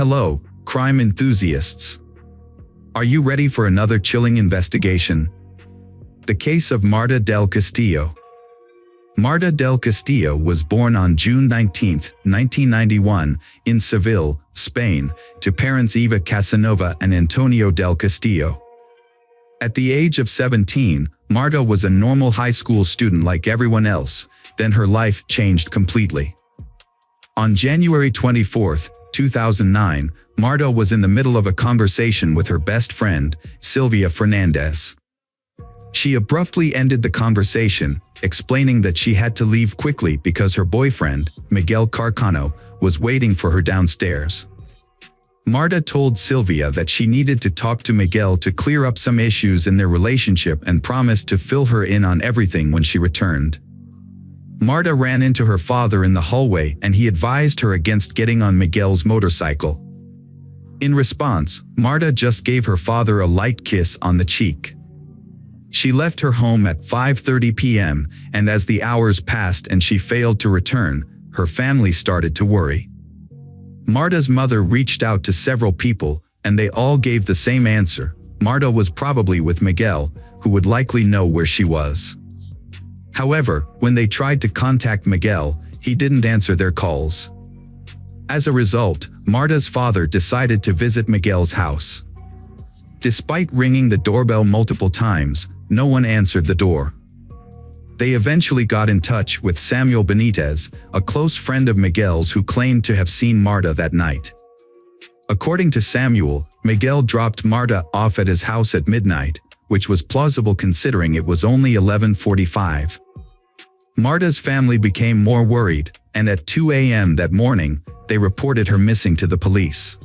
Hello, crime enthusiasts. Are you ready for another chilling investigation? The case of Marta del Castillo. Marta del Castillo was born on June 19, 1991, in Seville, Spain, to parents Eva Casanova and Antonio del Castillo. At the age of 17, Marta was a normal high school student like everyone else. Then her life changed completely. On January 24, 2009, Marta was in the middle of a conversation with her best friend, Sylvia Fernandez. She abruptly ended the conversation, explaining that she had to leave quickly because her boyfriend, Miguel Carcano, was waiting for her downstairs. Marta told Sylvia that she needed to talk to Miguel to clear up some issues in their relationship and promised to fill her in on everything when she returned. Marta ran into her father in the hallway and he advised her against getting on Miguel's motorcycle. In response, Marta just gave her father a light kiss on the cheek. She left her home at 5:30 p.m., and as the hours passed and she failed to return, her family started to worry. Marta's mother reached out to several people, and they all gave the same answer: Marta was probably with Miguel, who would likely know where she was. However, when they tried to contact Miguel, he didn't answer their calls. As a result, Marta's father decided to visit Miguel's house. Despite ringing the doorbell multiple times, no one answered the door. They eventually got in touch with Samuel Benitez, a close friend of Miguel's who claimed to have seen Marta that night. According to Samuel, Miguel dropped Marta off at his house at midnight, which was plausible considering it was only 11:45. Marta's family became more worried, and at 2 a.m. that morning, they reported her missing to the police.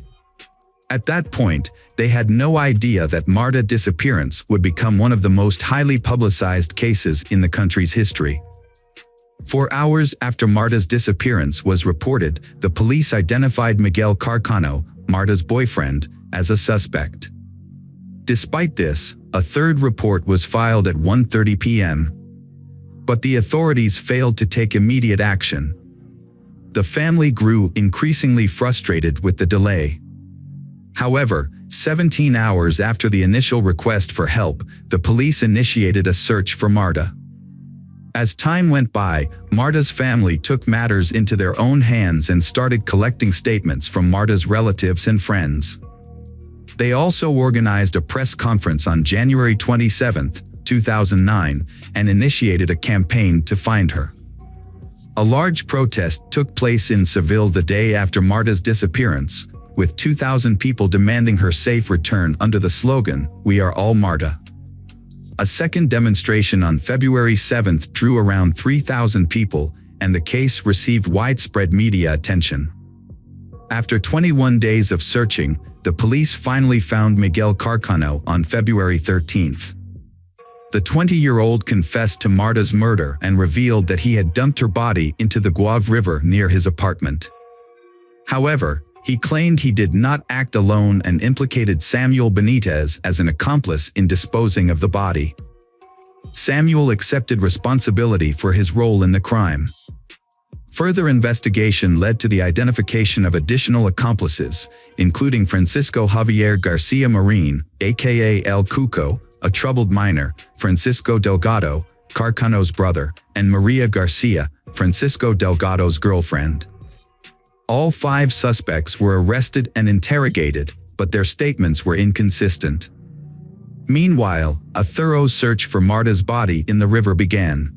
At that point, they had no idea that Marta's disappearance would become one of the most highly publicized cases in the country's history. 4 hours after Marta's disappearance was reported, the police identified Miguel Carcano, Marta's boyfriend, as a suspect. Despite this, a third report was filed at 1:30 p.m. But the authorities failed to take immediate action. The family grew increasingly frustrated with the delay. However, 17 hours after the initial request for help, the police initiated a search for Marta. As time went by, Marta's family took matters into their own hands and started collecting statements from Marta's relatives and friends. They also organized a press conference on January 27, 2009, and initiated a campaign to find her. A large protest took place in Seville the day after Marta's disappearance, with 2,000 people demanding her safe return under the slogan, "We are all Marta." A second demonstration on February 7 drew around 3,000 people, and the case received widespread media attention. After 21 days of searching, the police finally found Miguel Carcano on February 13. The 20-year-old confessed to Marta's murder and revealed that he had dumped her body into the Guave River near his apartment. However, he claimed he did not act alone and implicated Samuel Benitez as an accomplice in disposing of the body. Samuel accepted responsibility for his role in the crime. Further investigation led to the identification of additional accomplices, including Francisco Javier Garcia Marin, aka El Cuco, a troubled minor, Francisco Delgado, Carcano's brother, and Maria Garcia, Francisco Delgado's girlfriend. All 5 suspects were arrested and interrogated, but their statements were inconsistent. Meanwhile, a thorough search for Marta's body in the river began.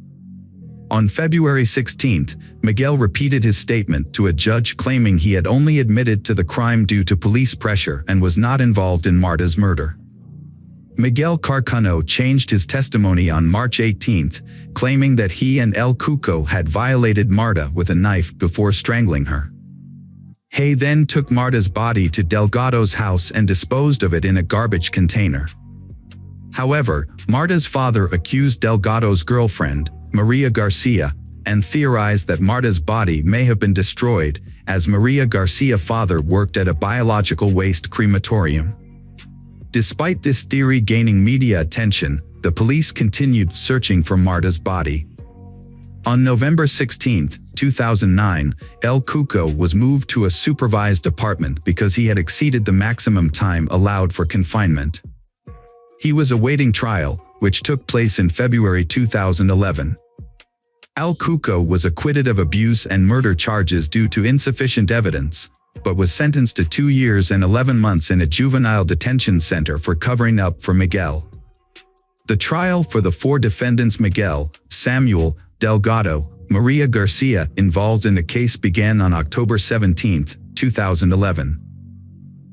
On February 16, Miguel repeated his statement to a judge claiming he had only admitted to the crime due to police pressure and was not involved in Marta's murder. Miguel Carcano changed his testimony on March 18, claiming that he and El Cuco had violated Marta with a knife before strangling her. He then took Marta's body to Delgado's house and disposed of it in a garbage container. However, Marta's father accused Delgado's girlfriend, Maria Garcia, and theorized that Marta's body may have been destroyed, as Maria Garcia's father worked at a biological waste crematorium. Despite this theory gaining media attention, the police continued searching for Marta's body. On November 16, 2009, El Cuco was moved to a supervised apartment because he had exceeded the maximum time allowed for confinement. He was awaiting trial, which took place in February 2011. El Cuco was acquitted of abuse and murder charges due to insufficient evidence, but was sentenced to 2 years and 11 months in a juvenile detention center for covering up for Miguel. The trial for the 4 defendants Miguel, Samuel, Delgado, Maria Garcia involved in the case began on October 17, 2011.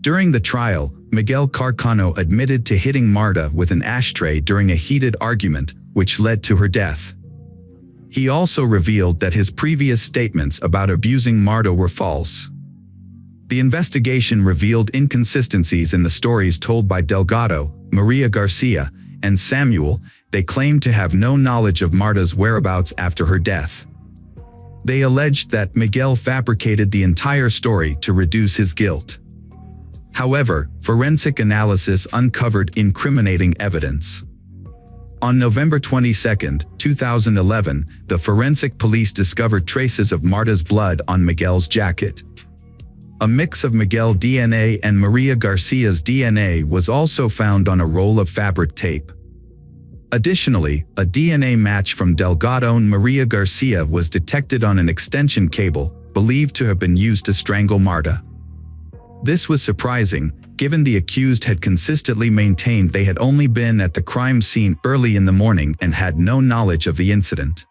During the trial, Miguel Carcano admitted to hitting Marta with an ashtray during a heated argument, which led to her death. He also revealed that his previous statements about abusing Marta were false. The investigation revealed inconsistencies in the stories told by Delgado, Maria Garcia, and Samuel. They claimed to have no knowledge of Marta's whereabouts after her death. They alleged that Miguel fabricated the entire story to reduce his guilt. However, forensic analysis uncovered incriminating evidence. On November 22, 2011, the forensic police discovered traces of Marta's blood on Miguel's jacket. A mix of Miguel DNA and Maria Garcia's DNA was also found on a roll of fabric tape. Additionally, a DNA match from Delgado and Maria Garcia was detected on an extension cable, believed to have been used to strangle Marta. This was surprising, given the accused had consistently maintained they had only been at the crime scene early in the morning and had no knowledge of the incident.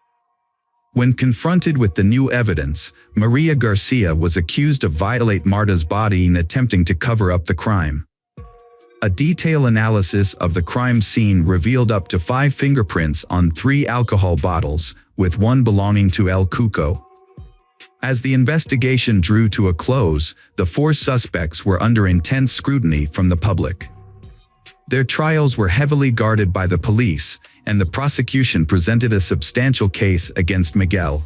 When confronted with the new evidence, Maria Garcia was accused of violating Marta's body in attempting to cover up the crime. A detailed analysis of the crime scene revealed up to 5 fingerprints on 3 alcohol bottles, with 1 belonging to El Cuco. As the investigation drew to a close, the 4 suspects were under intense scrutiny from the public. Their trials were heavily guarded by the police, and the prosecution presented a substantial case against Miguel,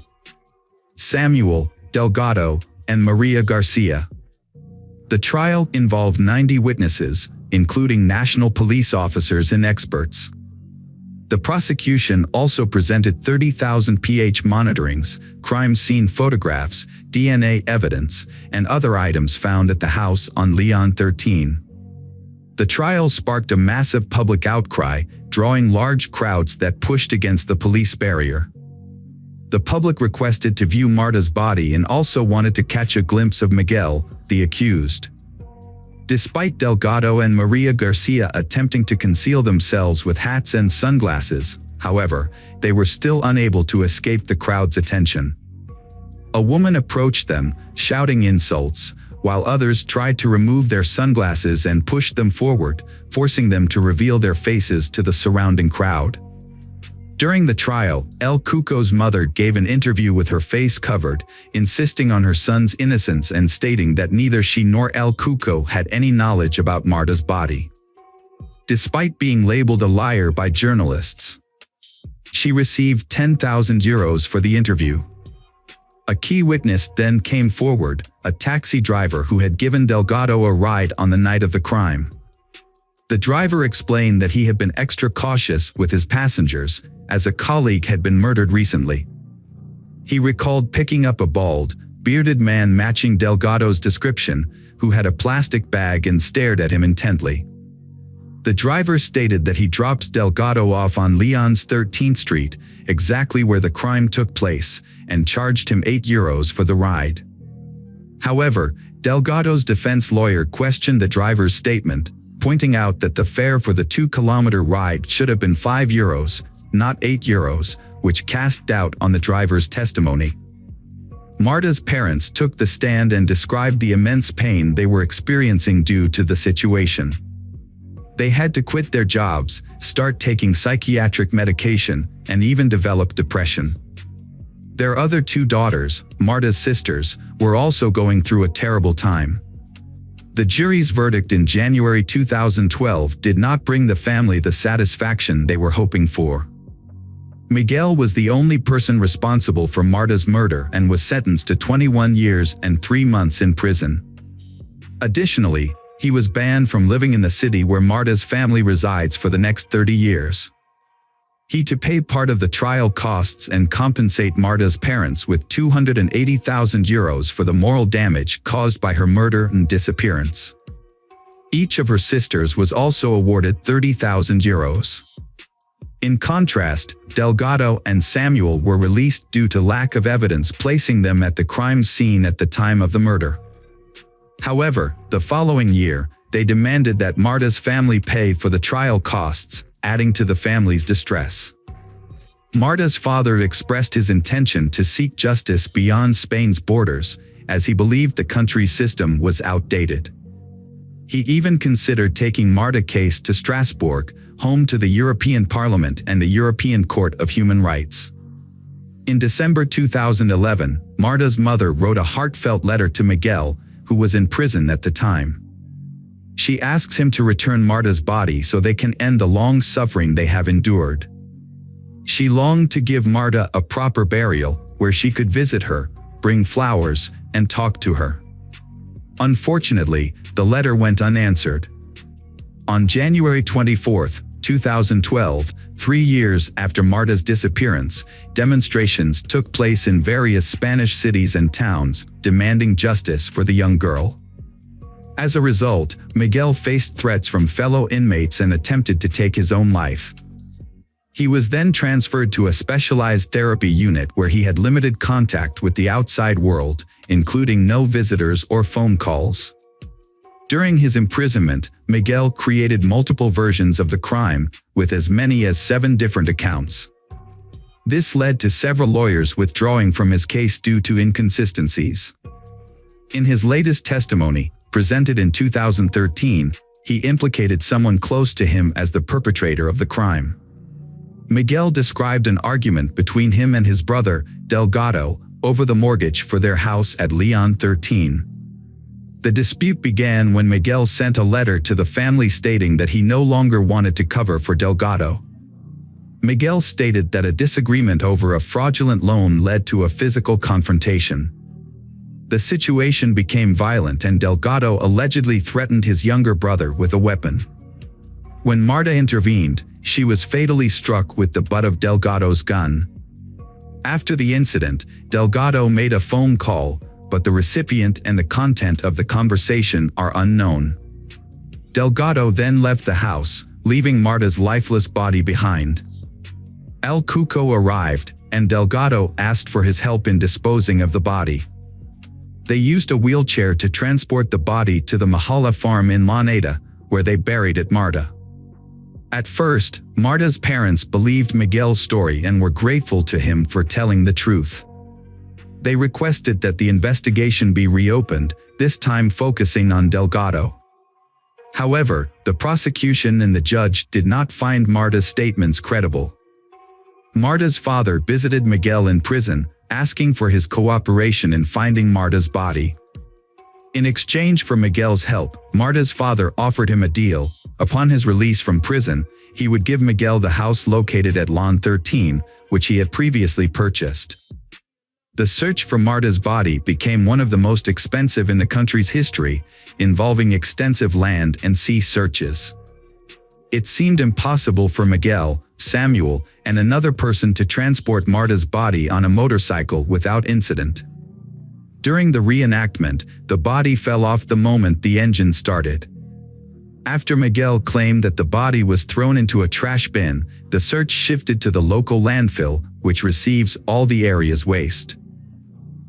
Samuel, Delgado, and Maria Garcia. The trial involved 90 witnesses, including national police officers and experts. The prosecution also presented 30,000 pH monitorings, crime scene photographs, DNA evidence, and other items found at the house on Leon 13. The trial sparked a massive public outcry, drawing large crowds that pushed against the police barrier. The public requested to view Marta's body and also wanted to catch a glimpse of Miguel, the accused. Despite Delgado and Maria Garcia attempting to conceal themselves with hats and sunglasses, however, they were still unable to escape the crowd's attention. A woman approached them, shouting insults, while others tried to remove their sunglasses and pushed them forward, forcing them to reveal their faces to the surrounding crowd. During the trial, El Cuco's mother gave an interview with her face covered, insisting on her son's innocence and stating that neither she nor El Cuco had any knowledge about Marta's body. Despite being labeled a liar by journalists, she received €10,000 for the interview. A key witness then came forward, a taxi driver who had given Delgado a ride on the night of the crime. The driver explained that he had been extra cautious with his passengers, as a colleague had been murdered recently. He recalled picking up a bald, bearded man matching Delgado's description, who had a plastic bag and stared at him intently. The driver stated that he dropped Delgado off on Leon's 13th Street, exactly where the crime took place, and charged him €8 for the ride. However, Delgado's defense lawyer questioned the driver's statement, pointing out that the fare for the 2-kilometer ride should have been €5, not €8, which cast doubt on the driver's testimony. Marta's parents took the stand and described the immense pain they were experiencing due to the situation. They had to quit their jobs, start taking psychiatric medication, and even develop depression. Their other 2 daughters, Marta's sisters, were also going through a terrible time. The jury's verdict in January 2012 did not bring the family the satisfaction they were hoping for. Miguel was the only person responsible for Marta's murder and was sentenced to 21 years and 3 months in prison. Additionally, he was banned from living in the city where Marta's family resides for the next 30 years. He to pay part of the trial costs and compensate Marta's parents with €280,000 for the moral damage caused by her murder and disappearance. Each of her sisters was also awarded €30,000. In contrast, Delgado and Samuel were released due to lack of evidence placing them at the crime scene at the time of the murder. However, the following year, they demanded that Marta's family pay for the trial costs, adding to the family's distress. Marta's father expressed his intention to seek justice beyond Spain's borders, as he believed the country's system was outdated. He even considered taking Marta's case to Strasbourg, home to the European Parliament and the European Court of Human Rights. In December 2011, Marta's mother wrote a heartfelt letter to Miguel, who was in prison at the time. She asks him to return Marta's body so they can end the long suffering they have endured. She longed to give Marta a proper burial, where she could visit her, bring flowers, and talk to her. Unfortunately, the letter went unanswered. On January 24, 2012, 3 years after Marta's disappearance, demonstrations took place in various Spanish cities and towns, demanding justice for the young girl. As a result, Miguel faced threats from fellow inmates and attempted to take his own life. He was then transferred to a specialized therapy unit where he had limited contact with the outside world, including no visitors or phone calls. During his imprisonment, Miguel created multiple versions of the crime, with as many as 7 different accounts. This led to several lawyers withdrawing from his case due to inconsistencies. In his latest testimony, presented in 2013, he implicated someone close to him as the perpetrator of the crime. Miguel described an argument between him and his brother, Delgado, over the mortgage for their house at Leon 13. The dispute began when Miguel sent a letter to the family stating that he no longer wanted to cover for Delgado. Miguel stated that a disagreement over a fraudulent loan led to a physical confrontation. The situation became violent and Delgado allegedly threatened his younger brother with a weapon. When Marta intervened, she was fatally struck with the butt of Delgado's gun. After the incident, Delgado made a phone call, but the recipient and the content of the conversation are unknown. Delgado then left the house, leaving Marta's lifeless body behind. El Cuco arrived, and Delgado asked for his help in disposing of the body. They used a wheelchair to transport the body to the Mahala farm in La Neda, where they buried Marta. At first, Marta's parents believed Miguel's story and were grateful to him for telling the truth. They requested that the investigation be reopened, this time focusing on Delgado. However, the prosecution and the judge did not find Marta's statements credible. Marta's father visited Miguel in prison, asking for his cooperation in finding Marta's body. In exchange for Miguel's help, Marta's father offered him a deal. Upon his release from prison, he would give Miguel the house located at Lawn 13, which he had previously purchased. The search for Marta's body became one of the most expensive in the country's history, involving extensive land and sea searches. It seemed impossible for Miguel, Samuel, and another person to transport Marta's body on a motorcycle without incident. During the reenactment, the body fell off the moment the engine started. After Miguel claimed that the body was thrown into a trash bin, the search shifted to the local landfill, which receives all the area's waste.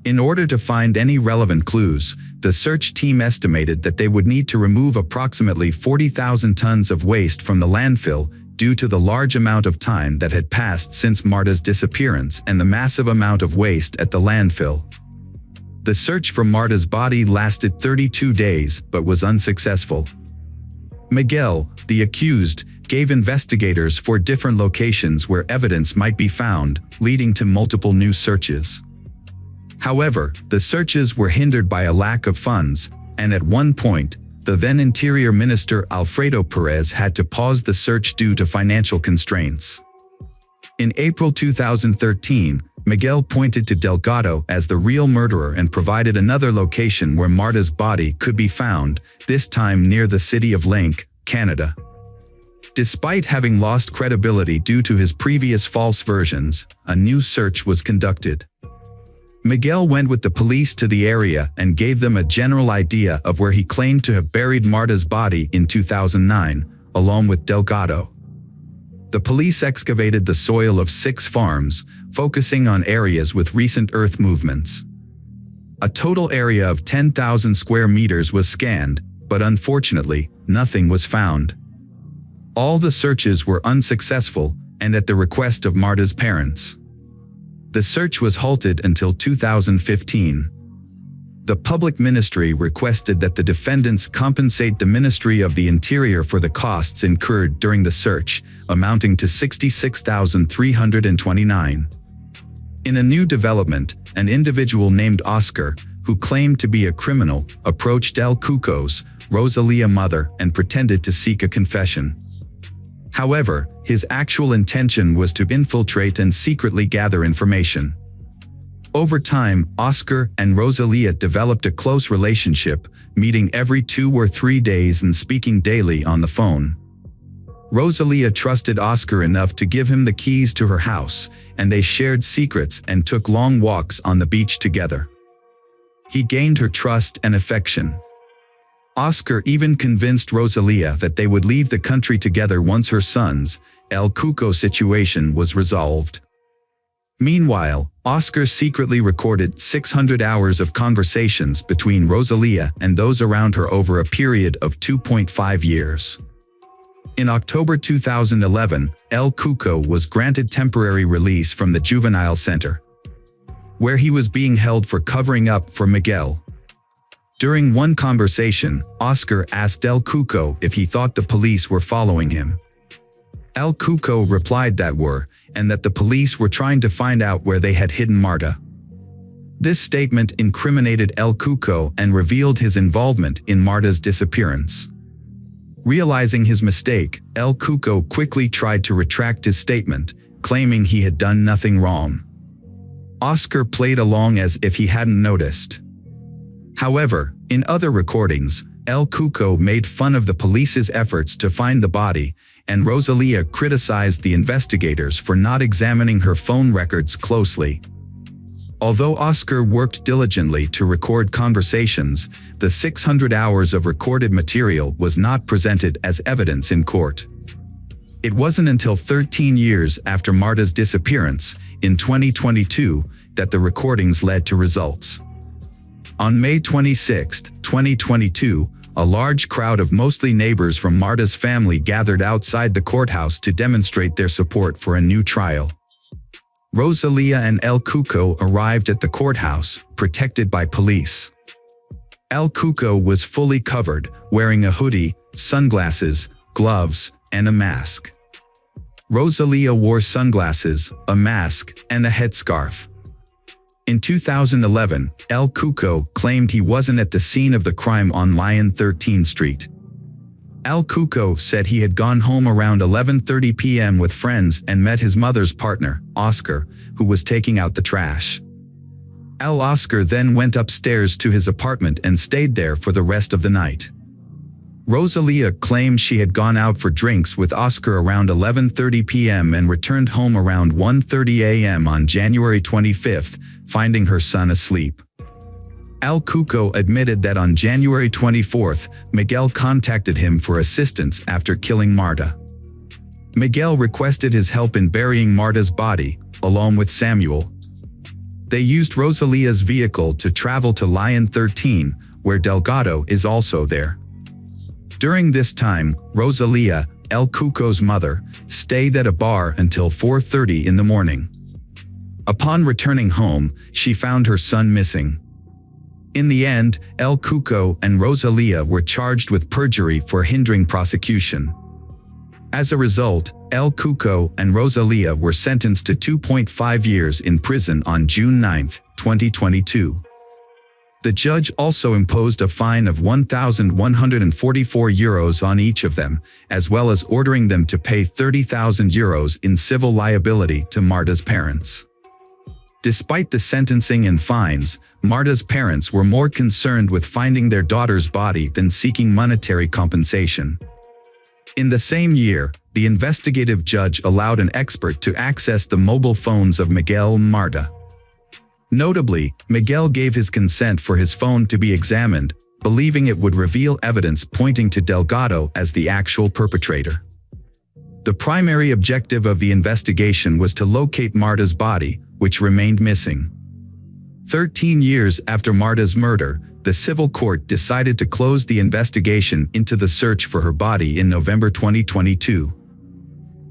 In order to find any relevant clues, the search team estimated that they would need to remove approximately 40,000 tons of waste from the landfill due to the large amount of time that had passed since Marta's disappearance and the massive amount of waste at the landfill. The search for Marta's body lasted 32 days but was unsuccessful. Miguel, the accused, gave investigators 4 different locations where evidence might be found, leading to multiple new searches. However, the searches were hindered by a lack of funds, and at one point, the then Interior Minister Alfredo Perez had to pause the search due to financial constraints. In April 2013, Miguel pointed to Delgado as the real murderer and provided another location where Marta's body could be found, this time near the city of Link, Canada. Despite having lost credibility due to his previous false versions, a new search was conducted. Miguel went with the police to the area and gave them a general idea of where he claimed to have buried Marta's body in 2009, along with Delgado. The police excavated the soil of 6 farms, focusing on areas with recent earth movements. A total area of 10,000 square meters was scanned, but unfortunately, nothing was found. All the searches were unsuccessful, and at the request of Marta's parents. The search was halted until 2015. The public ministry requested that the defendants compensate the Ministry of the Interior for the costs incurred during the search, amounting to $66,329. In a new development, an individual named Oscar, who claimed to be a criminal, approached El Cuco's, Rosalia mother, and pretended to seek a confession. However, his actual intention was to infiltrate and secretly gather information. Over time, Oscar and Rosalia developed a close relationship, meeting every 2 or 3 days and speaking daily on the phone. Rosalia trusted Oscar enough to give him the keys to her house, and they shared secrets and took long walks on the beach together. He gained her trust and affection. Oscar even convinced Rosalia that they would leave the country together once her son's, El Cuco situation was resolved. Meanwhile, Oscar secretly recorded 600 hours of conversations between Rosalia and those around her over a period of 2.5 years. In October 2011, El Cuco was granted temporary release from the juvenile center, where he was being held for covering up for Miguel. During one conversation, Oscar asked El Cuco if he thought the police were following him. El Cuco replied that were, and that the police were trying to find out where they had hidden Marta. This statement incriminated El Cuco and revealed his involvement in Marta's disappearance. Realizing his mistake, El Cuco quickly tried to retract his statement, claiming he had done nothing wrong. Oscar played along as if he hadn't noticed. However, in other recordings, El Cuco made fun of the police's efforts to find the body, and Rosalia criticized the investigators for not examining her phone records closely. Although Oscar worked diligently to record conversations, the 600 hours of recorded material was not presented as evidence in court. It wasn't until 13 years after Marta's disappearance, in 2022, that the recordings led to results. On May 26, 2022, a large crowd of mostly neighbors from Marta's family gathered outside the courthouse to demonstrate their support for a new trial. Rosalia and El Cuco arrived at the courthouse, protected by police. El Cuco was fully covered, wearing a hoodie, sunglasses, gloves, and a mask. Rosalia wore sunglasses, a mask, and a headscarf. In 2011, El Cuco claimed he wasn't at the scene of the crime on Lyon 13th Street. El Cuco said he had gone home around 11:30 p.m. with friends and met his mother's partner, Oscar, who was taking out the trash. Oscar then went upstairs to his apartment and stayed there for the rest of the night. Rosalia claimed she had gone out for drinks with Oscar around 11:30 p.m. and returned home around 1:30 a.m. on January 25, finding her son asleep. El Cuco admitted that on January 24, Miguel contacted him for assistance after killing Marta. Miguel requested his help in burying Marta's body, along with Samuel. They used Rosalia's vehicle to travel to Lyon 13, where Delgado is also there. During this time, Rosalia, El Cuco's mother, stayed at a bar until 4:30 in the morning. Upon returning home, she found her son missing. In the end, El Cuco and Rosalia were charged with perjury for hindering prosecution. As a result, El Cuco and Rosalia were sentenced to 2.5 years in prison on June 9, 2022. The judge also imposed a fine of €1,144 on each of them, as well as ordering them to pay €30,000 in civil liability to Marta's parents. Despite the sentencing and fines, Marta's parents were more concerned with finding their daughter's body than seeking monetary compensation. In the same year, the investigative judge allowed an expert to access the mobile phones of Miguel and Marta. Notably, Miguel gave his consent for his phone to be examined, believing it would reveal evidence pointing to Delgado as the actual perpetrator. The primary objective of the investigation was to locate Marta's body, which remained missing. 13 years after Marta's murder, the civil court decided to close the investigation into the search for her body in November 2022.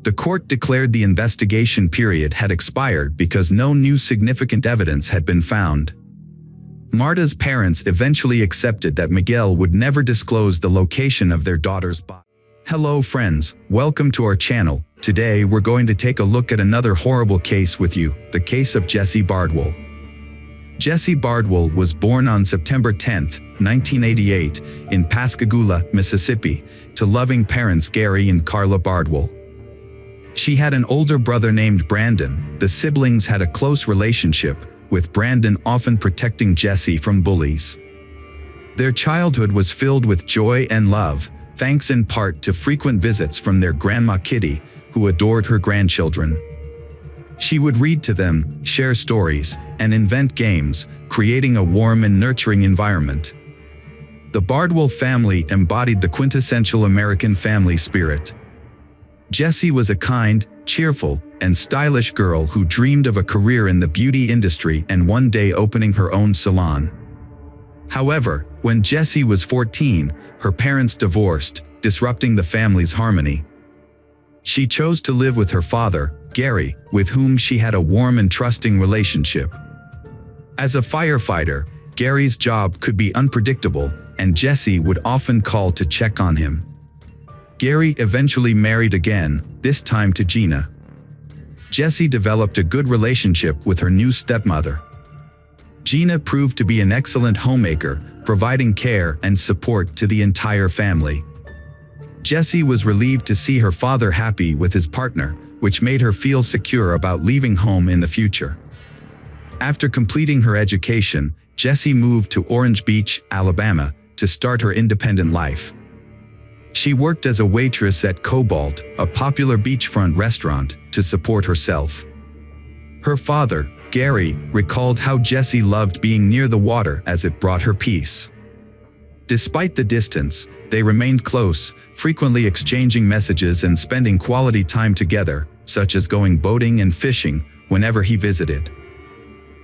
The court declared the investigation period had expired because no new significant evidence had been found. Marta's parents eventually accepted that Miguel would never disclose the location of their daughter's body. Hello friends, welcome to our channel. Today we're going to take a look at another horrible case with you, the case of Jesse Bardwell. Jesse Bardwell was born on September 10, 1988, in Pascagoula, Mississippi, to loving parents Gary and Carla Bardwell. She had an older brother named Brandon. The siblings had a close relationship, with Brandon often protecting Jesse from bullies. Their childhood was filled with joy and love, thanks in part to frequent visits from their grandma Kitty, who adored her grandchildren. She would read to them, share stories, and invent games, creating a warm and nurturing environment. The Bardwell family embodied the quintessential American family spirit. Jessie was a kind, cheerful, and stylish girl who dreamed of a career in the beauty industry and one day opening her own salon. However, when Jessie was 14, her parents divorced, disrupting the family's harmony. She chose to live with her father, Gary, with whom she had a warm and trusting relationship. As a firefighter, Gary's job could be unpredictable, and Jessie would often call to check on him. Gary eventually married again, this time to Gina. Jessie developed a good relationship with her new stepmother. Gina proved to be an excellent homemaker, providing care and support to the entire family. Jessie was relieved to see her father happy with his partner, which made her feel secure about leaving home in the future. After completing her education, Jessie moved to Orange Beach, Alabama, to start her independent life. She worked as a waitress at Cobalt, a popular beachfront restaurant, to support herself. Her father, Gary, recalled how Jessie loved being near the water as it brought her peace. Despite the distance, they remained close, frequently exchanging messages and spending quality time together, such as going boating and fishing, whenever he visited.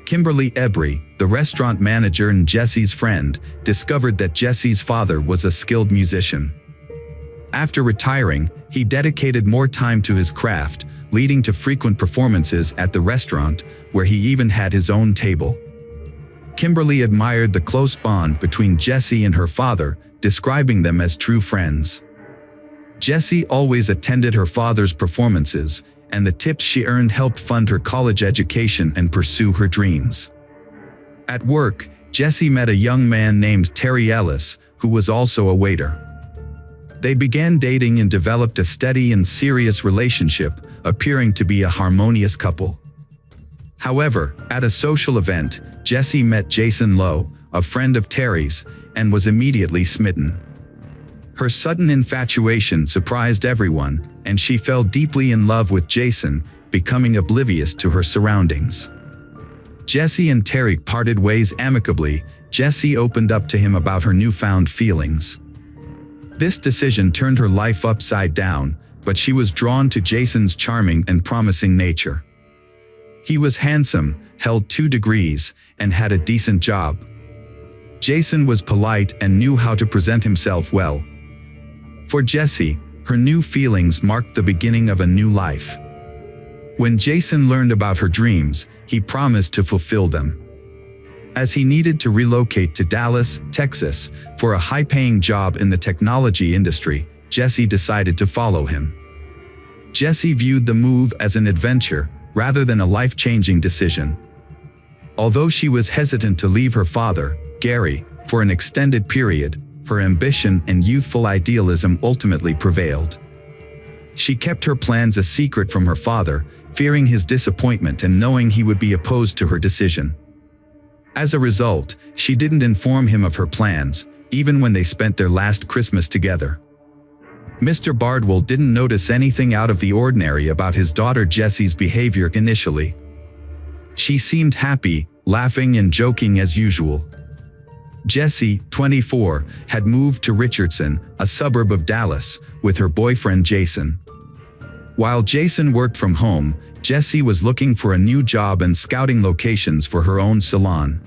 Kimberly Embry, the restaurant manager and Jessie's friend, discovered that Jessie's father was a skilled musician. After retiring, he dedicated more time to his craft, leading to frequent performances at the restaurant, where he even had his own table. Kimberly admired the close bond between Jessie and her father, describing them as true friends. Jessie always attended her father's performances, and the tips she earned helped fund her college education and pursue her dreams. At work, Jessie met a young man named Terry Ellis, who was also a waiter. They began dating and developed a steady and serious relationship, appearing to be a harmonious couple. However, at a social event, Jessie met Jason Lowe, a friend of Terry's, and was immediately smitten. Her sudden infatuation surprised everyone, and she fell deeply in love with Jason, becoming oblivious to her surroundings. Jessie and Terry parted ways amicably. Jessie opened up to him about her newfound feelings. This decision turned her life upside down, but she was drawn to Jason's charming and promising nature. He was handsome, held 2 degrees, and had a decent job. Jason was polite and knew how to present himself well. For Jessie, her new feelings marked the beginning of a new life. When Jason learned about her dreams, he promised to fulfill them. As he needed to relocate to Dallas, Texas, for a high-paying job in the technology industry, Jessie decided to follow him. Jessie viewed the move as an adventure, rather than a life-changing decision. Although she was hesitant to leave her father, Gary, for an extended period, her ambition and youthful idealism ultimately prevailed. She kept her plans a secret from her father, fearing his disappointment and knowing he would be opposed to her decision. As a result, she didn't inform him of her plans, even when they spent their last Christmas together. Mr. Bardwell didn't notice anything out of the ordinary about his daughter Jessie's behavior initially. She seemed happy, laughing and joking as usual. Jessie, 24, had moved to Richardson, a suburb of Dallas, with her boyfriend Jason. While Jason worked from home, Jessie was looking for a new job and scouting locations for her own salon.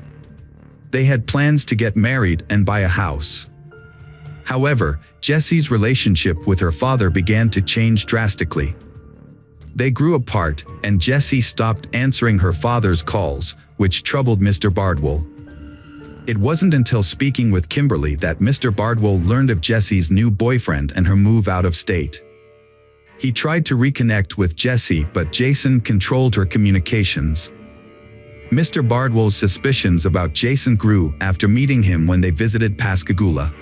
They had plans to get married and buy a house. However, Jessie's relationship with her father began to change drastically. They grew apart, and Jessie stopped answering her father's calls, which troubled Mr. Bardwell. It wasn't until speaking with Kimberly that Mr. Bardwell learned of Jessie's new boyfriend and her move out of state. He tried to reconnect with Jessie, but Jason controlled her communications. Mr. Bardwell's suspicions about Jason grew after meeting him when they visited Pascagoula.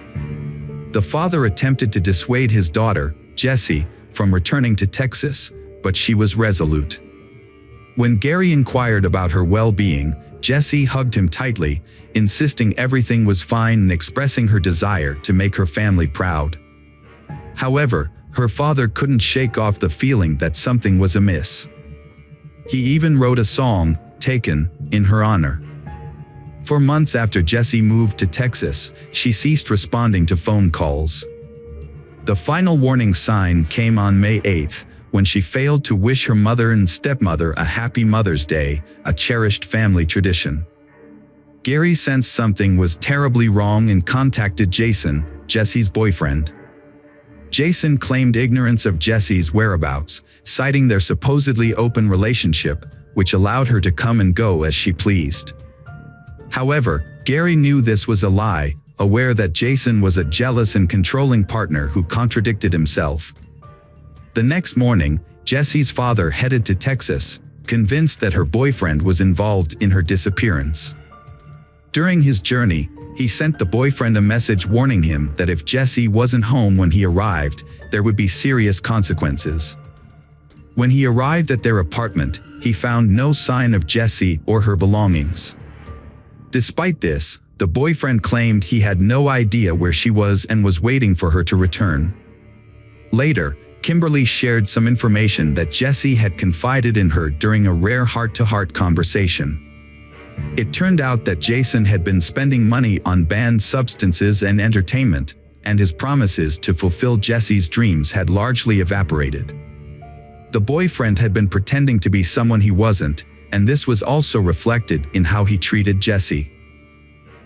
The father attempted to dissuade his daughter, Jessie, from returning to Texas, but she was resolute. When Gary inquired about her well-being, Jessie hugged him tightly, insisting everything was fine and expressing her desire to make her family proud. However, her father couldn't shake off the feeling that something was amiss. He even wrote a song, "Taken," in her honor. For months after Jessie moved to Texas, she ceased responding to phone calls. The final warning sign came on May 8, when she failed to wish her mother and stepmother a happy Mother's Day, a cherished family tradition. Gary sensed something was terribly wrong and contacted Jason, Jessie's boyfriend. Jason claimed ignorance of Jessie's whereabouts, citing their supposedly open relationship, which allowed her to come and go as she pleased. However, Gary knew this was a lie, aware that Jason was a jealous and controlling partner who contradicted himself. The next morning, Jessie's father headed to Texas, convinced that her boyfriend was involved in her disappearance. During his journey, he sent the boyfriend a message warning him that if Jessie wasn't home when he arrived, there would be serious consequences. When he arrived at their apartment, he found no sign of Jessie or her belongings. Despite this, the boyfriend claimed he had no idea where she was and was waiting for her to return. Later, Kimberly shared some information that Jessie had confided in her during a rare heart-to-heart conversation. It turned out that Jason had been spending money on banned substances and entertainment, and his promises to fulfill Jessie's dreams had largely evaporated. The boyfriend had been pretending to be someone he wasn't, and this was also reflected in how he treated Jessie.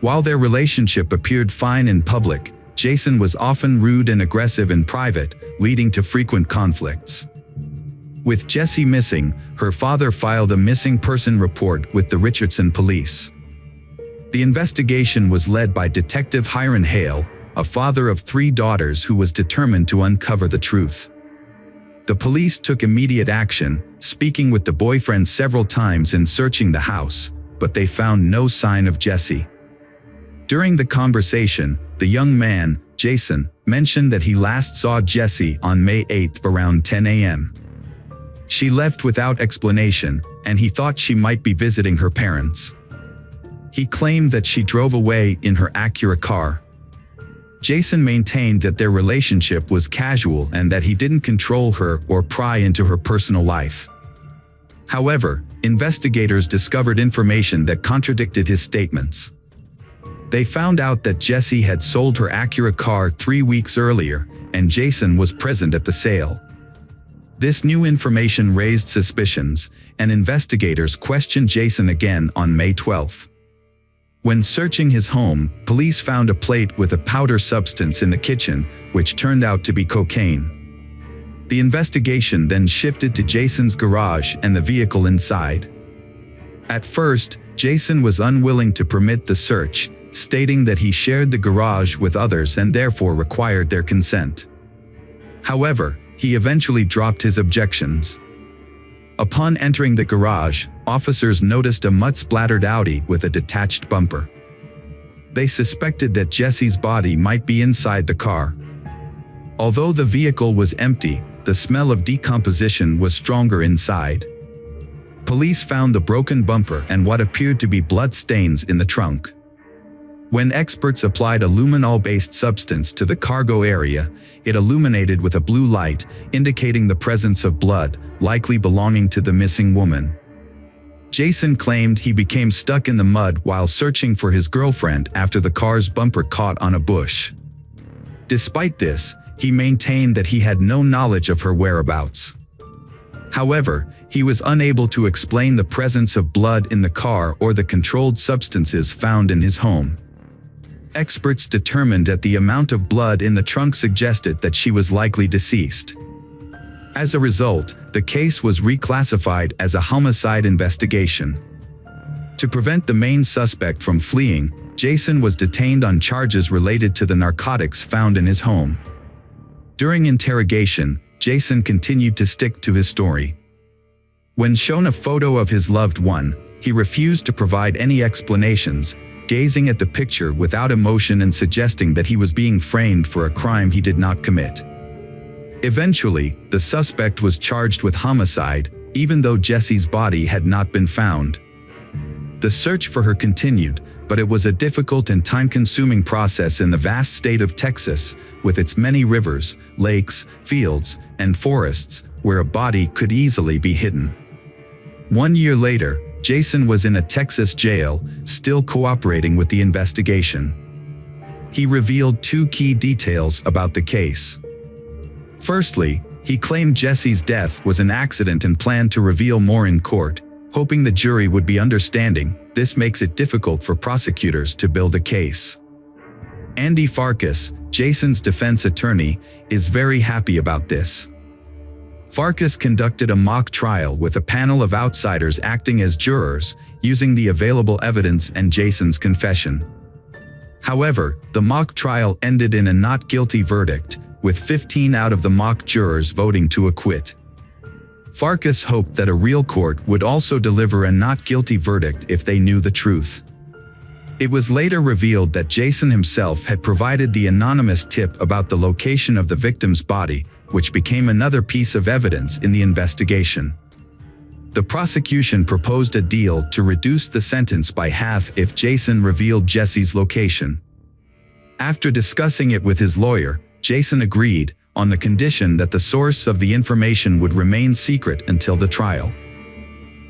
While their relationship appeared fine in public, Jason was often rude and aggressive in private, leading to frequent conflicts. With Jessie missing, her father filed a missing person report with the Richardson police. The investigation was led by Detective Hiram Hale, a father of 3 daughters who was determined to uncover the truth. The police took immediate action, speaking with the boyfriend several times and searching the house, but they found no sign of Jessie. During the conversation, the young man, Jason, mentioned that he last saw Jessie on May 8 around 10 a.m. She left without explanation, and he thought she might be visiting her parents. He claimed that she drove away in her Acura car. Jason maintained that their relationship was casual and that he didn't control her or pry into her personal life. However, investigators discovered information that contradicted his statements. They found out that Jessie had sold her Acura car 3 weeks earlier, and Jason was present at the sale. This new information raised suspicions, and investigators questioned Jason again on May 12. When searching his home, police found a plate with a powder substance in the kitchen, which turned out to be cocaine. The investigation then shifted to Jason's garage and the vehicle inside. At first, Jason was unwilling to permit the search, stating that he shared the garage with others and therefore required their consent. However, he eventually dropped his objections. Upon entering the garage, officers noticed a mud-splattered Audi with a detached bumper. They suspected that Jessie's body might be inside the car. Although the vehicle was empty, the smell of decomposition was stronger inside. Police found the broken bumper and what appeared to be blood stains in the trunk. When experts applied a luminol-based substance to the cargo area, it illuminated with a blue light, indicating the presence of blood, likely belonging to the missing woman. Jason claimed he became stuck in the mud while searching for his girlfriend after the car's bumper caught on a bush. Despite this, he maintained that he had no knowledge of her whereabouts. However, he was unable to explain the presence of blood in the car or the controlled substances found in his home. Experts determined that the amount of blood in the trunk suggested that she was likely deceased. As a result, the case was reclassified as a homicide investigation. To prevent the main suspect from fleeing, Jason was detained on charges related to the narcotics found in his home. During interrogation, Jason continued to stick to his story. When shown a photo of his loved one, he refused to provide any explanations, gazing at the picture without emotion and suggesting that he was being framed for a crime he did not commit. Eventually, the suspect was charged with homicide, even though Jesse's body had not been found. The search for her continued, but it was a difficult and time-consuming process in the vast state of Texas, with its many rivers, lakes, fields, and forests, where a body could easily be hidden. 1 year later, Jason was in a Texas jail, still cooperating with the investigation. He revealed 2 key details about the case. Firstly, he claimed Jesse's death was an accident and planned to reveal more in court, hoping the jury would be understanding. This makes it difficult for prosecutors to build a case. Andy Farkas, Jason's defense attorney, is very happy about this. Farkas conducted a mock trial with a panel of outsiders acting as jurors, using the available evidence and Jason's confession. However, the mock trial ended in a not guilty verdict, with 15 out of the mock jurors voting to acquit. Farkas hoped that a real court would also deliver a not guilty verdict if they knew the truth. It was later revealed that Jason himself had provided the anonymous tip about the location of the victim's body, which became another piece of evidence in the investigation. The prosecution proposed a deal to reduce the sentence by half if Jason revealed Jesse's location. After discussing it with his lawyer, Jason agreed, on the condition that the source of the information would remain secret until the trial.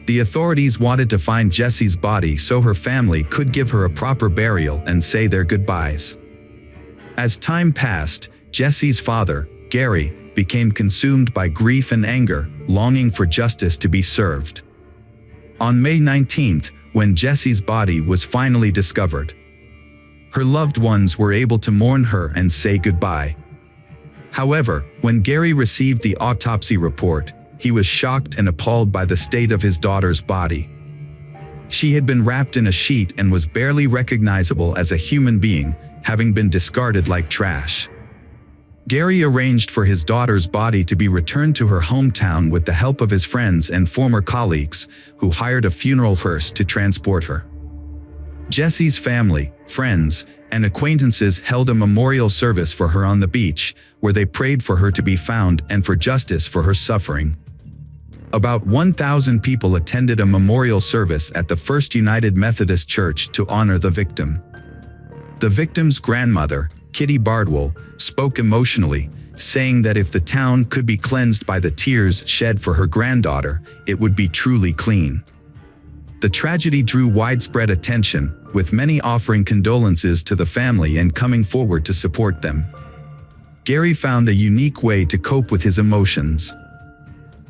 The authorities wanted to find Jesse's body so her family could give her a proper burial and say their goodbyes. As time passed, Jesse's father, Gary, became consumed by grief and anger, longing for justice to be served. On May 19th, when Jesse's body was finally discovered, her loved ones were able to mourn her and say goodbye. However, when Gary received the autopsy report, he was shocked and appalled by the state of his daughter's body. She had been wrapped in a sheet and was barely recognizable as a human being, having been discarded like trash. Gary arranged for his daughter's body to be returned to her hometown with the help of his friends and former colleagues, who hired a funeral hearse to transport her. Jesse's family, friends, and acquaintances held a memorial service for her on the beach, where they prayed for her to be found and for justice for her suffering. About 1,000 people attended a memorial service at the First United Methodist Church to honor the victim. The victim's grandmother, Kitty Bardwell, spoke emotionally, saying that if the town could be cleansed by the tears shed for her granddaughter, it would be truly clean. The tragedy drew widespread attention, with many offering condolences to the family and coming forward to support them. Gary found a unique way to cope with his emotions.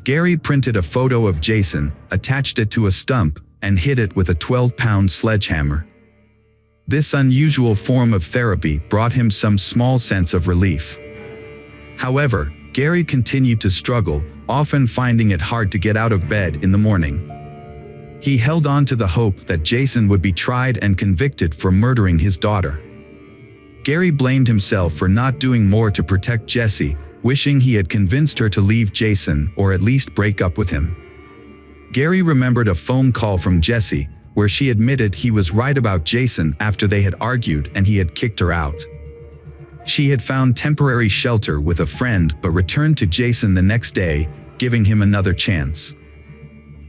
Gary printed a photo of Jason, attached it to a stump, and hit it with a 12-pound sledgehammer. This unusual form of therapy brought him some small sense of relief. However, Gary continued to struggle, often finding it hard to get out of bed in the morning. He held on to the hope that Jason would be tried and convicted for murdering his daughter. Gary blamed himself for not doing more to protect Jesse, wishing he had convinced her to leave Jason or at least break up with him. Gary remembered a phone call from Jesse, where she admitted he was right about Jason after they had argued and he had kicked her out. She had found temporary shelter with a friend but returned to Jason the next day, giving him another chance.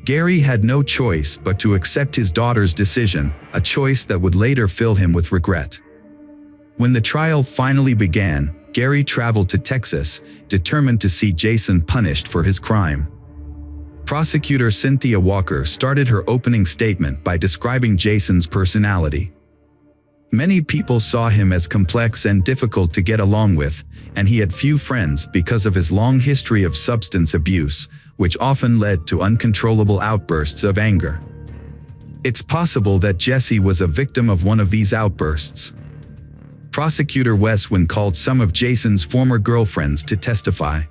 Gary had no choice but to accept his daughter's decision, a choice that would later fill him with regret. When the trial finally began, Gary traveled to Texas, determined to see Jason punished for his crime. Prosecutor Cynthia Walker started her opening statement by describing Jason's personality. Many people saw him as complex and difficult to get along with, and he had few friends because of his long history of substance abuse, which often led to uncontrollable outbursts of anger. It's possible that Jesse was a victim of one of these outbursts. Prosecutor Westwin called some of Jason's former girlfriends to testify.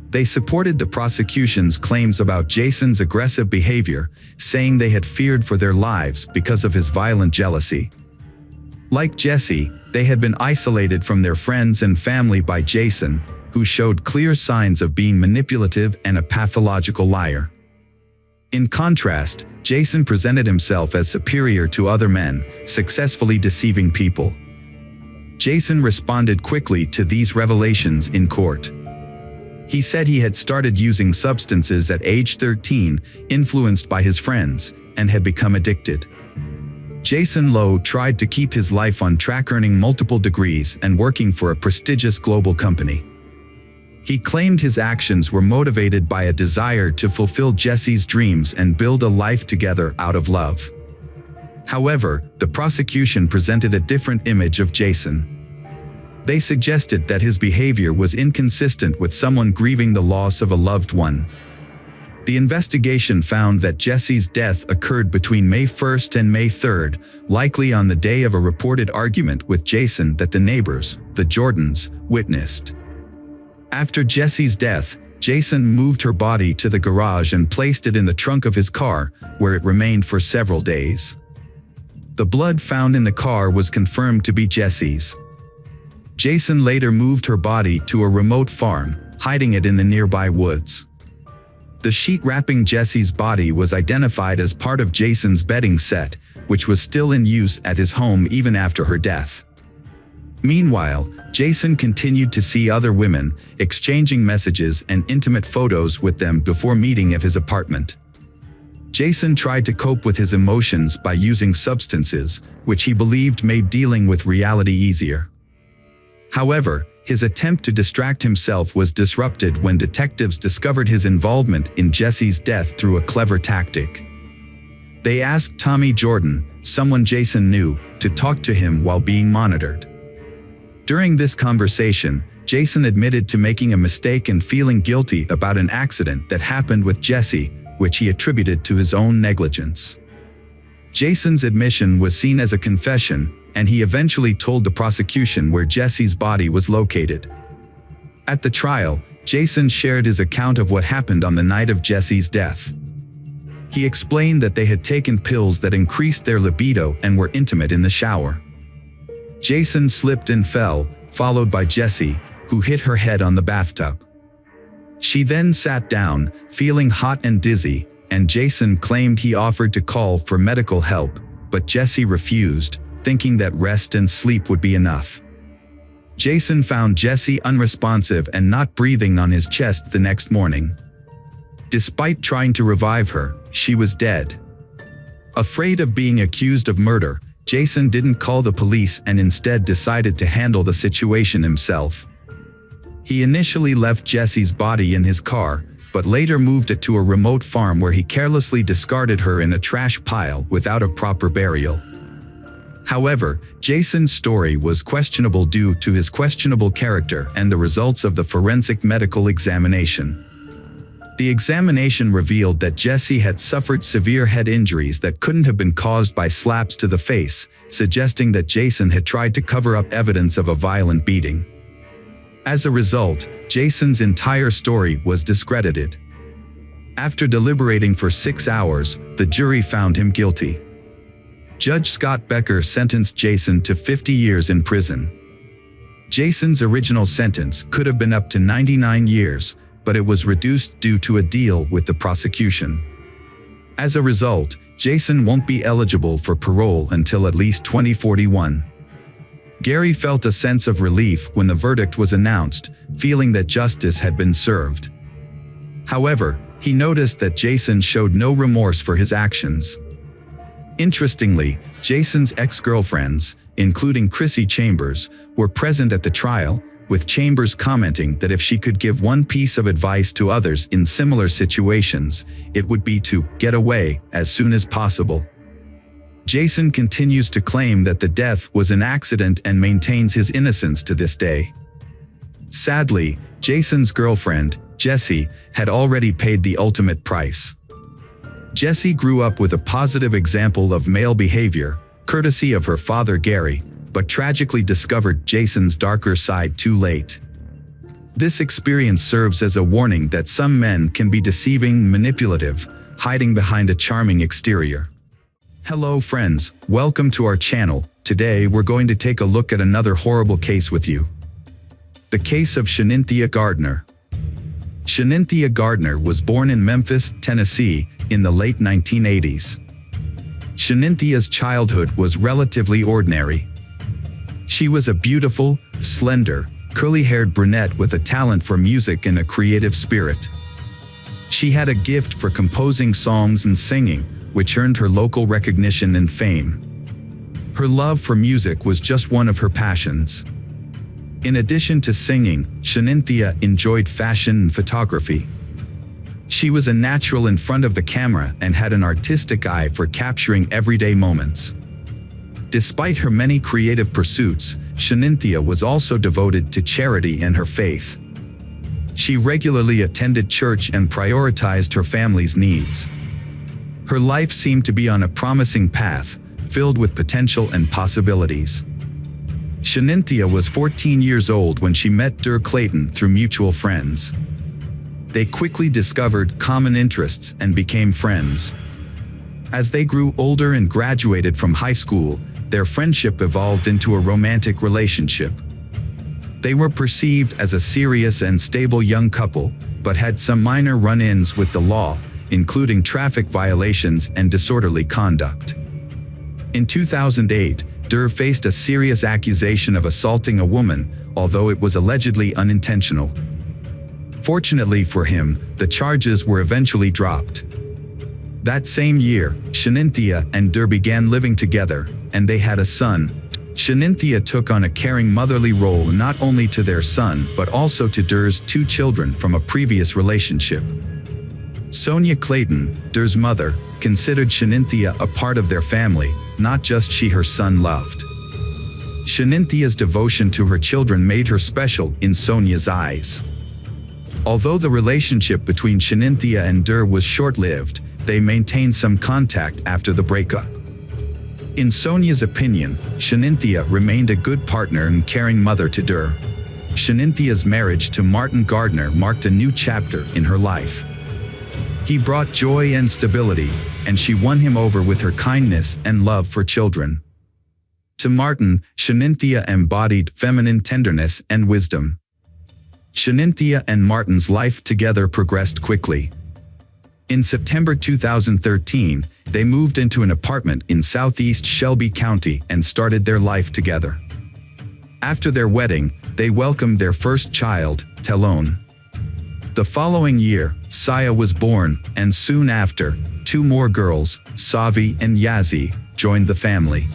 They supported the prosecution's claims about Jason's aggressive behavior, saying they had feared for their lives because of his violent jealousy. Like Jesse, they had been isolated from their friends and family by Jason, who showed clear signs of being manipulative and a pathological liar. In contrast, Jason presented himself as superior to other men, successfully deceiving people. Jason responded quickly to these revelations in court. He said he had started using substances at age 13, influenced by his friends, and had become addicted. Jason Lowe tried to keep his life on track, earning multiple degrees and working for a prestigious global company. He claimed his actions were motivated by a desire to fulfill Jesse's dreams and build a life together out of love. However, the prosecution presented a different image of Jason. They suggested that his behavior was inconsistent with someone grieving the loss of a loved one. The investigation found that Jesse's death occurred between May 1st and May 3rd, likely on the day of a reported argument with Jason that the neighbors, the Jordans, witnessed. After Jesse's death, Jason moved her body to the garage and placed it in the trunk of his car, where it remained for several days. The blood found in the car was confirmed to be Jesse's. Jason later moved her body to a remote farm, hiding it in the nearby woods. The sheet wrapping Jesse's body was identified as part of Jason's bedding set, which was still in use at his home even after her death. Meanwhile, Jason continued to see other women, exchanging messages and intimate photos with them before meeting at his apartment. Jason tried to cope with his emotions by using substances, which he believed made dealing with reality easier. However, his attempt to distract himself was disrupted when detectives discovered his involvement in Jesse's death through a clever tactic. They asked Tommy Jordan, someone Jason knew, to talk to him while being monitored. During this conversation, Jason admitted to making a mistake and feeling guilty about an accident that happened with Jesse, which he attributed to his own negligence. Jason's admission was seen as a confession, and he eventually told the prosecution where Jesse's body was located. At the trial, Jason shared his account of what happened on the night of Jesse's death. He explained that they had taken pills that increased their libido and were intimate in the shower. Jason slipped and fell, followed by Jesse, who hit her head on the bathtub. She then sat down, feeling hot and dizzy, and Jason claimed he offered to call for medical help, but Jesse refused, thinking that rest and sleep would be enough. Jason found Jesse unresponsive and not breathing on his chest the next morning. Despite trying to revive her, she was dead. Afraid of being accused of murder, Jason didn't call the police and instead decided to handle the situation himself. He initially left Jesse's body in his car, but later moved it to a remote farm where he carelessly discarded her in a trash pile without a proper burial. However, Jason's story was questionable due to his questionable character and the results of the forensic medical examination. The examination revealed that Jesse had suffered severe head injuries that couldn't have been caused by slaps to the face, suggesting that Jason had tried to cover up evidence of a violent beating. As a result, Jason's entire story was discredited. After deliberating for 6 hours, the jury found him guilty. Judge Scott Becker sentenced Jason to 50 years in prison. Jason's original sentence could have been up to 99 years, but it was reduced due to a deal with the prosecution. As a result, Jason won't be eligible for parole until at least 2041. Gary felt a sense of relief when the verdict was announced, feeling that justice had been served. However, He noticed that Jason showed no remorse for his actions. Interestingly, Jason's ex-girlfriends, including Chrissy Chambers, were present at the trial, with Chambers commenting that if she could give one piece of advice to others in similar situations, it would be to get away as soon as possible. Jason continues to claim that the death was an accident and maintains his innocence to this day. Sadly, Jason's girlfriend, Jessie, had already paid the ultimate price. Jessie grew up with a positive example of male behavior, courtesy of her father Gary, but tragically discovered Jason's darker side too late. This experience serves as a warning that some men can be deceiving, manipulative, hiding behind a charming exterior. Hello friends, welcome to our channel. Today we're going to take a look at another horrible case with you. The case of Shanynthia Gardner. Shanynthia Gardner was born in Memphis, Tennessee, in the late 1980s. Shaninthia's childhood was relatively ordinary. She was a beautiful, slender, curly-haired brunette with a talent for music and a creative spirit. She had a gift for composing songs and singing, which earned her local recognition and fame. Her love for music was just one of her passions. In addition to singing, Shanynthia enjoyed fashion and photography. She was a natural in front of the camera and had an artistic eye for capturing everyday moments. Despite her many creative pursuits, Shanynthia was also devoted to charity and her faith. She regularly attended church and prioritized her family's needs. Her life seemed to be on a promising path, filled with potential and possibilities. Shanynthia was 14 years old when she met Dur Clayton through mutual friends. They quickly discovered common interests and became friends. As they grew older and graduated from high school, their friendship evolved into a romantic relationship. They were perceived as a serious and stable young couple, but had some minor run-ins with the law, including traffic violations and disorderly conduct. In 2008, Dur faced a serious accusation of assaulting a woman, although it was allegedly unintentional. Fortunately for him, the charges were eventually dropped. That same year, Shanynthia and Dur began living together, and they had a son. Shanynthia took on a caring motherly role not only to their son but also to Dur's 2 children from a previous relationship. Sonia Clayton, Dur's mother, considered Shanynthia a part of their family, not just she her son loved. Shaninthia's devotion to her children made her special in Sonia's eyes. Although the relationship between Shanynthia and Dur was short-lived, they maintained some contact after the breakup. In Sonia's opinion, Shanynthia remained a good partner and caring mother to Dur. Shaninthia's marriage to Martin Gardner marked a new chapter in her life. He brought joy and stability, and she won him over with her kindness and love for children. To Martin, Shanynthia embodied feminine tenderness and wisdom. Shanynthia and Martin's life together progressed quickly. In September 2013, they moved into an apartment in southeast Shelby County and started their life together. After their wedding, they welcomed their first child, Telone. The following year, Saya was born, and soon after, 2 more girls, Savi and Yazzie, joined the family.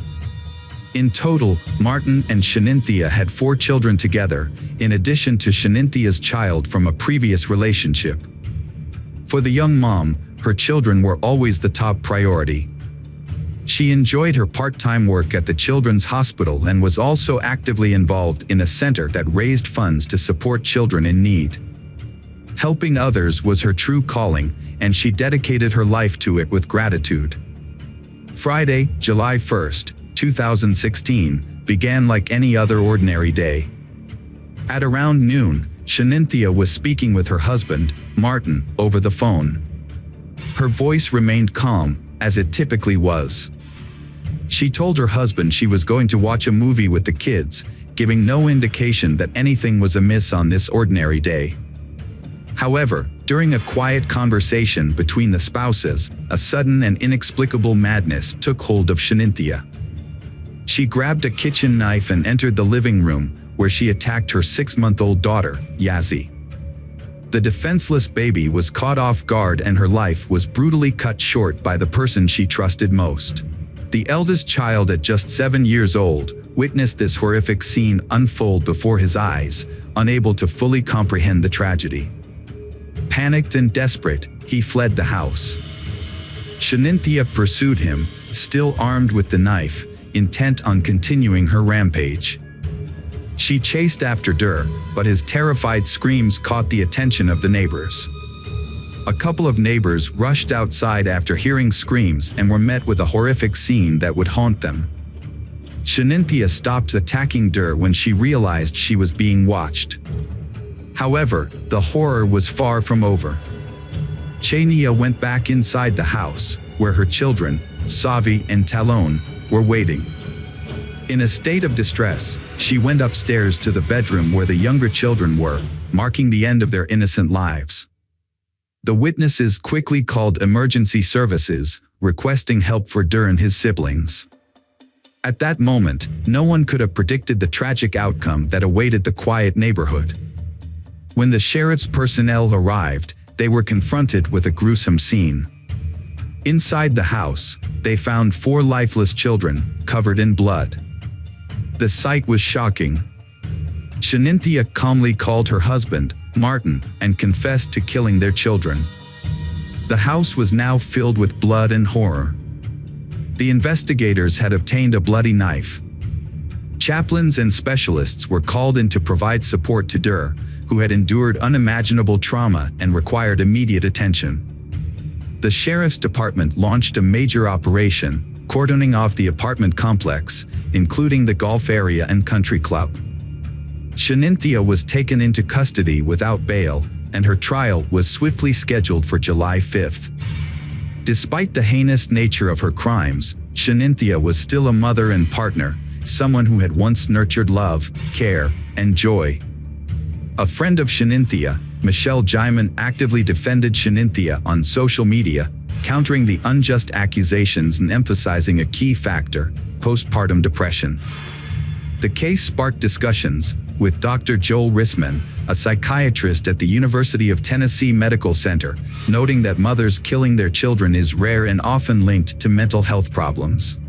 In total, Martin and Shanynthia had 4 children together, in addition to Shaninthia's child from a previous relationship. For the young mom, her children were always the top priority. She enjoyed her part-time work at the Children's Hospital and was also actively involved in a center that raised funds to support children in need. Helping others was her true calling, and she dedicated her life to it with gratitude. Friday, July 1st, 2016, began like any other ordinary day. At around noon, Shanynthia was speaking with her husband, Martin, over the phone. Her voice remained calm, as it typically was. She told her husband she was going to watch a movie with the kids, giving no indication that anything was amiss on this ordinary day. However, during a quiet conversation between the spouses, a sudden and inexplicable madness took hold of Shanynthia. She grabbed a kitchen knife and entered the living room, where she attacked her 6-month-old daughter, Yazzie. The defenseless baby was caught off guard and her life was brutally cut short by the person she trusted most. The eldest child, at just 7 years old, witnessed this horrific scene unfold before his eyes, unable to fully comprehend the tragedy. Panicked and desperate, he fled the house. Shanintya pursued him, still armed with the knife, intent on continuing her rampage. She chased after Dur, but his terrified screams caught the attention of the neighbors. A couple of neighbors rushed outside after hearing screams and were met with a horrific scene that would haunt them. Shanintya stopped attacking Dur when she realized she was being watched. However, the horror was far from over. Chania went back inside the house, where her children, Savi and Talon, were waiting. In a state of distress, she went upstairs to the bedroom where the younger children were, marking the end of their innocent lives. The witnesses quickly called emergency services, requesting help for Dur and his siblings. At that moment, no one could have predicted the tragic outcome that awaited the quiet neighborhood. When the sheriff's personnel arrived, they were confronted with a gruesome scene. Inside the house, they found 4 lifeless children, covered in blood. The sight was shocking. Shanintya calmly called her husband, Martin, and confessed to killing their children. The house was now filled with blood and horror. The investigators had obtained a bloody knife. Chaplains and specialists were called in to provide support to Dur, who had endured unimaginable trauma and required immediate attention. The sheriff's department launched a major operation, cordoning off the apartment complex, including the golf area and country club. Shanintya was taken into custody without bail, and her trial was swiftly scheduled for July 5th. Despite the heinous nature of her crimes, Shanintya was still a mother and partner, someone who had once nurtured love, care, and joy. A friend of Shanintya, Michelle Jaiman, actively defended Shanintya on social media, countering the unjust accusations and emphasizing a key factor: postpartum depression. The case sparked discussions, with Dr. Joel Rissman, a psychiatrist at the University of Tennessee Medical Center, noting that mothers killing their children is rare and often linked to mental health problems.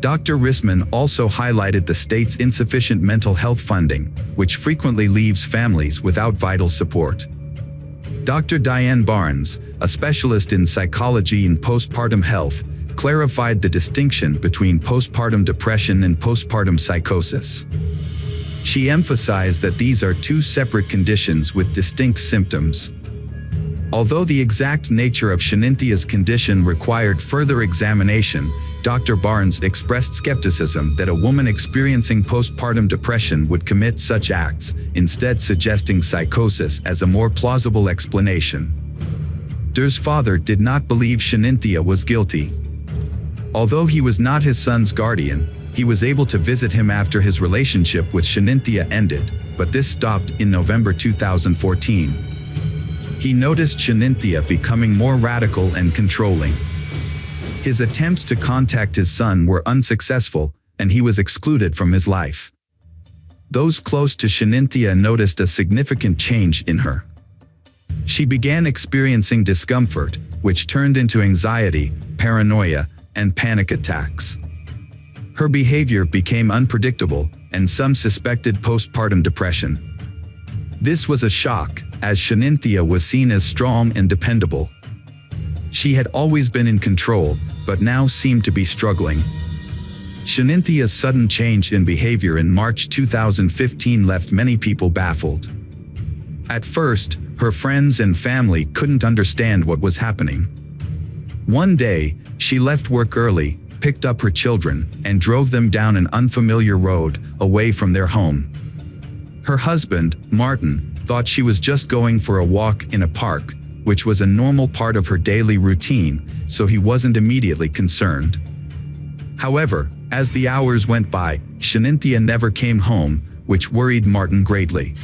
Dr. Rissman also highlighted the state's insufficient mental health funding, which frequently leaves families without vital support. Dr. Diane Barnes, a specialist in psychology and postpartum health, clarified the distinction between postpartum depression and postpartum psychosis. She emphasized that these are 2 separate conditions with distinct symptoms. Although the exact nature of Shanintya's condition required further examination, Dr. Barnes expressed skepticism that a woman experiencing postpartum depression would commit such acts, instead suggesting psychosis as a more plausible explanation. Dur's father did not believe Shanintya was guilty. Although he was not his son's guardian, he was able to visit him after his relationship with Shanintya ended, but this stopped in November 2014. He noticed Shanintya becoming more radical and controlling. His attempts to contact his son were unsuccessful, and he was excluded from his life. Those close to Shanintya noticed a significant change in her. She began experiencing discomfort, which turned into anxiety, paranoia, and panic attacks. Her behavior became unpredictable, and some suspected postpartum depression. This was a shock, as Shanintya was seen as strong and dependable. She had always been in control, but now seemed to be struggling. Shanintya's sudden change in behavior in March 2015 left many people baffled. At first, her friends and family couldn't understand what was happening. One day, she left work early, picked up her children, and drove them down an unfamiliar road, away from their home. Her husband, Martin, thought she was just going for a walk in a park, which was a normal part of her daily routine, so he wasn't immediately concerned. However, as the hours went by, Shanintya never came home, which worried Martin greatly.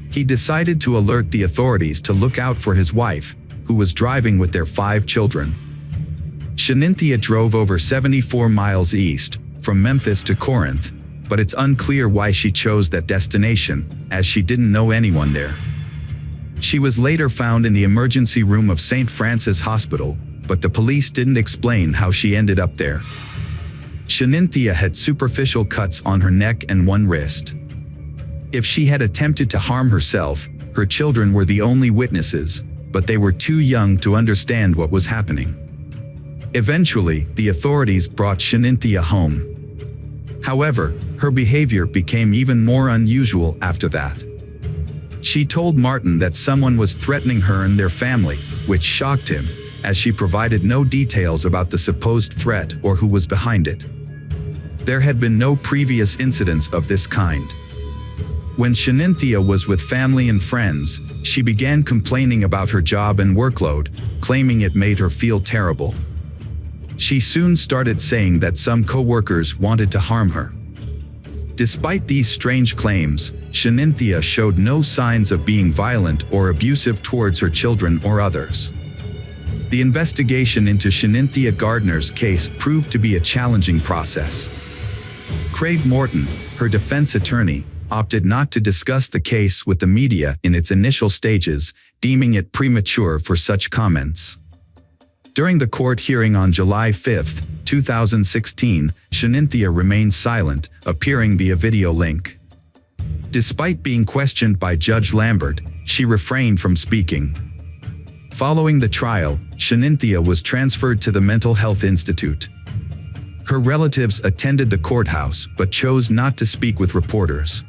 He decided to alert the authorities to look out for his wife, who was driving with their 5 children. Shanintya drove over 74 miles east, from Memphis to Corinth, but it's unclear why she chose that destination, as she didn't know anyone there. She was later found in the emergency room of St. Francis Hospital, but the police didn't explain how she ended up there. Shanynthia had superficial cuts on her neck and one wrist. If she had attempted to harm herself, her children were the only witnesses, but they were too young to understand what was happening. Eventually, the authorities brought Shanynthia home. However, her behavior became even more unusual after that. She told Martin that someone was threatening her and their family, which shocked him, as she provided no details about the supposed threat or who was behind it. There had been no previous incidents of this kind. When Shanynthia was with family and friends, she began complaining about her job and workload, claiming it made her feel terrible. She soon started saying that some co-workers wanted to harm her. Despite these strange claims, Shanynthia showed no signs of being violent or abusive towards her children or others. The investigation into Shanynthia Gardner's case proved to be a challenging process. Craig Morton, her defense attorney, opted not to discuss the case with the media in its initial stages, deeming it premature for such comments. During the court hearing on July 5, 2016, Shanynthia remained silent, appearing via video link. Despite being questioned by Judge Lambert, she refrained from speaking. Following the trial, Shanynthia was transferred to the Mental Health Institute. Her relatives attended the courthouse but chose not to speak with reporters.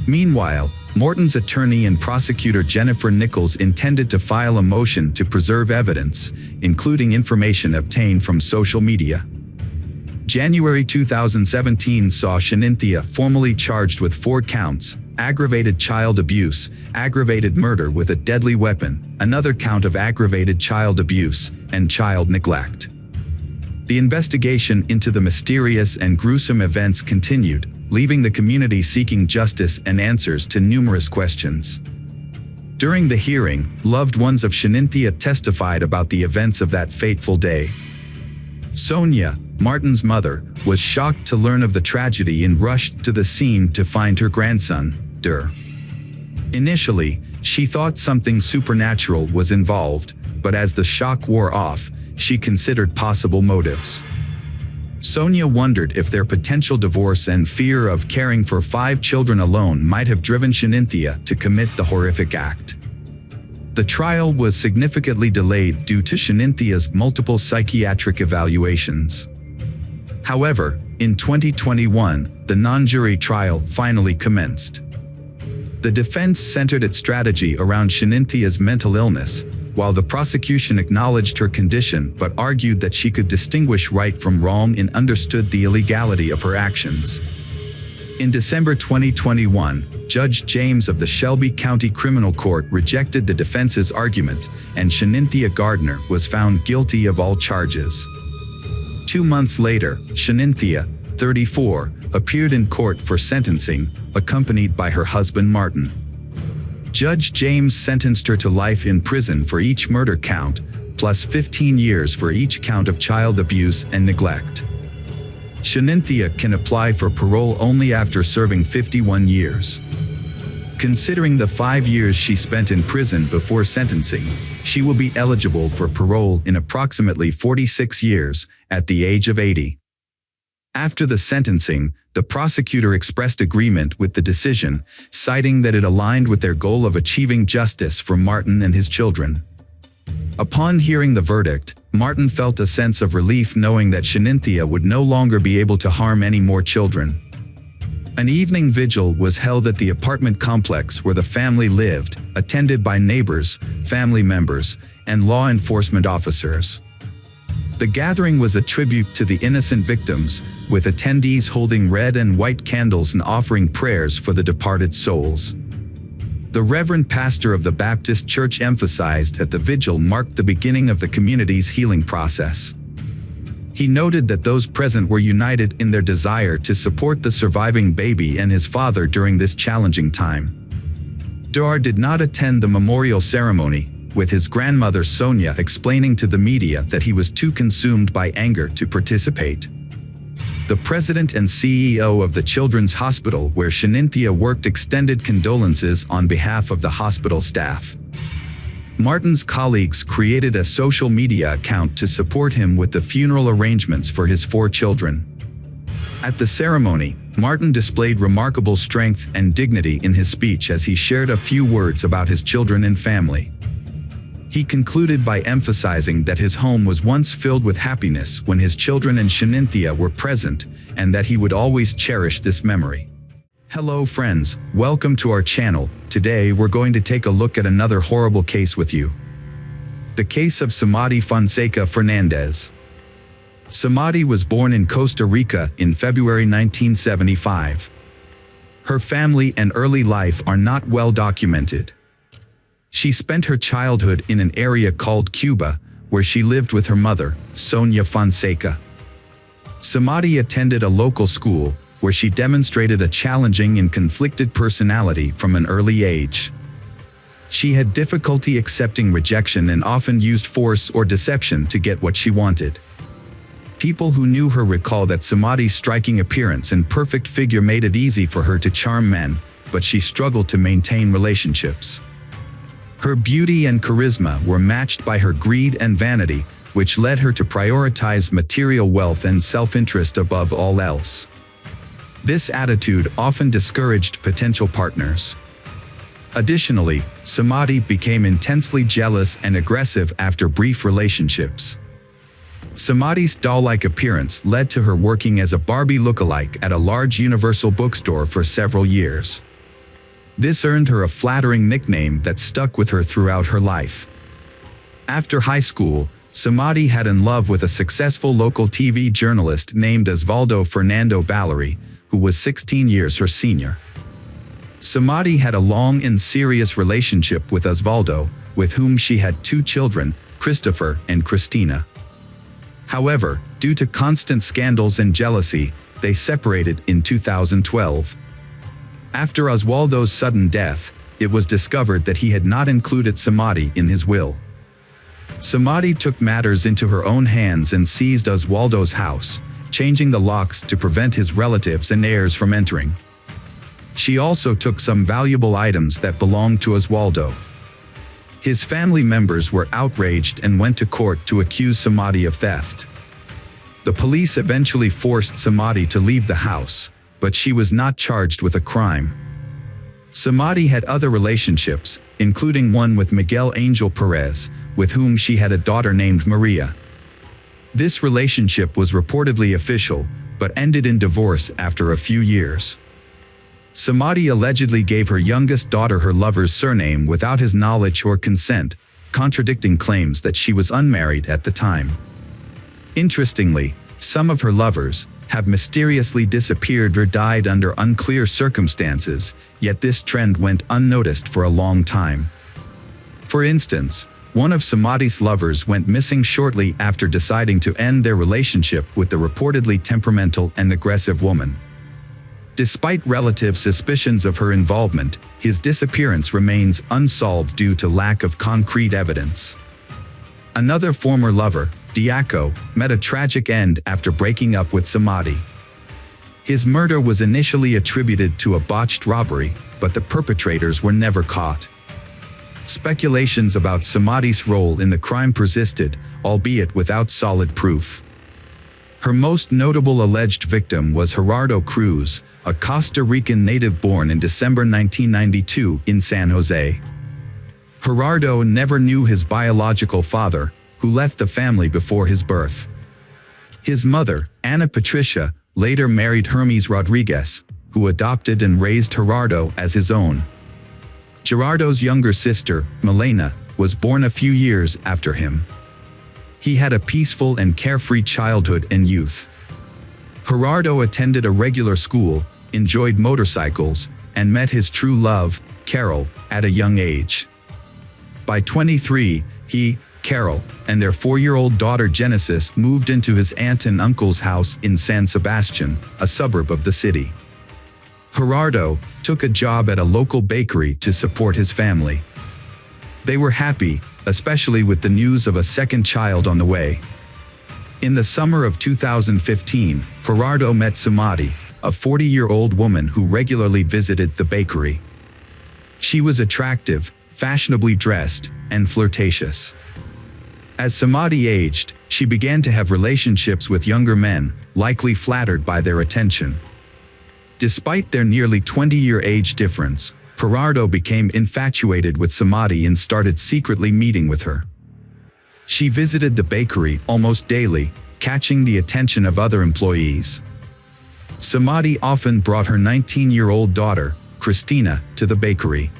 Meanwhile, Morton's attorney and prosecutor Jennifer Nichols intended to file a motion to preserve evidence, including information obtained from social media. January 2017 saw Shanynthia formally charged with 4 counts: aggravated child abuse, aggravated murder with a deadly weapon, another count of aggravated child abuse, and child neglect. The investigation into the mysterious and gruesome events continued, leaving the community seeking justice and answers to numerous questions. During the hearing, loved ones of Shanynthia testified about the events of that fateful day. Sonia, Martin's mother, was shocked to learn of the tragedy and rushed to the scene to find her grandson, Der. Initially, she thought something supernatural was involved, but as the shock wore off, she considered possible motives. Sonia wondered if their potential divorce and fear of caring for 5 children alone might have driven Shanynthia to commit the horrific act. The trial was significantly delayed due to Shaninthia's multiple psychiatric evaluations. However, in 2021, the non-jury trial finally commenced. The defense centered its strategy around Shaninthia's mental illness, while the prosecution acknowledged her condition but argued that she could distinguish right from wrong and understood the illegality of her actions. In December 2021, Judge James of the Shelby County Criminal Court rejected the defense's argument, and Shanynthia Gardner was found guilty of all charges. 2 months later, Shanynthia, 34, appeared in court for sentencing, accompanied by her husband Martin. Judge James sentenced her to life in prison for each murder count, plus 15 years for each count of child abuse and neglect. Shanynthia can apply for parole only after serving 51 years. Considering the 5 years she spent in prison before sentencing, she will be eligible for parole in approximately 46 years, at the age of 80. After the sentencing, the prosecutor expressed agreement with the decision, citing that it aligned with their goal of achieving justice for Martin and his children. Upon hearing the verdict, Martin felt a sense of relief knowing that Shanynthia would no longer be able to harm any more children. An evening vigil was held at the apartment complex where the family lived, attended by neighbors, family members, and law enforcement officers. The gathering was a tribute to the innocent victims, with attendees holding red and white candles and offering prayers for the departed souls. The Reverend Pastor of the Baptist Church emphasized that the vigil marked the beginning of the community's healing process. He noted that those present were united in their desire to support the surviving baby and his father during this challenging time. Der did not attend the memorial ceremony, with his grandmother Sonia explaining to the media that he was too consumed by anger to participate. The president and CEO of the Children's Hospital where Shanynthia worked extended condolences on behalf of the hospital staff. Martin's colleagues created a social media account to support him with the funeral arrangements for his 4 children. At the ceremony, Martin displayed remarkable strength and dignity in his speech as he shared a few words about his children and family. He concluded by emphasizing that his home was once filled with happiness when his children and Shenanthea were present, and that he would always cherish this memory. Hello friends, welcome to our channel. Today we're going to take a look at another horrible case with you. The case of Samadi Fonseca Fernandez. Samadi was born in Costa Rica in February 1975. Her family and early life are not well documented. She spent her childhood in an area called Cuba, where she lived with her mother, Sonia Fonseca. Samadi attended a local school, where she demonstrated a challenging and conflicted personality from an early age. She had difficulty accepting rejection and often used force or deception to get what she wanted. People who knew her recall that Samadi's striking appearance and perfect figure made it easy for her to charm men, but she struggled to maintain relationships. Her beauty and charisma were matched by her greed and vanity, which led her to prioritize material wealth and self-interest above all else. This attitude often discouraged potential partners. Additionally, Samadi became intensely jealous and aggressive after brief relationships. Samadi's doll-like appearance led to her working as a Barbie lookalike at a large Universal bookstore for several years. This earned her a flattering nickname that stuck with her throughout her life. After high school, Samadi had in love with a successful local TV journalist named Osvaldo Fernando Ballery, who was 16 years her senior. Samadi had a long and serious relationship with Osvaldo, with whom she had 2 children, Christopher and Christina. However, due to constant scandals and jealousy, they separated in 2012. After Osvaldo's sudden death, it was discovered that he had not included Samadi in his will. Samadi took matters into her own hands and seized Osvaldo's house, changing the locks to prevent his relatives and heirs from entering. She also took some valuable items that belonged to Osvaldo. His family members were outraged and went to court to accuse Samadi of theft. The police eventually forced Samadi to leave the house, but she was not charged with a crime. Samadi had other relationships, including one with Miguel Angel Perez, with whom she had a daughter named Maria. This relationship was reportedly official, but ended in divorce after a few years. Samadi allegedly gave her youngest daughter her lover's surname without his knowledge or consent, contradicting claims that she was unmarried at the time. Interestingly, some of her lovers have mysteriously disappeared or died under unclear circumstances, yet this trend went unnoticed for a long time. For instance, one of Samadi's lovers went missing shortly after deciding to end their relationship with the reportedly temperamental and aggressive woman. Despite relative suspicions of her involvement, his disappearance remains unsolved due to lack of concrete evidence. Another former lover, Diaco, met a tragic end after breaking up with Samadi. His murder was initially attributed to a botched robbery, but the perpetrators were never caught. Speculations about Samadi's role in the crime persisted, albeit without solid proof. Her most notable alleged victim was Gerardo Cruz, a Costa Rican native born in December 1992 in San Jose. Gerardo never knew his biological father, who left the family before his birth. His mother, Ana Patricia, later married Hermes Rodriguez, who adopted and raised Gerardo as his own. Gerardo's younger sister, Milena, was born a few years after him. He had a peaceful and carefree childhood and youth. Gerardo attended a regular school, enjoyed motorcycles, and met his true love, Carol, at a young age. By 23, he, Carol, and their 4-year-old daughter Genesis moved into his aunt and uncle's house in San Sebastian, a suburb of the city. Gerardo took a job at a local bakery to support his family. They were happy, especially with the news of a second child on the way. In the summer of 2015, Gerardo met Samadi, a 40-year-old woman who regularly visited the bakery. She was attractive, fashionably dressed, and flirtatious. As Samadhi aged, she began to have relationships with younger men, likely flattered by their attention. Despite their nearly 20-year age difference, Gerardo became infatuated with Samadhi and started secretly meeting with her. She visited the bakery almost daily, catching the attention of other employees. Samadhi often brought her 19-year-old daughter, Christina, to the bakery.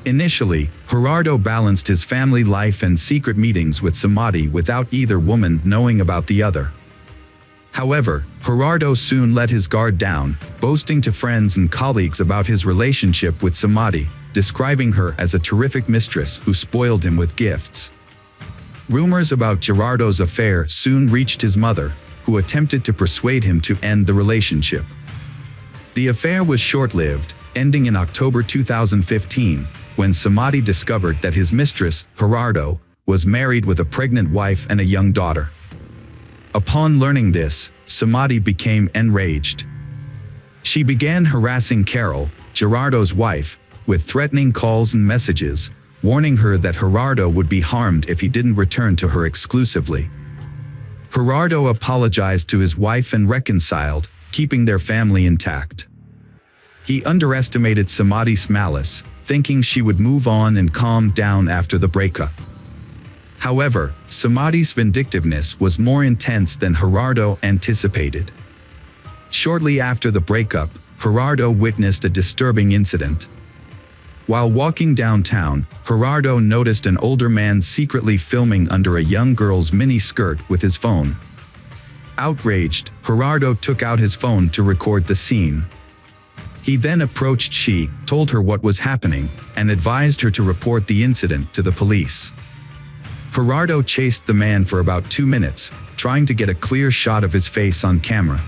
Initially, Gerardo balanced his family life and secret meetings with Samadhi without either woman knowing about the other. However, Gerardo soon let his guard down, boasting to friends and colleagues about his relationship with Samadhi, describing her as a terrific mistress who spoiled him with gifts. Rumors about Gerardo's affair soon reached his mother, who attempted to persuade him to end the relationship. The affair was short-lived, ending in October 2015, when Samadhi discovered that his mistress, Gerardo, was married with a pregnant wife and a young daughter. Upon learning this, Samadhi became enraged. She began harassing Carol, Gerardo's wife, with threatening calls and messages, warning her that Gerardo would be harmed if he didn't return to her exclusively. Gerardo apologized to his wife and reconciled, keeping their family intact. He underestimated Samadhi's malice, thinking she would move on and calm down after the breakup. However, Samadhi's vindictiveness was more intense than Gerardo anticipated. Shortly after the breakup, Gerardo witnessed a disturbing incident. While walking downtown, Gerardo noticed an older man secretly filming under a young girl's mini-skirt with his phone. Outraged, Gerardo took out his phone to record the scene. He then approached she, told her what was happening, and advised her to report the incident to the police. Gerardo chased the man for about 2 minutes, trying to get a clear shot of his face on camera.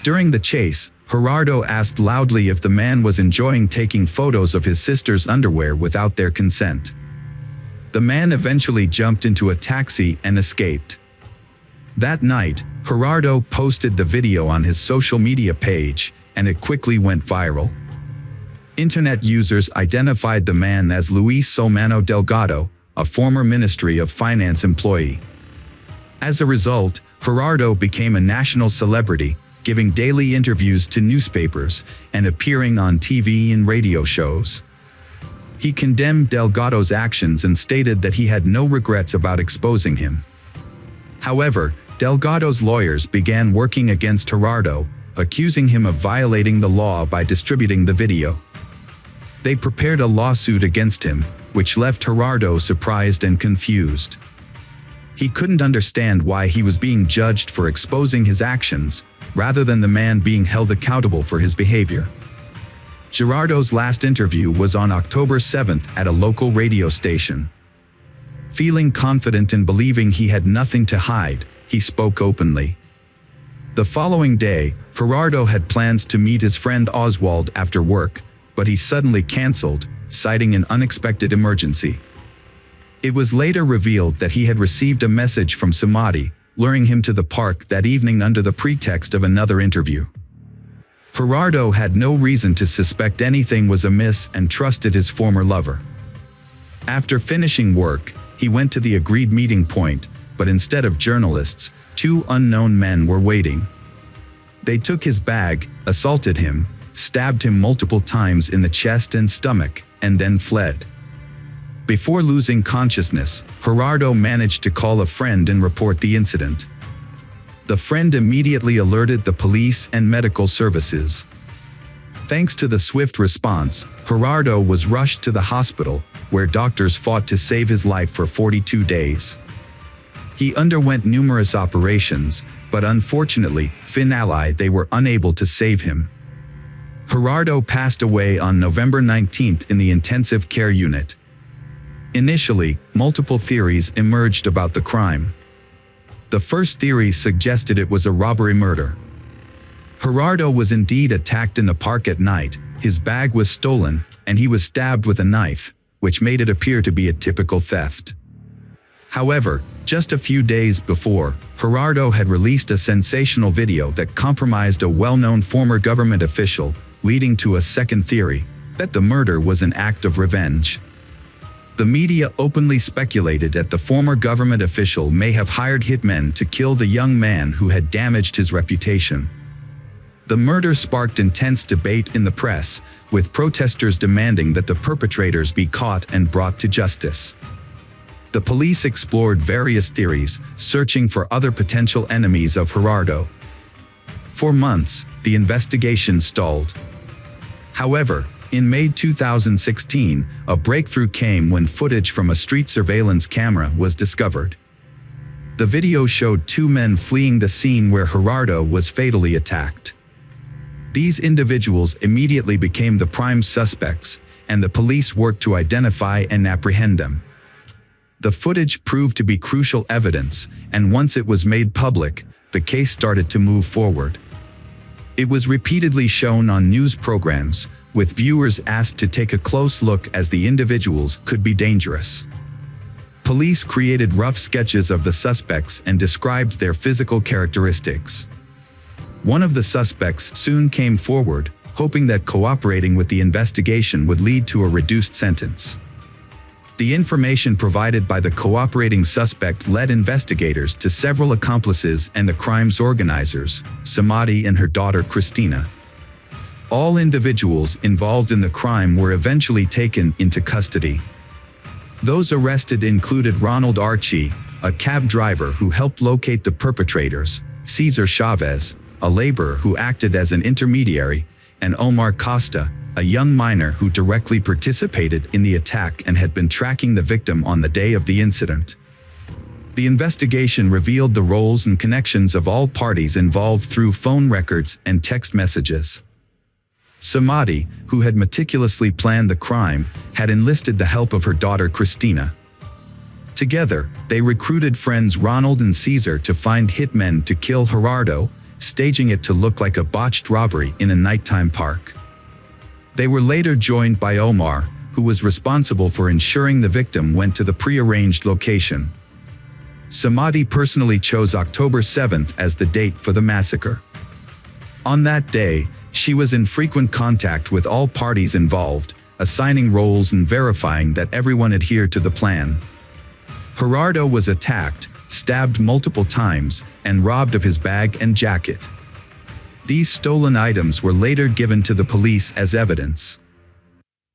During the chase, Gerardo asked loudly if the man was enjoying taking photos of his sister's underwear without their consent. The man eventually jumped into a taxi and escaped. That night, Gerardo posted the video on his social media page, and it quickly went viral. Internet users identified the man as Luis Solmano Delgado, a former Ministry of Finance employee. As a result, Gerardo became a national celebrity, giving daily interviews to newspapers and appearing on TV and radio shows. He condemned Delgado's actions and stated that he had no regrets about exposing him. However, Delgado's lawyers began working against Gerardo, accusing him of violating the law by distributing the video. They prepared a lawsuit against him, which left Gerardo surprised and confused. He couldn't understand why he was being judged for exposing his actions, rather than the man being held accountable for his behavior. Gerardo's last interview was on October 7th at a local radio station. Feeling confident and believing he had nothing to hide, he spoke openly. The following day, Gerardo had plans to meet his friend Oswald after work, but he suddenly canceled, citing an unexpected emergency. It was later revealed that he had received a message from Samadhi, luring him to the park that evening under the pretext of another interview. Gerardo had no reason to suspect anything was amiss and trusted his former lover. After finishing work, he went to the agreed meeting point, but instead of journalists, 2 unknown men were waiting. They took his bag, assaulted him, stabbed him multiple times in the chest and stomach, and then fled. Before losing consciousness, Gerardo managed to call a friend and report the incident. The friend immediately alerted the police and medical services. Thanks to the swift response, Gerardo was rushed to the hospital, where doctors fought to save his life for 42 days. He underwent numerous operations, but unfortunately, finally they were unable to save him. Gerardo passed away on November 19th in the intensive care unit. Initially, multiple theories emerged about the crime. The first theory suggested it was a robbery murder. Gerardo was indeed attacked in the park at night, his bag was stolen, and he was stabbed with a knife, which made it appear to be a typical theft. However, just a few days before, Gerardo had released a sensational video that compromised a well-known former government official, leading to a second theory, that the murder was an act of revenge. The media openly speculated that the former government official may have hired hitmen to kill the young man who had damaged his reputation. The murder sparked intense debate in the press, with protesters demanding that the perpetrators be caught and brought to justice. The police explored various theories, searching for other potential enemies of Gerardo. For months, the investigation stalled. However, in May 2016, a breakthrough came when footage from a street surveillance camera was discovered. The video showed two men fleeing the scene where Gerardo was fatally attacked. These individuals immediately became the prime suspects, and the police worked to identify and apprehend them. The footage proved to be crucial evidence, and once it was made public, the case started to move forward. It was repeatedly shown on news programs, with viewers asked to take a close look as the individuals could be dangerous. Police created rough sketches of the suspects and described their physical characteristics. One of the suspects soon came forward, hoping that cooperating with the investigation would lead to a reduced sentence. The information provided by the cooperating suspect led investigators to several accomplices and the crime's organizers, Samadi and her daughter Christina. All individuals involved in the crime were eventually taken into custody. Those arrested included Ronald Archie, a cab driver who helped locate the perpetrators, Cesar Chavez, a laborer who acted as an intermediary, and Omar Costa, a young miner who directly participated in the attack and had been tracking the victim on the day of the incident. The investigation revealed the roles and connections of all parties involved through phone records and text messages. Samadi, who had meticulously planned the crime, had enlisted the help of her daughter Christina. Together, they recruited friends Ronald and Cesar to find hitmen to kill Gerardo, staging it to look like a botched robbery in a nighttime park. They were later joined by Omar, who was responsible for ensuring the victim went to the pre-arranged location. Samadi personally chose October 7th as the date for the massacre. On that day, she was in frequent contact with all parties involved, assigning roles and verifying that everyone adhered to the plan. Gerardo was attacked, stabbed multiple times, and robbed of his bag and jacket. These stolen items were later given to the police as evidence.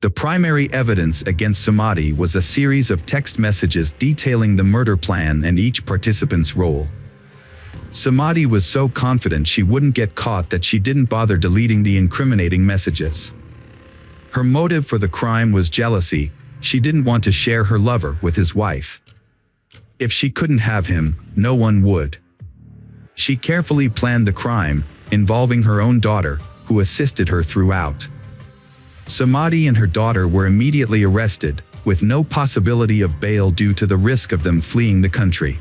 The primary evidence against Samadi was a series of text messages detailing the murder plan and each participant's role. Samadi was so confident she wouldn't get caught that she didn't bother deleting the incriminating messages. Her motive for the crime was jealousy. She didn't want to share her lover with his wife. If she couldn't have him, no one would. She carefully planned the crime, involving her own daughter, who assisted her throughout. Samadi and her daughter were immediately arrested, with no possibility of bail due to the risk of them fleeing the country.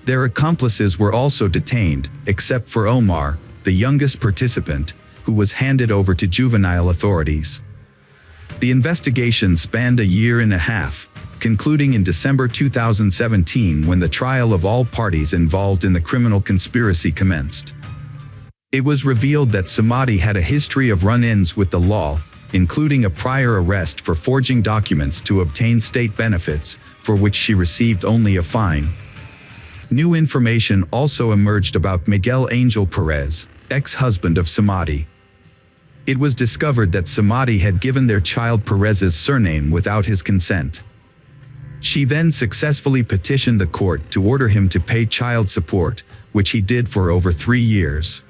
Their accomplices were also detained, except for Omar, the youngest participant, who was handed over to juvenile authorities. The investigation spanned a year and a half, concluding in December 2017 when the trial of all parties involved in the criminal conspiracy commenced. It was revealed that Samadi had a history of run-ins with the law, including a prior arrest for forging documents to obtain state benefits, for which she received only a fine. New information also emerged about Miguel Angel Perez, ex-husband of Samadi. It was discovered that Samadi had given their child Perez's surname without his consent. She then successfully petitioned the court to order him to pay child support, which he did for over 3 years.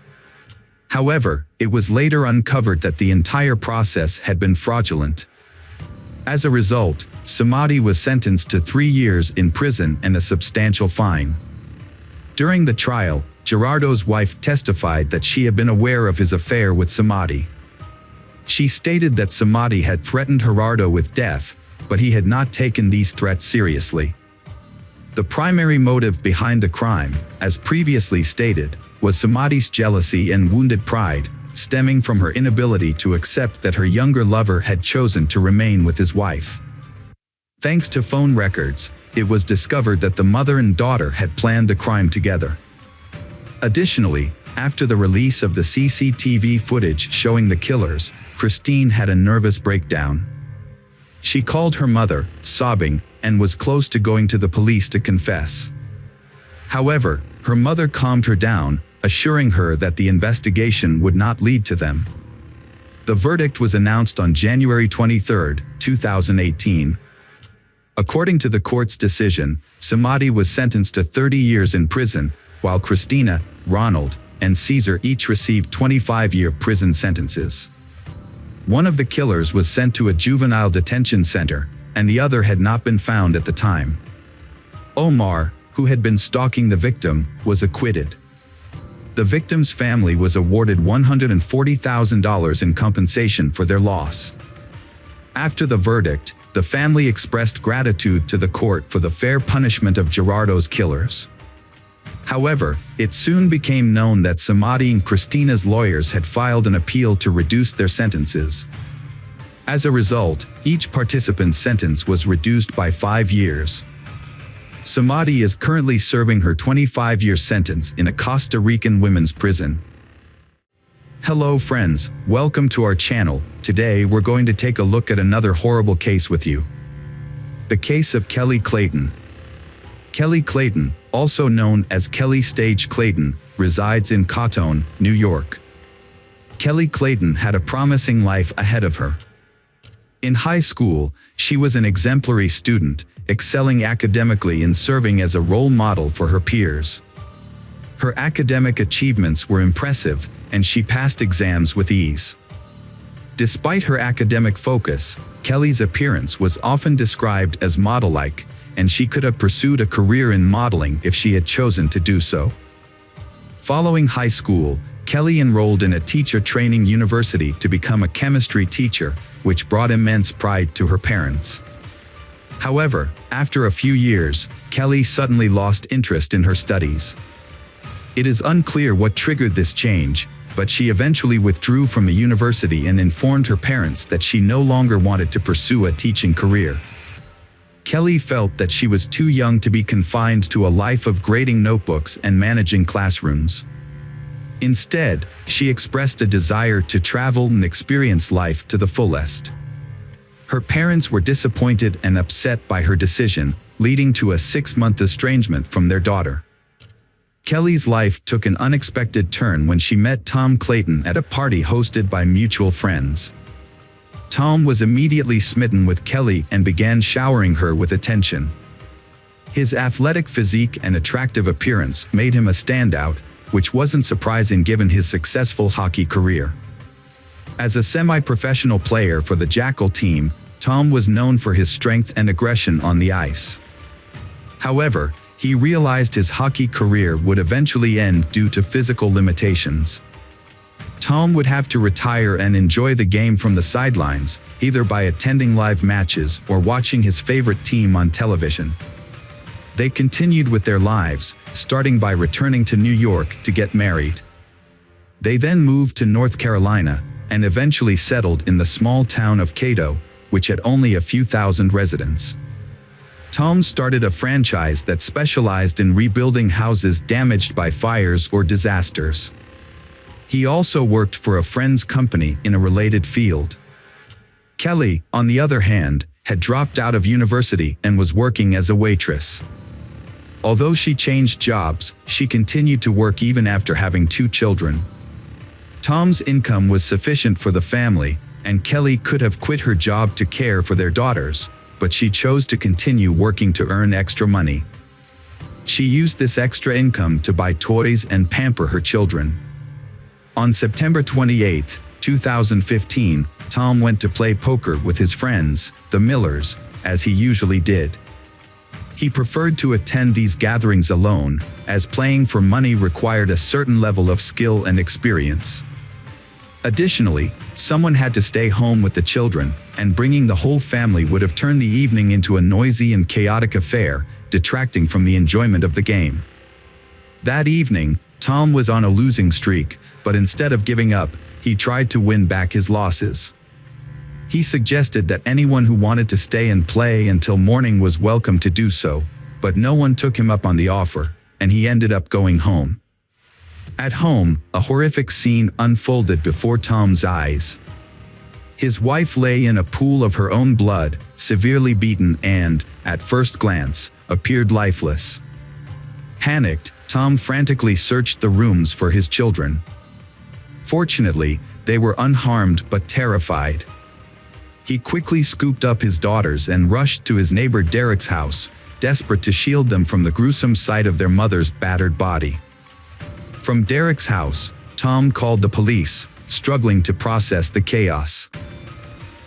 However, it was later uncovered that the entire process had been fraudulent. As a result, Samadi was sentenced to 3 years in prison and a substantial fine. During the trial, Gerardo's wife testified that she had been aware of his affair with Samadi. She stated that Samadi had threatened Gerardo with death, but he had not taken these threats seriously. The primary motive behind the crime, as previously stated, was Samadi's jealousy and wounded pride, stemming from her inability to accept that her younger lover had chosen to remain with his wife. Thanks to phone records, it was discovered that the mother and daughter had planned the crime together. Additionally, after the release of the CCTV footage showing the killers, Christine had a nervous breakdown. She called her mother, sobbing, and was close to going to the police to confess. However, her mother calmed her down, assuring her that the investigation would not lead to them. The verdict was announced on January 23, 2018. According to the court's decision, Samadi was sentenced to 30 years in prison, while Christina, Ronald, and Caesar each received 25-year prison sentences. One of the killers was sent to a juvenile detention center, and the other had not been found at the time. Omar, who had been stalking the victim, was acquitted. The victim's family was awarded $140,000 in compensation for their loss. After the verdict, the family expressed gratitude to the court for the fair punishment of Gerardo's killers. However, it soon became known that Samadi and Christina's lawyers had filed an appeal to reduce their sentences. As a result, each participant's sentence was reduced by 5 years. Samadi is currently serving her 25-year sentence in a Costa Rican women's prison. Hello friends, welcome to our channel. Today we're going to take a look at another horrible case with you. The case of Kelly Clayton. Kelly Clayton, also known as Kelly Stage Clayton, resides in Cotton, New York. Kelly Clayton had a promising life ahead of her. In high school, she was an exemplary student, excelling academically and serving as a role model for her peers. Her academic achievements were impressive, and she passed exams with ease. Despite her academic focus, Kelly's appearance was often described as model-like, and she could have pursued a career in modeling if she had chosen to do so. Following high school, Kelly enrolled in a teacher training university to become a chemistry teacher, which brought immense pride to her parents. However, after a few years, Kelly suddenly lost interest in her studies. It is unclear what triggered this change, but she eventually withdrew from the university and informed her parents that she no longer wanted to pursue a teaching career. Kelly felt that she was too young to be confined to a life of grading notebooks and managing classrooms. Instead, she expressed a desire to travel and experience life to the fullest. Her parents were disappointed and upset by her decision, leading to a 6-month estrangement from their daughter. Kelly's life took an unexpected turn when she met Tom Clayton at a party hosted by mutual friends. Tom was immediately smitten with Kelly and began showering her with attention. His athletic physique and attractive appearance made him a standout, which wasn't surprising given his successful hockey career. As a semi-professional player for the Jackal team, Tom was known for his strength and aggression on the ice. However, he realized his hockey career would eventually end due to physical limitations. Tom would have to retire and enjoy the game from the sidelines, either by attending live matches or watching his favorite team on television. They continued with their lives, starting by returning to New York to get married. They then moved to North Carolina and eventually settled in the small town of Cato, which had only a few thousand residents. Tom started a franchise that specialized in rebuilding houses damaged by fires or disasters. He also worked for a friend's company in a related field. Kelly, on the other hand, had dropped out of university and was working as a waitress. Although she changed jobs, she continued to work even after having 2 children. Tom's income was sufficient for the family, and Kelly could have quit her job to care for their daughters, but she chose to continue working to earn extra money. She used this extra income to buy toys and pamper her children. On September 28, 2015, Tom went to play poker with his friends, the Millers, as he usually did. He preferred to attend these gatherings alone, as playing for money required a certain level of skill and experience. Additionally, someone had to stay home with the children, and bringing the whole family would have turned the evening into a noisy and chaotic affair, detracting from the enjoyment of the game. That evening, Tom was on a losing streak, but instead of giving up, he tried to win back his losses. He suggested that anyone who wanted to stay and play until morning was welcome to do so, but no one took him up on the offer, and he ended up going home. At home, a horrific scene unfolded before Tom's eyes. His wife lay in a pool of her own blood, severely beaten and, at first glance, appeared lifeless. Panicked, Tom frantically searched the rooms for his children. Fortunately, they were unharmed but terrified. He quickly scooped up his daughters and rushed to his neighbor Derek's house, desperate to shield them from the gruesome sight of their mother's battered body. From Derek's house, Tom called the police, struggling to process the chaos.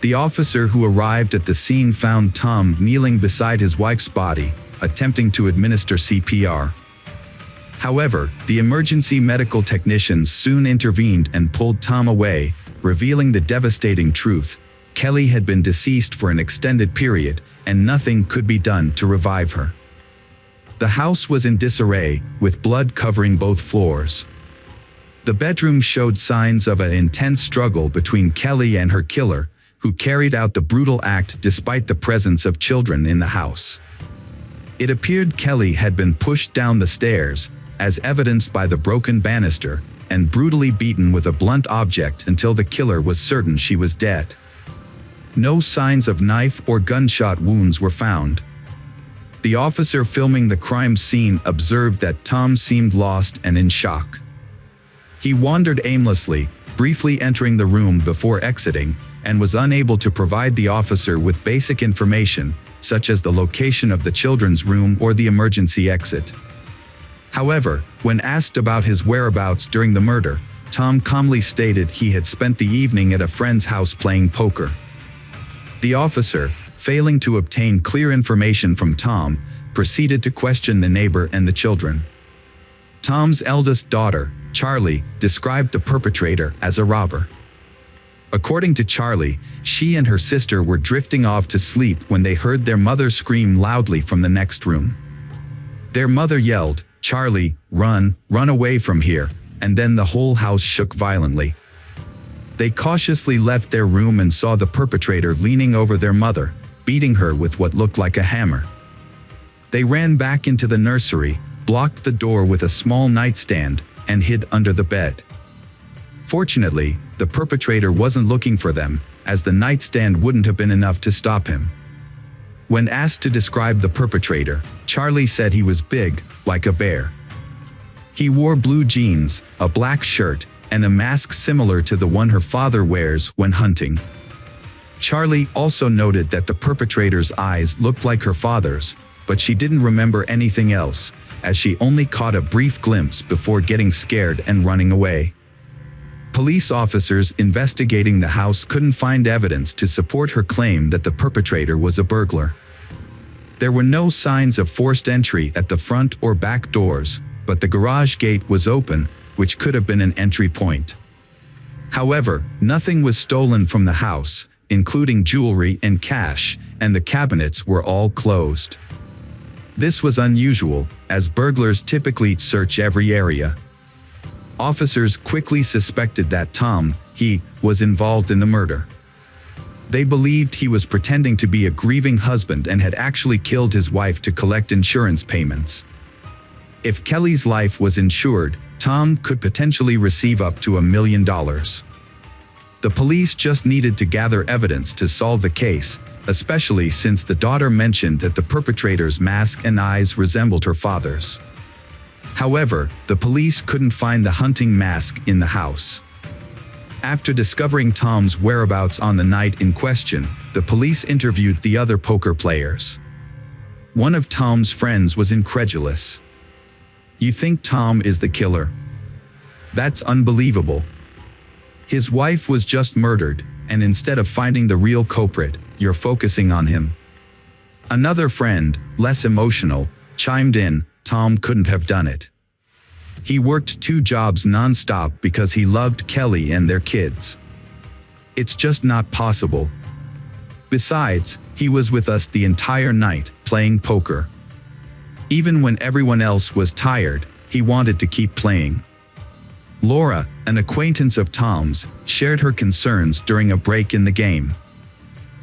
The officer who arrived at the scene found Tom kneeling beside his wife's body, attempting to administer CPR. However, the emergency medical technicians soon intervened and pulled Tom away, revealing the devastating truth: Kelly had been deceased for an extended period, and nothing could be done to revive her. The house was in disarray, with blood covering both floors. The bedroom showed signs of an intense struggle between Kelly and her killer, who carried out the brutal act despite the presence of children in the house. It appeared Kelly had been pushed down the stairs, as evidenced by the broken banister, and brutally beaten with a blunt object until the killer was certain she was dead. No signs of knife or gunshot wounds were found. The officer filming the crime scene observed that Tom seemed lost and in shock. He wandered aimlessly, briefly entering the room before exiting, and was unable to provide the officer with basic information, such as the location of the children's room or the emergency exit. However, when asked about his whereabouts during the murder, Tom calmly stated he had spent the evening at a friend's house playing poker. The officer, failing to obtain clear information from Tom, proceeded to question the neighbor and the children. Tom's eldest daughter, Charlie, described the perpetrator as a robber. According to Charlie, she and her sister were drifting off to sleep when they heard their mother scream loudly from the next room. Their mother yelled, "Charlie, run away from here," and then the whole house shook violently. They cautiously left their room and saw the perpetrator leaning over their mother, beating her with what looked like a hammer. They ran back into the nursery, blocked the door with a small nightstand, and hid under the bed. Fortunately, the perpetrator wasn't looking for them, as the nightstand wouldn't have been enough to stop him. When asked to describe the perpetrator, Charlie said he was big, like a bear. He wore blue jeans, a black shirt, and a mask similar to the one her father wears when hunting. Charlie also noted that the perpetrator's eyes looked like her father's, but she didn't remember anything else, as she only caught a brief glimpse before getting scared and running away. Police officers investigating the house couldn't find evidence to support her claim that the perpetrator was a burglar. There were no signs of forced entry at the front or back doors, but the garage gate was open, which could have been an entry point. However, nothing was stolen from the house, including jewelry and cash, and the cabinets were all closed. This was unusual, as burglars typically search every area. Officers quickly suspected that Tom, was involved in the murder. They believed he was pretending to be a grieving husband and had actually killed his wife to collect insurance payments. If Kelly's life was insured, Tom could potentially receive up to $1 million. The police just needed to gather evidence to solve the case, especially since the daughter mentioned that the perpetrator's mask and eyes resembled her father's. However, the police couldn't find the hunting mask in the house. After discovering Tom's whereabouts on the night in question, the police interviewed the other poker players. One of Tom's friends was incredulous. "You think Tom is the killer? That's unbelievable. His wife was just murdered, and instead of finding the real culprit, you're focusing on him." Another friend, less emotional, chimed in, "Tom couldn't have done it. He worked 2 jobs non-stop because he loved Kelly and their kids. It's just not possible. Besides, he was with us the entire night, playing poker. Even when everyone else was tired, he wanted to keep playing." Laura, an acquaintance of Tom's, shared her concerns during a break in the game.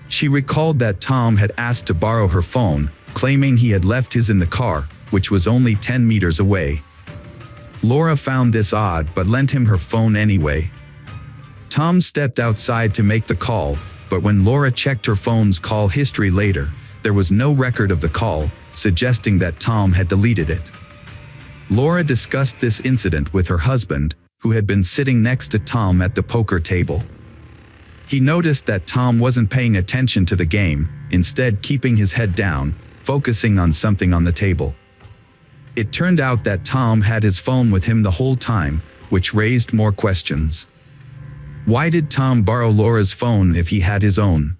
She recalled that Tom had asked to borrow her phone, claiming he had left his in the car, which was only 10 meters away. Laura found this odd but lent him her phone anyway. Tom stepped outside to make the call, but when Laura checked her phone's call history later, there was no record of the call, suggesting that Tom had deleted it. Laura discussed this incident with her husband, who had been sitting next to Tom at the poker table. He noticed that Tom wasn't paying attention to the game, instead keeping his head down, focusing on something on the table. It turned out that Tom had his phone with him the whole time, which raised more questions. Why did Tom borrow Laura's phone if he had his own?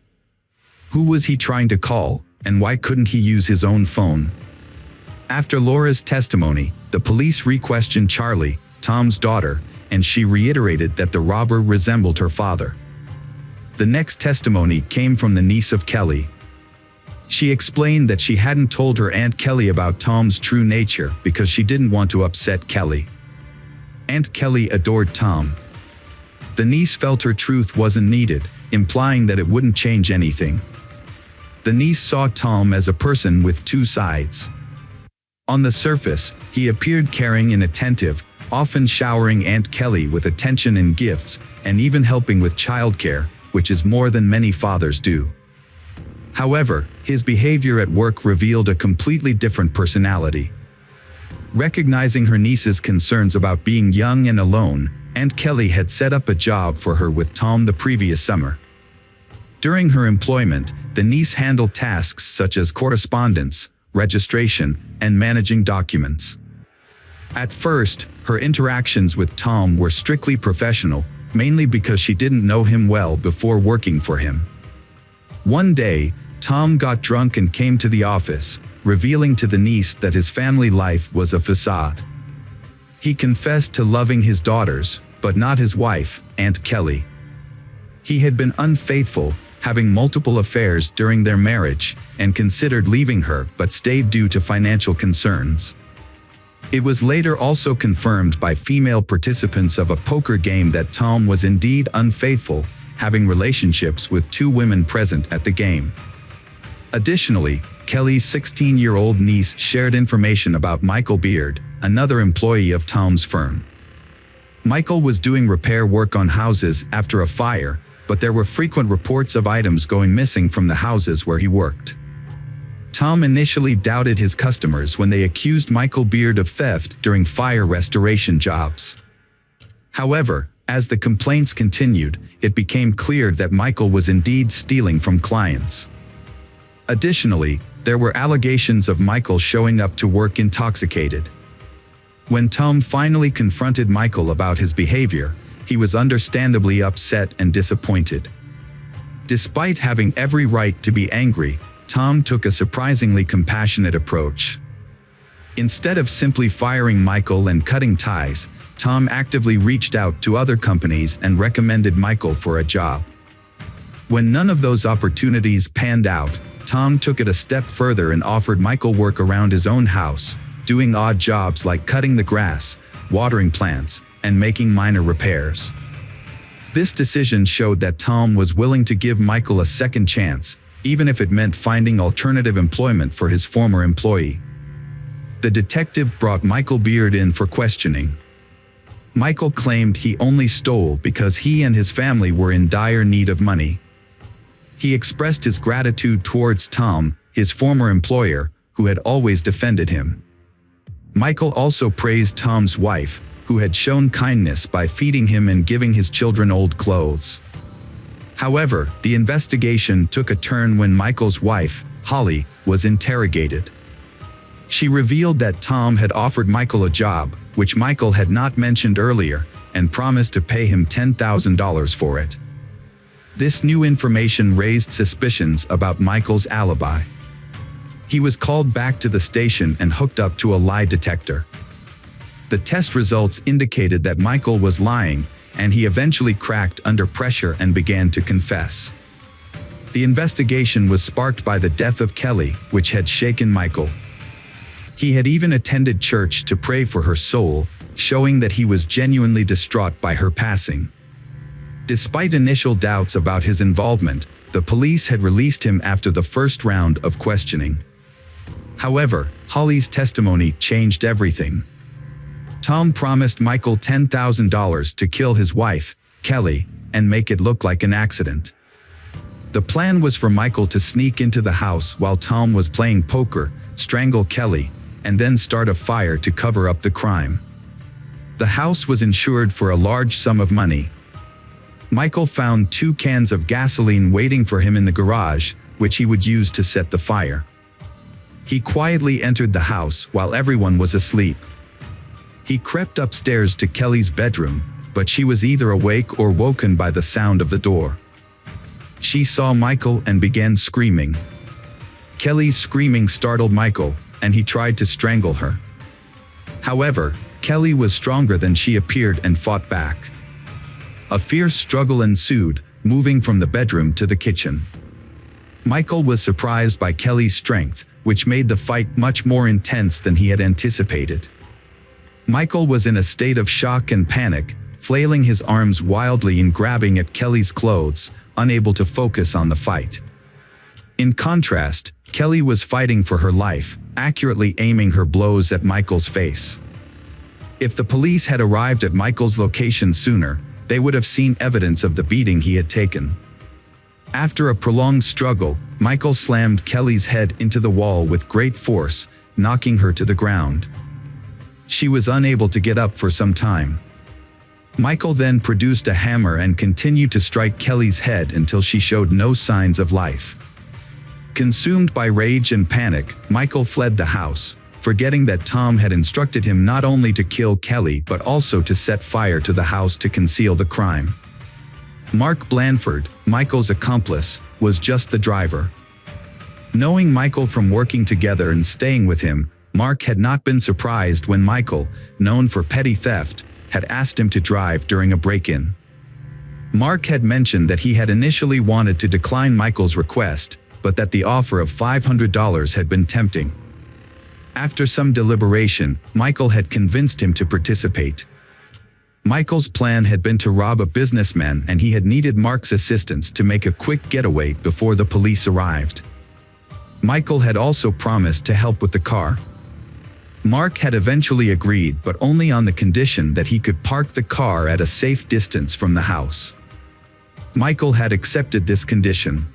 Who was he trying to call, and why couldn't he use his own phone? After Laura's testimony, the police re-questioned Charlie, Tom's daughter, and she reiterated that the robber resembled her father. The next testimony came from the niece of Kelly. She explained that she hadn't told her Aunt Kelly about Tom's true nature because she didn't want to upset Kelly. Aunt Kelly adored Tom. The niece felt her truth wasn't needed, implying that it wouldn't change anything. The niece saw Tom as a person with two sides. On the surface, he appeared caring and attentive, often showering Aunt Kelly with attention and gifts, and even helping with childcare, which is more than many fathers do. However, his behavior at work revealed a completely different personality. Recognizing her niece's concerns about being young and alone, Aunt Kelly had set up a job for her with Tom the previous summer. During her employment, the niece handled tasks such as correspondence, registration, and managing documents. At first, her interactions with Tom were strictly professional, mainly because she didn't know him well before working for him. One day, Tom got drunk and came to the office, revealing to the niece that his family life was a facade. He confessed to loving his daughters, but not his wife, Aunt Kelly. He had been unfaithful, having multiple affairs during their marriage, and considered leaving her but stayed due to financial concerns. It was later also confirmed by female participants of a poker game that Tom was indeed unfaithful, having relationships with two women present at the game. Additionally, Kelly's 16-year-old niece shared information about Michael Beard, another employee of Tom's firm. Michael was doing repair work on houses after a fire, but there were frequent reports of items going missing from the houses where he worked. Tom initially doubted his customers when they accused Michael Beard of theft during fire restoration jobs. However, as the complaints continued, it became clear that Michael was indeed stealing from clients. Additionally, there were allegations of Michael showing up to work intoxicated. When Tom finally confronted Michael about his behavior, he was understandably upset and disappointed. Despite having every right to be angry, Tom took a surprisingly compassionate approach. Instead of simply firing Michael and cutting ties, Tom actively reached out to other companies and recommended Michael for a job. When none of those opportunities panned out, Tom took it a step further and offered Michael work around his own house, doing odd jobs like cutting the grass, watering plants, and making minor repairs. This decision showed that Tom was willing to give Michael a second chance, even if it meant finding alternative employment for his former employee. The detective brought Michael Beard in for questioning. Michael claimed he only stole because he and his family were in dire need of money. He expressed his gratitude towards Tom, his former employer, who had always defended him. Michael also praised Tom's wife, who had shown kindness by feeding him and giving his children old clothes. However, the investigation took a turn when Michael's wife, Holly, was interrogated. She revealed that Tom had offered Michael a job, which Michael had not mentioned earlier, and promised to pay him $10,000 for it. This new information raised suspicions about Michael's alibi. He was called back to the station and hooked up to a lie detector. The test results indicated that Michael was lying, and he eventually cracked under pressure and began to confess. The investigation was sparked by the death of Kelly, which had shaken Michael. He had even attended church to pray for her soul, showing that he was genuinely distraught by her passing. Despite initial doubts about his involvement, the police had released him after the first round of questioning. However, Holly's testimony changed everything. Tom promised Michael $10,000 to kill his wife, Kelly, and make it look like an accident. The plan was for Michael to sneak into the house while Tom was playing poker, strangle Kelly, and then start a fire to cover up the crime. The house was insured for a large sum of money. Michael found 2 cans of gasoline waiting for him in the garage, which he would use to set the fire. He quietly entered the house while everyone was asleep. He crept upstairs to Kelly's bedroom, but she was either awake or woken by the sound of the door. She saw Michael and began screaming. Kelly's screaming startled Michael, and he tried to strangle her. However, Kelly was stronger than she appeared and fought back. A fierce struggle ensued, moving from the bedroom to the kitchen. Michael was surprised by Kelly's strength, which made the fight much more intense than he had anticipated. Michael was in a state of shock and panic, flailing his arms wildly and grabbing at Kelly's clothes, unable to focus on the fight. In contrast, Kelly was fighting for her life, accurately aiming her blows at Michael's face. If the police had arrived at Michael's location sooner, they would have seen evidence of the beating he had taken. After a prolonged struggle, Michael slammed Kelly's head into the wall with great force, knocking her to the ground. She was unable to get up for some time. Michael then produced a hammer and continued to strike Kelly's head until she showed no signs of life. Consumed by rage and panic, Michael fled the house, forgetting that Tom had instructed him not only to kill Kelly but also to set fire to the house to conceal the crime. Mark Blandford, Michael's accomplice, was just the driver. Knowing Michael from working together and staying with him, Mark had not been surprised when Michael, known for petty theft, had asked him to drive during a break-in. Mark had mentioned that he had initially wanted to decline Michael's request, but that the offer of $500 had been tempting. After some deliberation, Michael had convinced him to participate. Michael's plan had been to rob a businessman, and he had needed Mark's assistance to make a quick getaway before the police arrived. Michael had also promised to help with the car. Mark had eventually agreed, but only on the condition that he could park the car at a safe distance from the house. Michael had accepted this condition.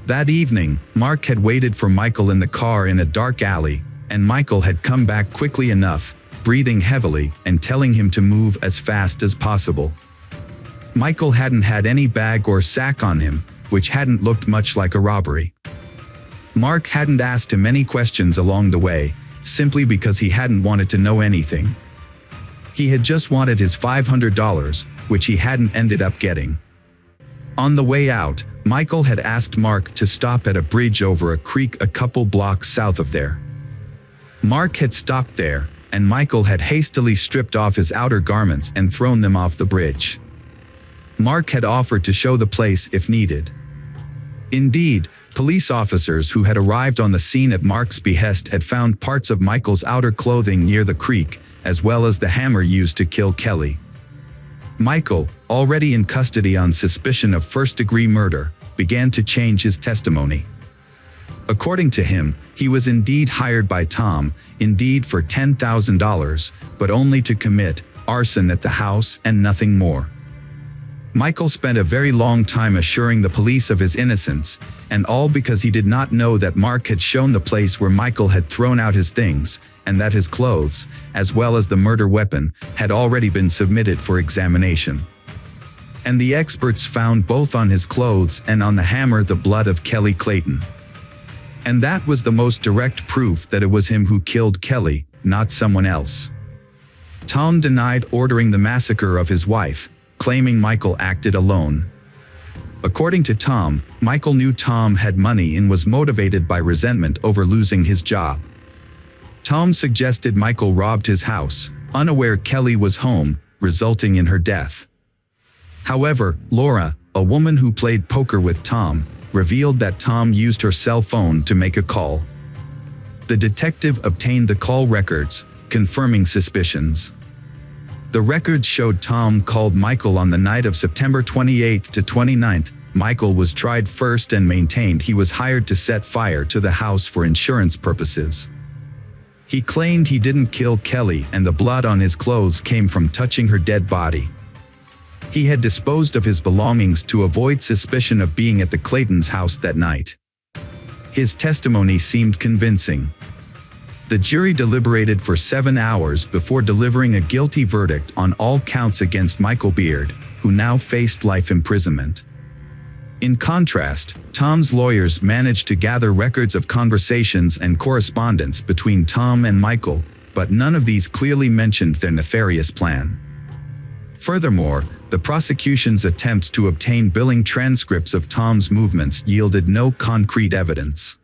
That evening, Mark had waited for Michael in the car in a dark alley, and Michael had come back quickly enough, breathing heavily and telling him to move as fast as possible. Michael hadn't had any bag or sack on him, which hadn't looked much like a robbery. Mark hadn't asked him any questions along the way, simply because he hadn't wanted to know anything. He had just wanted his $500, which he hadn't ended up getting. On the way out, Michael had asked Mark to stop at a bridge over a creek a couple blocks south of there. Mark had stopped there, and Michael had hastily stripped off his outer garments and thrown them off the bridge. Mark had offered to show the place if needed. Indeed, police officers who had arrived on the scene at Mark's behest had found parts of Michael's outer clothing near the creek, as well as the hammer used to kill Kelly. Michael, already in custody on suspicion of first-degree murder, began to change his testimony. According to him, he was indeed hired by Tom, indeed for $10,000, but only to commit arson at the house and nothing more. Michael spent a very long time assuring the police of his innocence, and all because he did not know that Mark had shown the place where Michael had thrown out his things, and that his clothes, as well as the murder weapon, had already been submitted for examination. And the experts found both on his clothes and on the hammer the blood of Kelly Clayton. And that was the most direct proof that it was him who killed Kelly, not someone else. Tom denied ordering the massacre of his wife, claiming Michael acted alone. According to Tom, Michael knew Tom had money and was motivated by resentment over losing his job. Tom suggested Michael robbed his house, unaware Kelly was home, resulting in her death. However, Laura, a woman who played poker with Tom, revealed that Tom used her cell phone to make a call. The detective obtained the call records, confirming suspicions. The records showed Tom called Michael on the night of September 28th to 29th. Michael was tried first and maintained he was hired to set fire to the house for insurance purposes. He claimed he didn't kill Kelly and the blood on his clothes came from touching her dead body. He had disposed of his belongings to avoid suspicion of being at the Claytons' house that night. His testimony seemed convincing. The jury deliberated for 7 hours before delivering a guilty verdict on all counts against Michael Beard, who now faced life imprisonment. In contrast, Tom's lawyers managed to gather records of conversations and correspondence between Tom and Michael, but none of these clearly mentioned their nefarious plan. Furthermore, the prosecution's attempts to obtain billing transcripts of Tom's movements yielded no concrete evidence.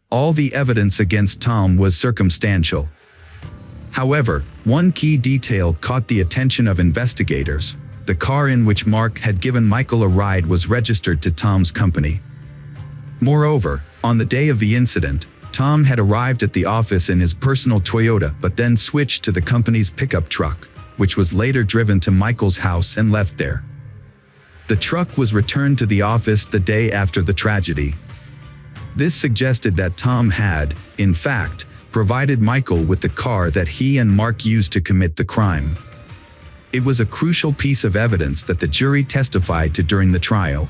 All the evidence against Tom was circumstantial. However, one key detail caught the attention of investigators. The car in which Mark had given Michael a ride was registered to Tom's company. Moreover, on the day of the incident, Tom had arrived at the office in his personal Toyota but then switched to the company's pickup truck, which was later driven to Michael's house and left there. The truck was returned to the office the day after the tragedy. This suggested that Tom had, in fact, provided Michael with the car that he and Mark used to commit the crime. It was a crucial piece of evidence that the jury testified to during the trial.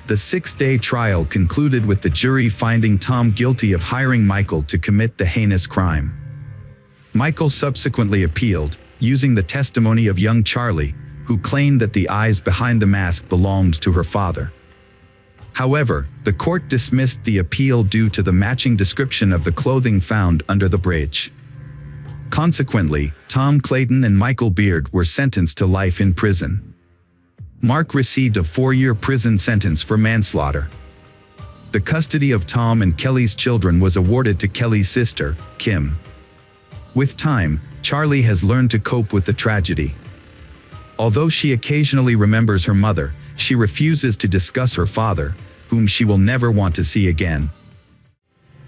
The 6-day trial concluded with the jury finding Tom guilty of hiring Michael to commit the heinous crime. Michael subsequently appealed, using the testimony of young Charlie, who claimed that the eyes behind the mask belonged to her father. However, the court dismissed the appeal due to the matching description of the clothing found under the bridge. Consequently, Tom Clayton and Michael Beard were sentenced to life in prison. Mark received a 4-year prison sentence for manslaughter. The custody of Tom and Kelly's children was awarded to Kelly's sister, Kim. With time, Charlie has learned to cope with the tragedy. Although she occasionally remembers her mother, she refuses to discuss her father, whom she will never want to see again.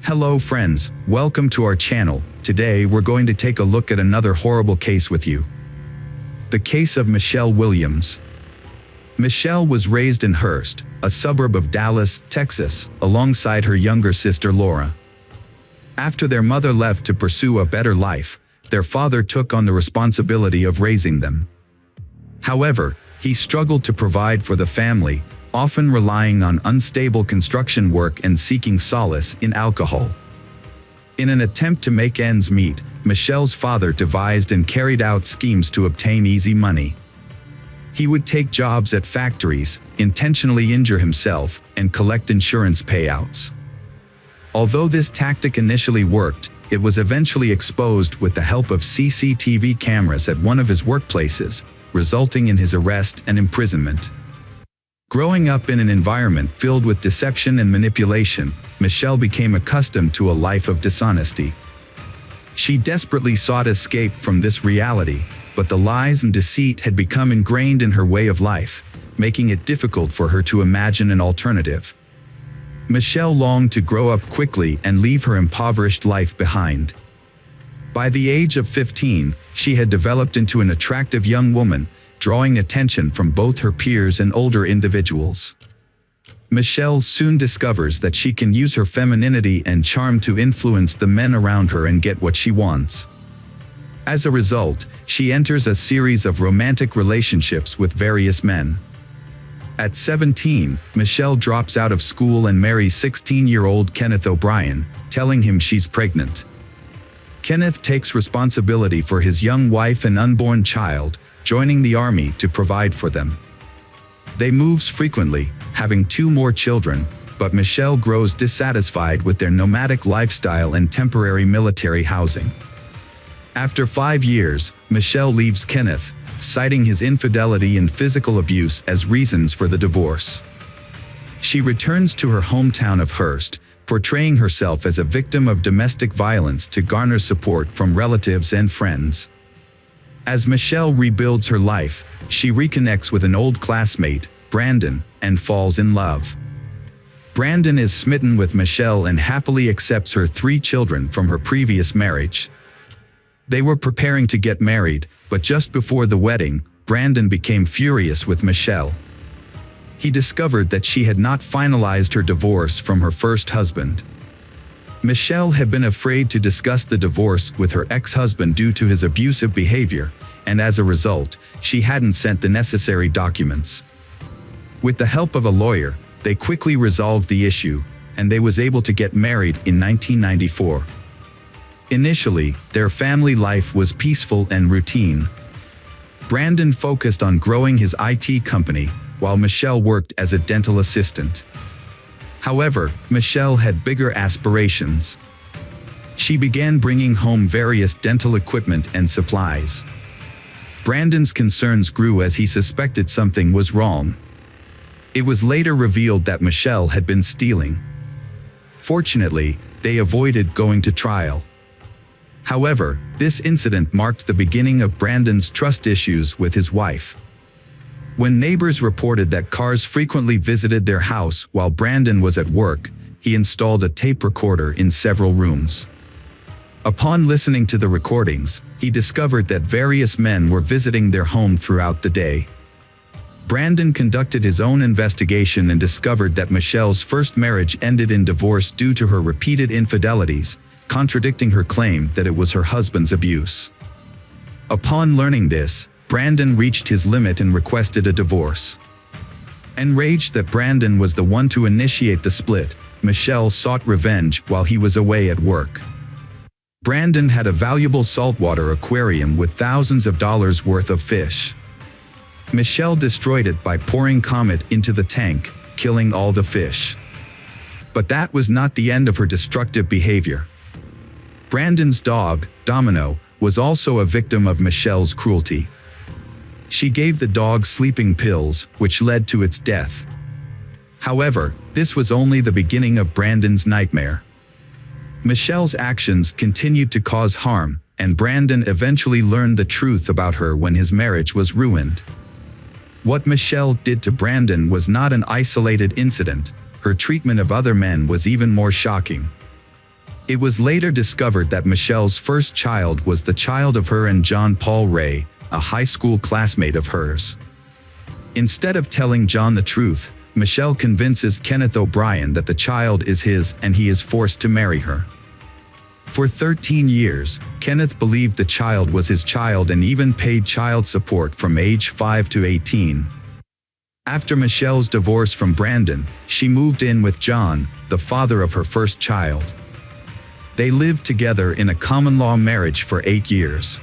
Hello friends, welcome to our channel. Today we're going to take a look at another horrible case with you. The case of Michelle Williams. Michelle was raised in Hurst, a suburb of Dallas, Texas, alongside her younger sister Laura. After their mother left to pursue a better life, their father took on the responsibility of raising them. However, he struggled to provide for the family, often relying on unstable construction work and seeking solace in alcohol. In an attempt to make ends meet, Michelle's father devised and carried out schemes to obtain easy money. He would take jobs at factories, intentionally injure himself, and collect insurance payouts. Although this tactic initially worked, it was eventually exposed with the help of CCTV cameras at one of his workplaces, resulting in his arrest and imprisonment. Growing up in an environment filled with deception and manipulation, Michelle became accustomed to a life of dishonesty. She desperately sought escape from this reality, but the lies and deceit had become ingrained in her way of life, making it difficult for her to imagine an alternative. Michelle longed to grow up quickly and leave her impoverished life behind. By the age of 15, she had developed into an attractive young woman, drawing attention from both her peers and older individuals. Michelle soon discovers that she can use her femininity and charm to influence the men around her and get what she wants. As a result, she enters a series of romantic relationships with various men. At 17, Michelle drops out of school and marries 16-year-old Kenneth O'Brien, telling him she's pregnant. Kenneth takes responsibility for his young wife and unborn child, joining the army to provide for them. They move frequently, having 2 more children, but Michelle grows dissatisfied with their nomadic lifestyle and temporary military housing. After 5 years, Michelle leaves Kenneth, citing his infidelity and physical abuse as reasons for the divorce. She returns to her hometown of Hurst, portraying herself as a victim of domestic violence to garner support from relatives and friends. As Michelle rebuilds her life, she reconnects with an old classmate, Brandon, and falls in love. Brandon is smitten with Michelle and happily accepts her 3 children from her previous marriage. They were preparing to get married, but just before the wedding, Brandon became furious with Michelle. He discovered that she had not finalized her divorce from her first husband. Michelle had been afraid to discuss the divorce with her ex-husband due to his abusive behavior, and as a result, she hadn't sent the necessary documents. With the help of a lawyer, they quickly resolved the issue, and they was able to get married in 1994. Initially, their family life was peaceful and routine. Brandon focused on growing his IT company, while Michelle worked as a dental assistant. However, Michelle had bigger aspirations. She began bringing home various dental equipment and supplies. Brandon's concerns grew as he suspected something was wrong. It was later revealed that Michelle had been stealing. Fortunately, they avoided going to trial. However, this incident marked the beginning of Brandon's trust issues with his wife. When neighbors reported that cars frequently visited their house while Brandon was at work, he installed a tape recorder in several rooms. Upon listening to the recordings, he discovered that various men were visiting their home throughout the day. Brandon conducted his own investigation and discovered that Michelle's first marriage ended in divorce due to her repeated infidelities, contradicting her claim that it was her husband's abuse. Upon learning this, Brandon reached his limit and requested a divorce. Enraged that Brandon was the one to initiate the split, Michelle sought revenge while he was away at work. Brandon had a valuable saltwater aquarium with thousands of dollars worth of fish. Michelle destroyed it by pouring Comet into the tank, killing all the fish. But that was not the end of her destructive behavior. Brandon's dog, Domino, was also a victim of Michelle's cruelty. She gave the dog sleeping pills, which led to its death. However, this was only the beginning of Brandon's nightmare. Michelle's actions continued to cause harm, and Brandon eventually learned the truth about her when his marriage was ruined. What Michelle did to Brandon was not an isolated incident. Her treatment of other men was even more shocking. It was later discovered that Michelle's first child was the child of her and John Paul Ray, a high school classmate of hers. Instead of telling John the truth, Michelle convinces Kenneth O'Brien that the child is his and he is forced to marry her. For 13 years, Kenneth believed the child was his child and even paid child support from age 5 to 18. After Michelle's divorce from Brandon, she moved in with John, the father of her first child. They lived together in a common-law marriage for 8 years.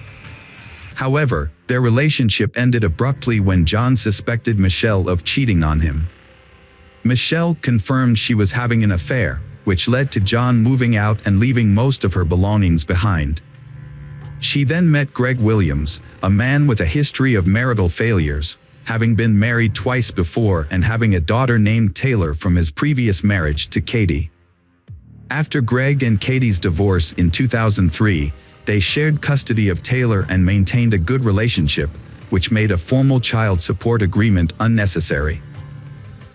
However, their relationship ended abruptly when John suspected Michelle of cheating on him. Michelle confirmed she was having an affair, which led to John moving out and leaving most of her belongings behind. She then met Greg Williams, a man with a history of marital failures, having been married twice before and having a daughter named Taylor from his previous marriage to Katie. After Greg and Katie's divorce in 2003, they shared custody of Taylor and maintained a good relationship, which made a formal child support agreement unnecessary.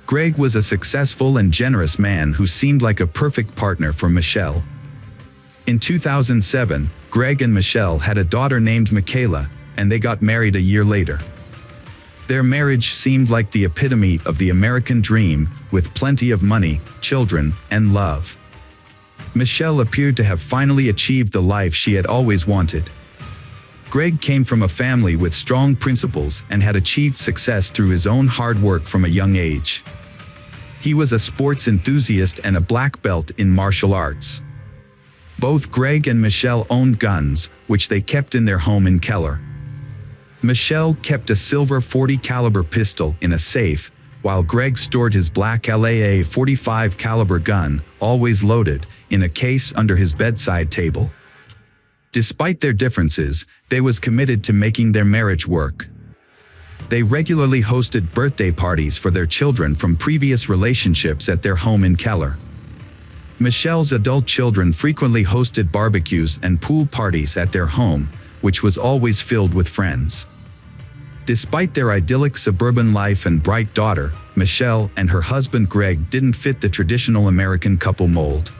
Greg was a successful and generous man who seemed like a perfect partner for Michelle. In 2007, Greg and Michelle had a daughter named Michaela, and they got married a year later. Their marriage seemed like the epitome of the American dream, with plenty of money, children, and love. Michelle appeared to have finally achieved the life she had always wanted. Greg came from a family with strong principles and had achieved success through his own hard work from a young age. He was a sports enthusiast and a black belt in martial arts. Both Greg and Michelle owned guns, which they kept in their home in Keller. Michelle kept a silver .40 caliber pistol in a safe, while Greg stored his black LAA .45 caliber gun, always loaded, in a case under his bedside table. Despite their differences, they was committed to making their marriage work. They regularly hosted birthday parties for their children from previous relationships at their home in Keller. Michelle's adult children frequently hosted barbecues and pool parties at their home, which was always filled with friends. Despite their idyllic suburban life and bright daughter, Michelle and her husband Greg didn't fit the traditional American couple mold.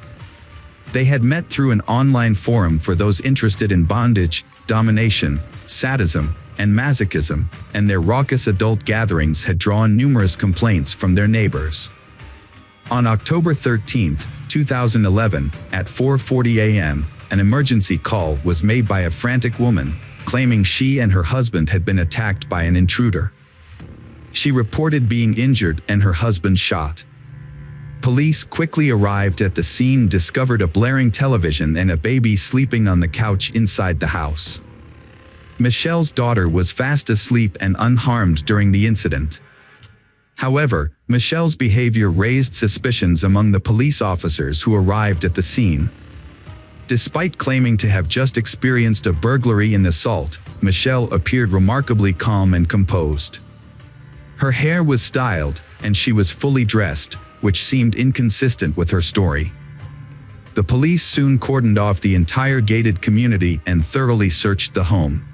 They had met through an online forum for those interested in bondage, domination, sadism, and masochism, and their raucous adult gatherings had drawn numerous complaints from their neighbors. On October 13, 2011, at 4:40 a.m., an emergency call was made by a frantic woman, claiming she and her husband had been attacked by an intruder. She reported being injured and her husband shot. Police quickly arrived at the scene, discovered a blaring television and a baby sleeping on the couch inside the house. Michelle's daughter was fast asleep and unharmed during the incident. However, Michelle's behavior raised suspicions among the police officers who arrived at the scene. Despite claiming to have just experienced a burglary and assault, Michelle appeared remarkably calm and composed. Her hair was styled, and she was fully dressed, which seemed inconsistent with her story. The police soon cordoned off the entire gated community and thoroughly searched the home.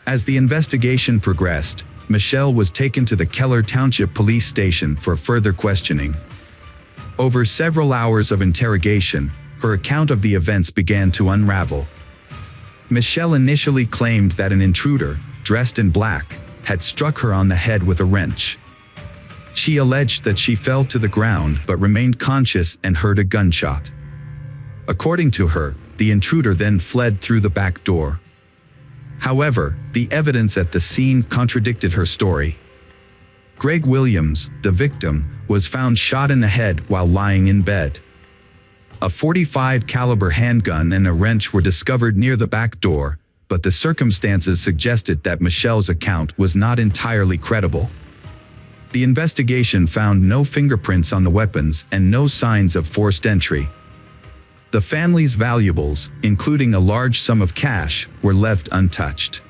As the investigation progressed, Michelle was taken to the Keller Township Police Station for further questioning. Over several hours of interrogation, her account of the events began to unravel. Michelle initially claimed that an intruder, dressed in black, had struck her on the head with a wrench. She alleged that she fell to the ground but remained conscious and heard a gunshot. According to her, the intruder then fled through the back door. However, the evidence at the scene contradicted her story. Greg Williams, the victim, was found shot in the head while lying in bed. A .45 caliber handgun and a wrench were discovered near the back door, but the circumstances suggested that Michelle's account was not entirely credible. The investigation found no fingerprints on the weapons and no signs of forced entry. The family's valuables, including a large sum of cash, were left untouched.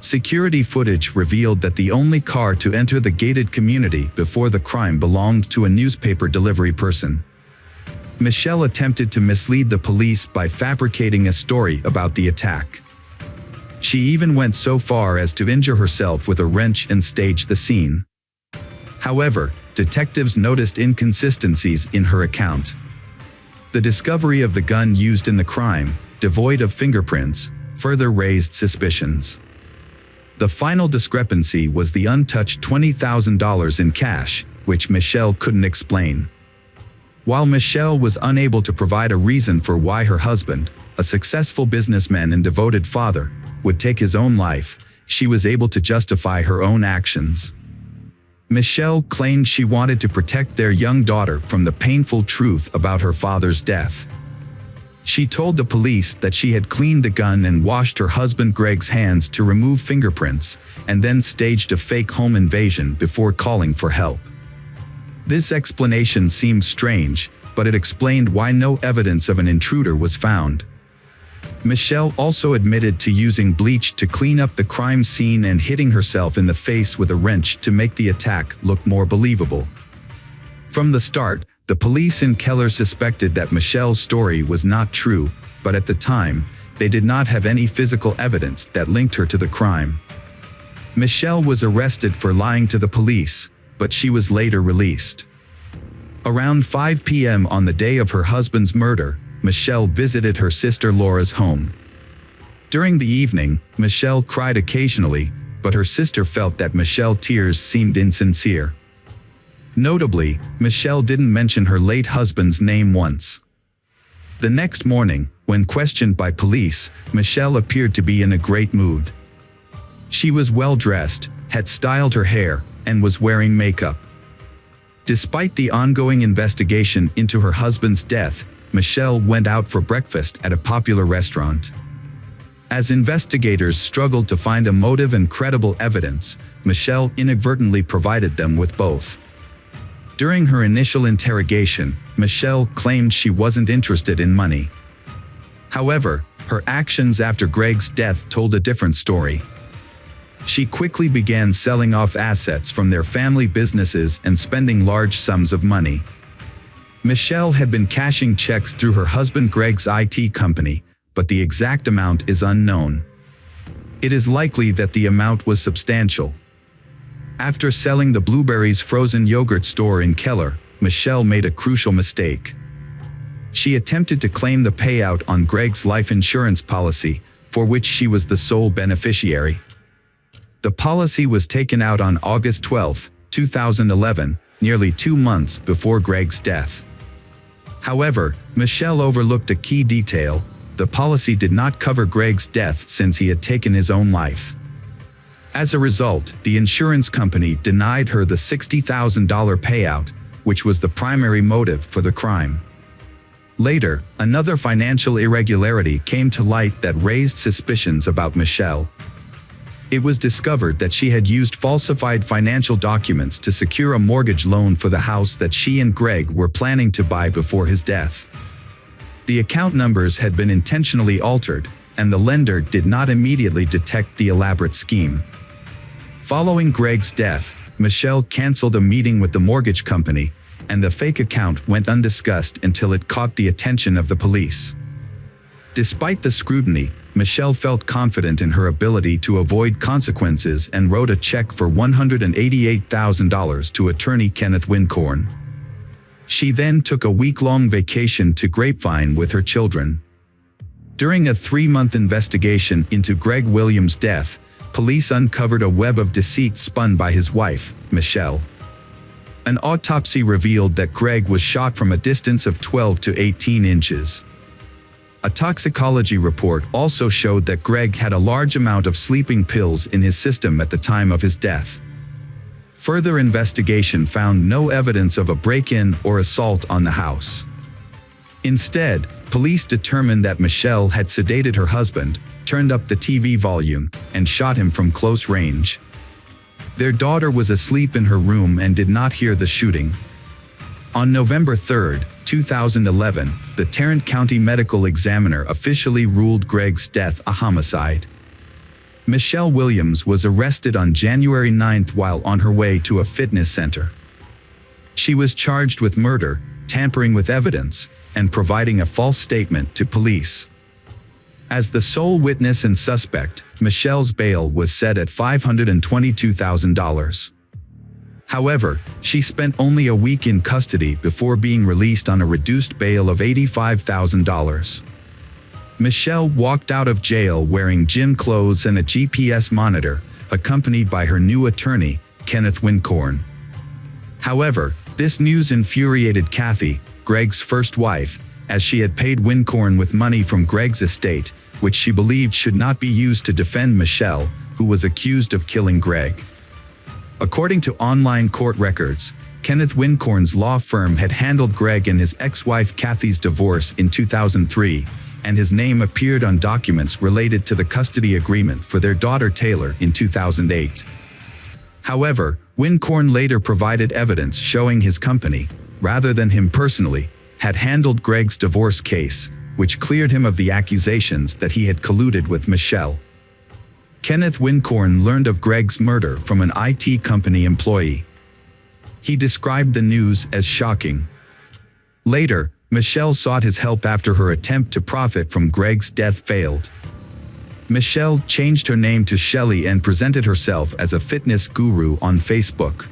Security footage revealed that the only car to enter the gated community before the crime belonged to a newspaper delivery person. Michelle attempted to mislead the police by fabricating a story about the attack. She even went so far as to injure herself with a wrench and stage the scene. However, detectives noticed inconsistencies in her account. The discovery of the gun used in the crime, devoid of fingerprints, further raised suspicions. The final discrepancy was the untouched $20,000 in cash, which Michelle couldn't explain. While Michelle was unable to provide a reason for why her husband, a successful businessman and devoted father, would take his own life, she was able to justify her own actions. Michelle claimed she wanted to protect their young daughter from the painful truth about her father's death. She told the police that she had cleaned the gun and washed her husband Greg's hands to remove fingerprints, and then staged a fake home invasion before calling for help. This explanation seemed strange, but it explained why no evidence of an intruder was found. Michelle also admitted to using bleach to clean up the crime scene and hitting herself in the face with a wrench to make the attack look more believable. From the start, the police in Keller suspected that Michelle's story was not true, but at the time, they did not have any physical evidence that linked her to the crime. Michelle was arrested for lying to the police, but she was later released. Around 5 p.m. on the day of her husband's murder, Michelle visited her sister Laura's home. During the evening, Michelle cried occasionally, but her sister felt that Michelle's tears seemed insincere. Notably, Michelle didn't mention her late husband's name once. The next morning, when questioned by police, Michelle appeared to be in a great mood. She was well-dressed, had styled her hair, and was wearing makeup. Despite the ongoing investigation into her husband's death, Michelle went out for breakfast at a popular restaurant. As investigators struggled to find a motive and credible evidence, Michelle inadvertently provided them with both. During her initial interrogation, Michelle claimed she wasn't interested in money. However, her actions after Greg's death told a different story. She quickly began selling off assets from their family businesses and spending large sums of money. Michelle had been cashing checks through her husband Greg's IT company, but the exact amount is unknown. It is likely that the amount was substantial. After selling the Blueberries frozen yogurt store in Keller, Michelle made a crucial mistake. She attempted to claim the payout on Greg's life insurance policy, for which she was the sole beneficiary. The policy was taken out on August 12, 2011, nearly 2 months before Greg's death. However, Michelle overlooked a key detail: the policy did not cover Greg's death since he had taken his own life. As a result, the insurance company denied her the $60,000 payout, which was the primary motive for the crime. Later, another financial irregularity came to light that raised suspicions about Michelle. It was discovered that she had used falsified financial documents to secure a mortgage loan for the house that she and Greg were planning to buy before his death. The account numbers had been intentionally altered, and the lender did not immediately detect the elaborate scheme. Following Greg's death, Michelle canceled a meeting with the mortgage company, and the fake account went undiscussed until it caught the attention of the police. Despite the scrutiny, Michelle felt confident in her ability to avoid consequences and wrote a check for $188,000 to attorney Kenneth Wincorn. She then took a week-long vacation to Grapevine with her children. During a 3-month investigation into Greg Williams' death, police uncovered a web of deceit spun by his wife, Michelle. An autopsy revealed that Greg was shot from a distance of 12 to 18 inches. A toxicology report also showed that Greg had a large amount of sleeping pills in his system at the time of his death. Further investigation found no evidence of a break-in or assault on the house. Instead, police determined that Michelle had sedated her husband, turned up the TV volume, and shot him from close range. Their daughter was asleep in her room and did not hear the shooting. On November 3, 2011, the Tarrant County Medical Examiner officially ruled Greg's death a homicide. Michelle Williams was arrested on January 9 while on her way to a fitness center. She was charged with murder, tampering with evidence, and providing a false statement to police. As the sole witness and suspect, Michelle's bail was set at $522,000. However, she spent only a week in custody before being released on a reduced bail of $85,000. Michelle walked out of jail wearing gym clothes and a GPS monitor, accompanied by her new attorney, Kenneth Wincorn. However, this news infuriated Kathy, Greg's first wife, as she had paid Wincorn with money from Greg's estate, which she believed should not be used to defend Michelle, who was accused of killing Greg. According to online court records, Kenneth Wincorn's law firm had handled Greg and his ex-wife Kathy's divorce in 2003, and his name appeared on documents related to the custody agreement for their daughter Taylor in 2008. However, Wincorn later provided evidence showing his company, rather than him personally, had handled Greg's divorce case, which cleared him of the accusations that he had colluded with Michelle. Kenneth Wincorn learned of Greg's murder from an IT company employee. He described the news as shocking. Later, Michelle sought his help after her attempt to profit from Greg's death failed. Michelle changed her name to Shelley and presented herself as a fitness guru on Facebook.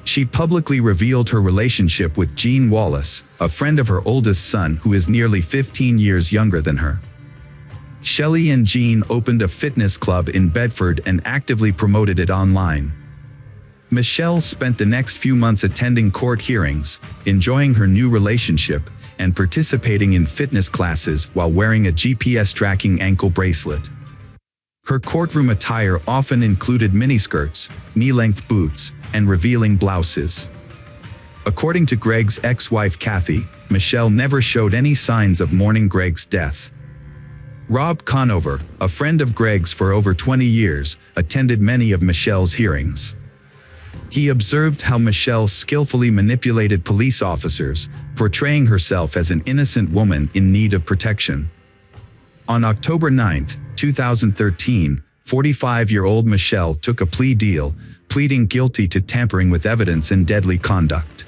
She publicly revealed her relationship with Gene Wallace, a friend of her oldest son who is nearly 15 years younger than her. Shelley and Gene opened a fitness club in Bedford and actively promoted it online. Michelle spent the next few months attending court hearings, enjoying her new relationship, and participating in fitness classes while wearing a GPS tracking ankle bracelet. Her courtroom attire often included miniskirts, knee-length boots, and revealing blouses. According to Greg's ex-wife Kathy, Michelle never showed any signs of mourning Greg's death. Rob Conover, a friend of Greg's for over 20 years, attended many of Michelle's hearings. He observed how Michelle skillfully manipulated police officers, portraying herself as an innocent woman in need of protection. On October 9, 2013, 45-year-old Michelle took a plea deal, pleading guilty to tampering with evidence and deadly conduct.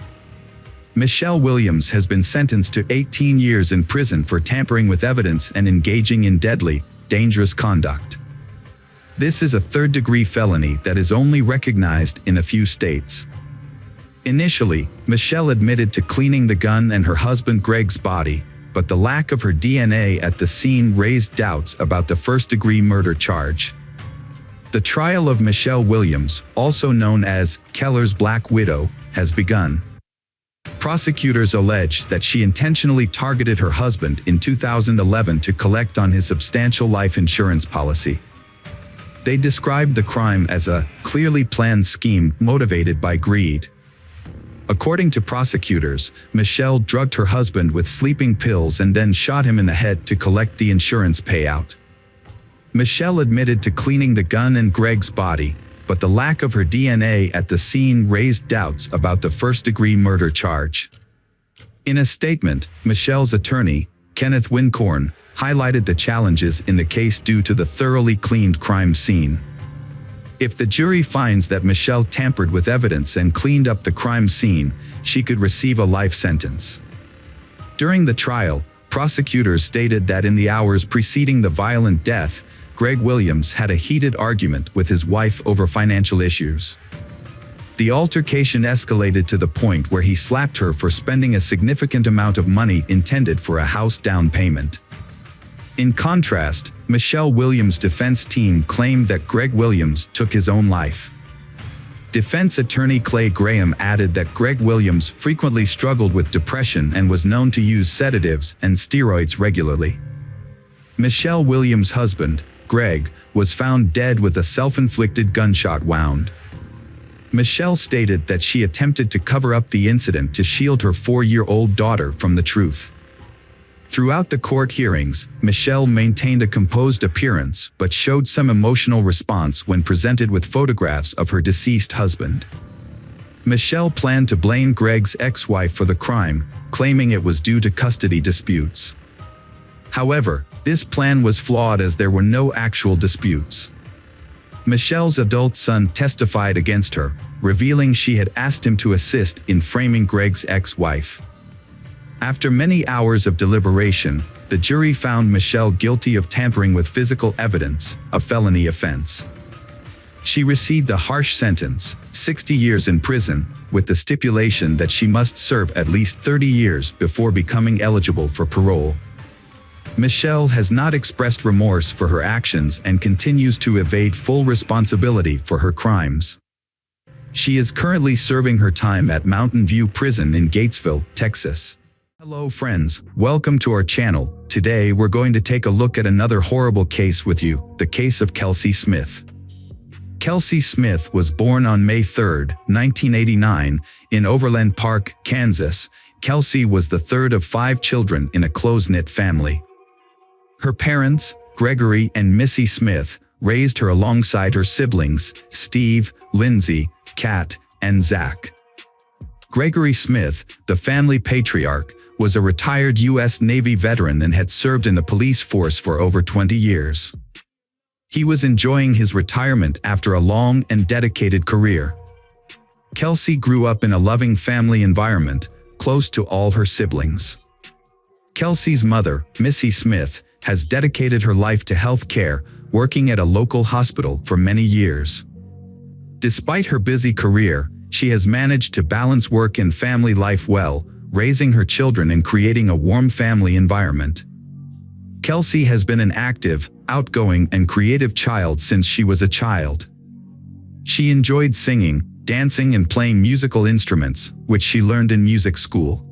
Michelle Williams has been sentenced to 18 years in prison for tampering with evidence and engaging in deadly, dangerous conduct. This is a third-degree felony that is only recognized in a few states. Initially, Michelle admitted to cleaning the gun and her husband Greg's body, but the lack of her DNA at the scene raised doubts about the first-degree murder charge. The trial of Michelle Williams, also known as Keller's Black Widow, has begun. Prosecutors allege that she intentionally targeted her husband in 2011 to collect on his substantial life insurance policy. They described the crime as a clearly planned scheme motivated by greed. According to prosecutors, Michelle drugged her husband with sleeping pills and then shot him in the head to collect the insurance payout. Michelle admitted to cleaning the gun and Greg's body, but the lack of her DNA at the scene raised doubts about the first-degree murder charge. In a statement, Michelle's attorney, Kenneth Wincorn, highlighted the challenges in the case due to the thoroughly cleaned crime scene. If the jury finds that Michelle tampered with evidence and cleaned up the crime scene, she could receive a life sentence. During the trial, prosecutors stated that in the hours preceding the violent death, Greg Williams had a heated argument with his wife over financial issues. The altercation escalated to the point where he slapped her for spending a significant amount of money intended for a house down payment. In contrast, Michelle Williams' defense team claimed that Greg Williams took his own life. Defense attorney Clay Graham added that Greg Williams frequently struggled with depression and was known to use sedatives and steroids regularly. Michelle Williams' husband, Greg, was found dead with a self-inflicted gunshot wound. Michelle stated that she attempted to cover up the incident to shield her 4-year-old daughter from the truth. Throughout the court hearings, Michelle maintained a composed appearance but showed some emotional response when presented with photographs of her deceased husband. Michelle planned to blame Greg's ex-wife for the crime, claiming it was due to custody disputes. However, this plan was flawed as there were no actual disputes. Michelle's adult son testified against her, revealing she had asked him to assist in framing Greg's ex-wife. After many hours of deliberation, the jury found Michelle guilty of tampering with physical evidence, a felony offense. She received a harsh sentence, 60 years in prison, with the stipulation that she must serve at least 30 years before becoming eligible for parole. Michelle has not expressed remorse for her actions and continues to evade full responsibility for her crimes. She is currently serving her time at Mountain View Prison in Gatesville, Texas. Hello friends, welcome to our channel. Today we're going to take a look at another horrible case with you, the case of Kelsey Smith. Kelsey Smith was born on May 3, 1989, in Overland Park, Kansas. Kelsey was the third of 5 children in a close-knit family. Her parents, Gregory and Missy Smith, raised her alongside her siblings, Steve, Lindsay, Kat, and Zach. Gregory Smith, the family patriarch, was a retired U.S. Navy veteran and had served in the police force for over 20 years. He was enjoying his retirement after a long and dedicated career. Kelsey grew up in a loving family environment, close to all her siblings. Kelsey's mother, Missy Smith, has dedicated her life to health care, working at a local hospital for many years. Despite her busy career, she has managed to balance work and family life well, raising her children and creating a warm family environment. Kelsey has been an active, outgoing, and creative child since she was a child. She enjoyed singing, dancing, and playing musical instruments, which she learned in music school.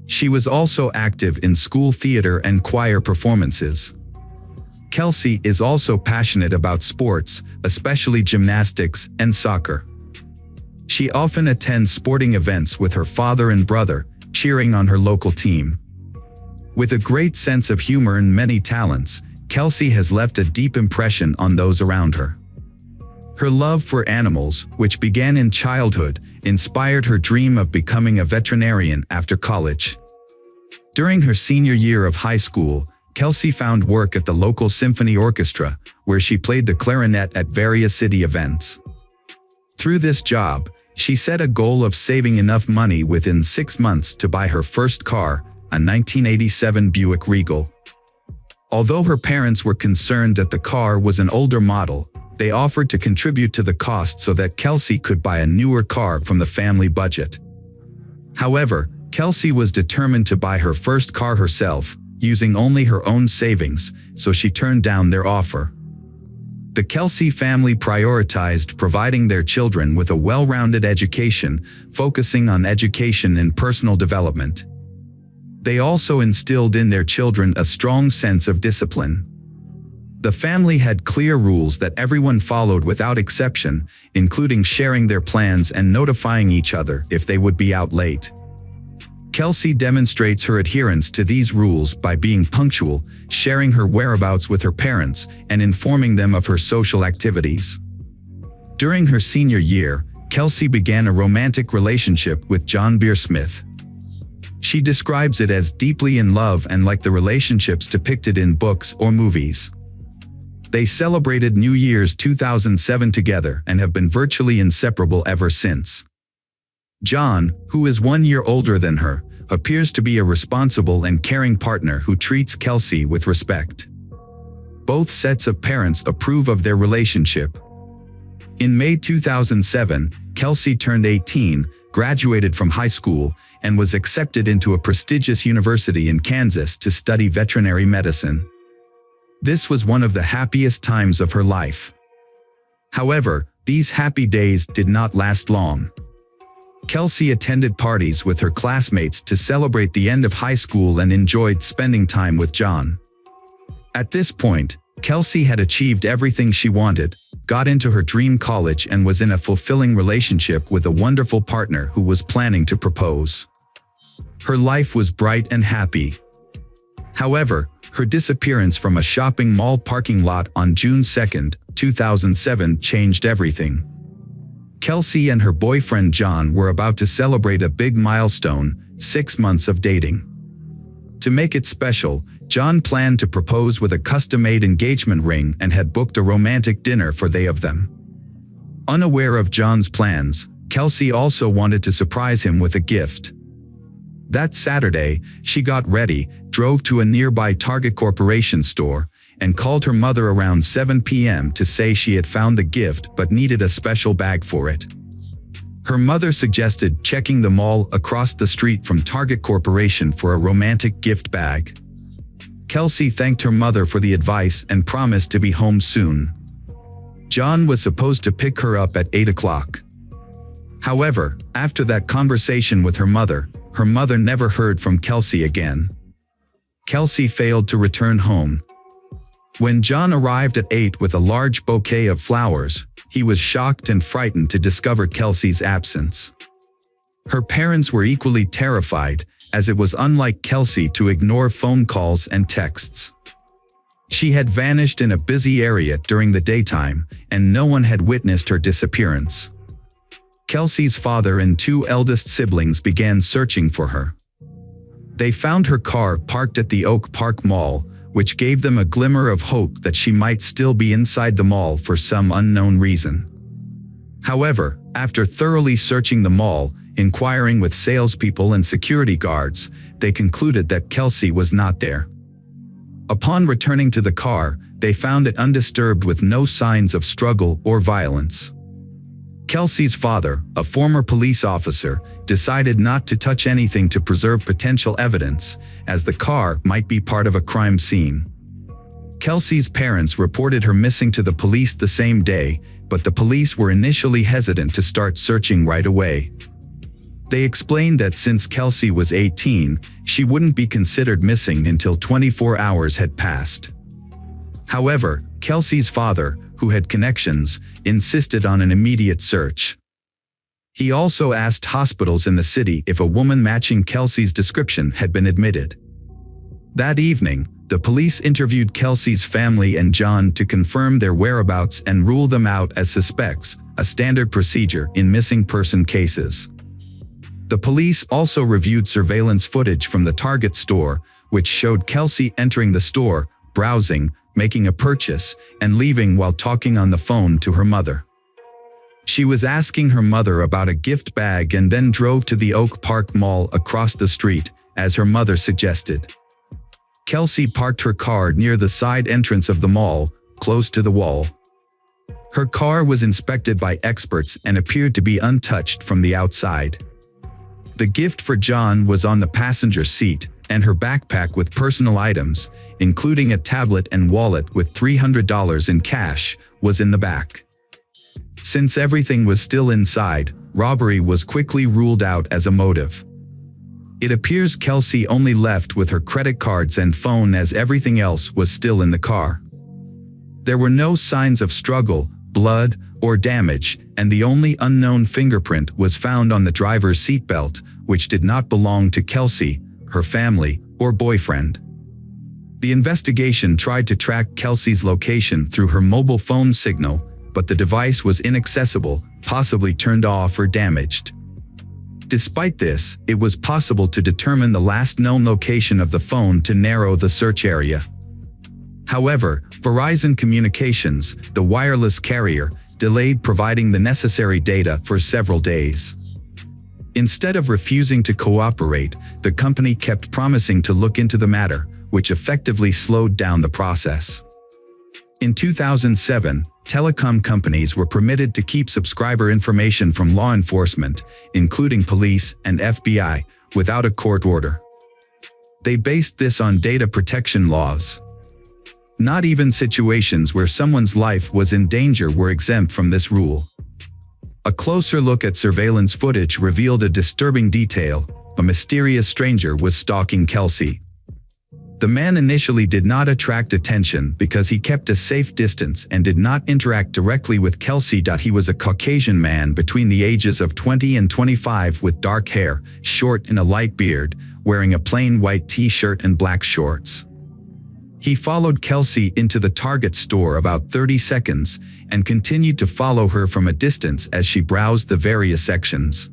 She was also active in school theater and choir performances. Kelsey is also passionate about sports, especially gymnastics and soccer. She often attends sporting events with her father and brother, cheering on her local team. With a great sense of humor and many talents, Kelsey has left a deep impression on those around her. Her love for animals, which began in childhood, inspired her dream of becoming a veterinarian after college. During her senior year of high school, Kelsey found work at the local symphony orchestra, where she played the clarinet at various city events. Through this job, she set a goal of saving enough money within 6 months to buy her first car, a 1987 Buick Regal. Although her parents were concerned that the car was an older model, they offered to contribute to the cost so that Kelsey could buy a newer car from the family budget. However, Kelsey was determined to buy her first car herself, using only her own savings, so she turned down their offer. The Kelsey family prioritized providing their children with a well-rounded education, focusing on education and personal development. They also instilled in their children a strong sense of discipline. The family had clear rules that everyone followed without exception, including sharing their plans and notifying each other if they would be out late. Kelsey demonstrates her adherence to these rules by being punctual, sharing her whereabouts with her parents, and informing them of her social activities. During her senior year, Kelsey began a romantic relationship with John Beersmith. She describes it as deeply in love and like the relationships depicted in books or movies. They celebrated New Year's 2007 together and have been virtually inseparable ever since. John, who is 1 year older than her, appears to be a responsible and caring partner who treats Kelsey with respect. Both sets of parents approve of their relationship. In May 2007, Kelsey turned 18, graduated from high school, and was accepted into a prestigious university in Kansas to study veterinary medicine. This was one of the happiest times of her life. However, these happy days did not last long. Kelsey attended parties with her classmates to celebrate the end of high school and enjoyed spending time with John. At this point, Kelsey had achieved everything she wanted, got into her dream college, and was in a fulfilling relationship with a wonderful partner who was planning to propose. Her life was bright and happy. However, her disappearance from a shopping mall parking lot on June 2, 2007 changed everything. Kelsey and her boyfriend John were about to celebrate a big milestone, 6 months of dating. To make it special, John planned to propose with a custom-made engagement ring and had booked a romantic dinner for they of them. Unaware of John's plans, Kelsey also wanted to surprise him with a gift. That Saturday, she got ready, drove to a nearby Target Corporation store, and called her mother around 7 p.m. to say she had found the gift but needed a special bag for it. Her mother suggested checking the mall across the street from Target Corporation for a romantic gift bag. Kelsey thanked her mother for the advice and promised to be home soon. John was supposed to pick her up at 8 o'clock. However, after that conversation with her mother never heard from Kelsey again. Kelsey failed to return home. When John arrived at 8 with a large bouquet of flowers, he was shocked and frightened to discover Kelsey's absence. Her parents were equally terrified, as it was unlike Kelsey to ignore phone calls and texts. She had vanished in a busy area during the daytime, and no one had witnessed her disappearance. Kelsey's father and 2 eldest siblings began searching for her. They found her car parked at the Oak Park Mall, which gave them a glimmer of hope that she might still be inside the mall for some unknown reason. However, after thoroughly searching the mall, inquiring with salespeople and security guards, they concluded that Kelsey was not there. Upon returning to the car, they found it undisturbed with no signs of struggle or violence. Kelsey's father, a former police officer, decided not to touch anything to preserve potential evidence, as the car might be part of a crime scene. Kelsey's parents reported her missing to the police the same day, but the police were initially hesitant to start searching right away. They explained that since Kelsey was 18, she wouldn't be considered missing until 24 hours had passed. However, Kelsey's father, who had connections, insisted on an immediate search. He also asked hospitals in the city if a woman matching Kelsey's description had been admitted. That evening, the police interviewed Kelsey's family and John to confirm their whereabouts and rule them out as suspects, a standard procedure in missing person cases. The police also reviewed surveillance footage from the Target store, which showed Kelsey entering the store, browsing, making a purchase, and leaving while talking on the phone to her mother. She was asking her mother about a gift bag and then drove to the Oak Park Mall across the street, as her mother suggested. Kelsey parked her car near the side entrance of the mall, close to the wall. Her car was inspected by experts and appeared to be untouched from the outside. The gift for John was on the passenger seat, and her backpack with personal items, including a tablet and wallet with $300 in cash, was in the back. Since everything was still inside, robbery was quickly ruled out as a motive. It appears Kelsey only left with her credit cards and phone, as everything else was still in the car. There were no signs of struggle, blood, or damage, and the only unknown fingerprint was found on the driver's seatbelt, which did not belong to Kelsey, her family, or boyfriend. The investigation tried to track Kelsey's location through her mobile phone signal, but the device was inaccessible, possibly turned off or damaged. Despite this, it was possible to determine the last known location of the phone to narrow the search area. However, Verizon Communications, the wireless carrier, delayed providing the necessary data for several days. Instead of refusing to cooperate, the company kept promising to look into the matter, which effectively slowed down the process. In 2007, telecom companies were permitted to keep subscriber information from law enforcement, including police and FBI, without a court order. They based this on data protection laws. Not even situations where someone's life was in danger were exempt from this rule. A closer look at surveillance footage revealed a disturbing detail: a mysterious stranger was stalking Kelsey. The man initially did not attract attention because he kept a safe distance and did not interact directly with Kelsey. He was a Caucasian man between the ages of 20 and 25 with dark hair, short and a light beard, wearing a plain white t-shirt and black shorts. He followed Kelsey into the Target store about 30 seconds and continued to follow her from a distance as she browsed the various sections.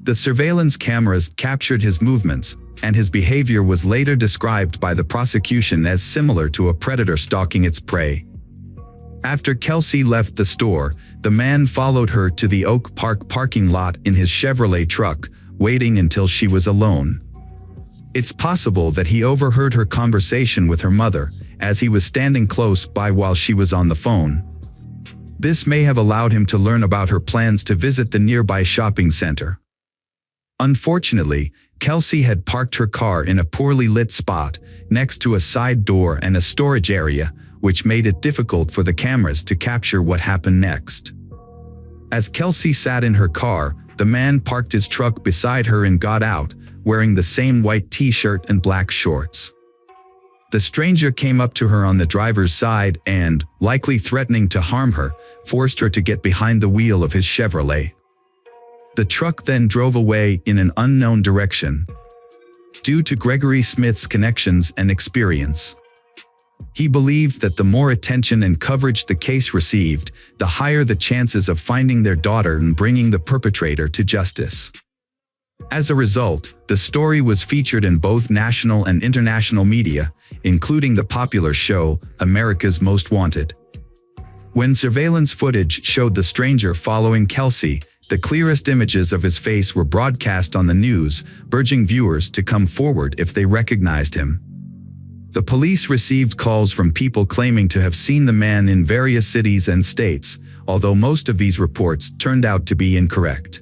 The surveillance cameras captured his movements, and his behavior was later described by the prosecution as similar to a predator stalking its prey. After Kelsey left the store, the man followed her to the Oak Park parking lot in his Chevrolet truck, waiting until she was alone. It's possible that he overheard her conversation with her mother, as he was standing close by while she was on the phone. This may have allowed him to learn about her plans to visit the nearby shopping center. Unfortunately, Kelsey had parked her car in a poorly lit spot, next to a side door and a storage area, which made it difficult for the cameras to capture what happened next. As Kelsey sat in her car, the man parked his truck beside her and got out, wearing the same white t-shirt and black shorts. The stranger came up to her on the driver's side and, likely threatening to harm her, forced her to get behind the wheel of his Chevrolet. The truck then drove away in an unknown direction. Due to Gregory Smith's connections and experience, he believed that the more attention and coverage the case received, the higher the chances of finding their daughter and bringing the perpetrator to justice. As a result, the story was featured in both national and international media, including the popular show, America's Most Wanted. When surveillance footage showed the stranger following Kelsey, the clearest images of his face were broadcast on the news, urging viewers to come forward if they recognized him. The police received calls from people claiming to have seen the man in various cities and states, although most of these reports turned out to be incorrect.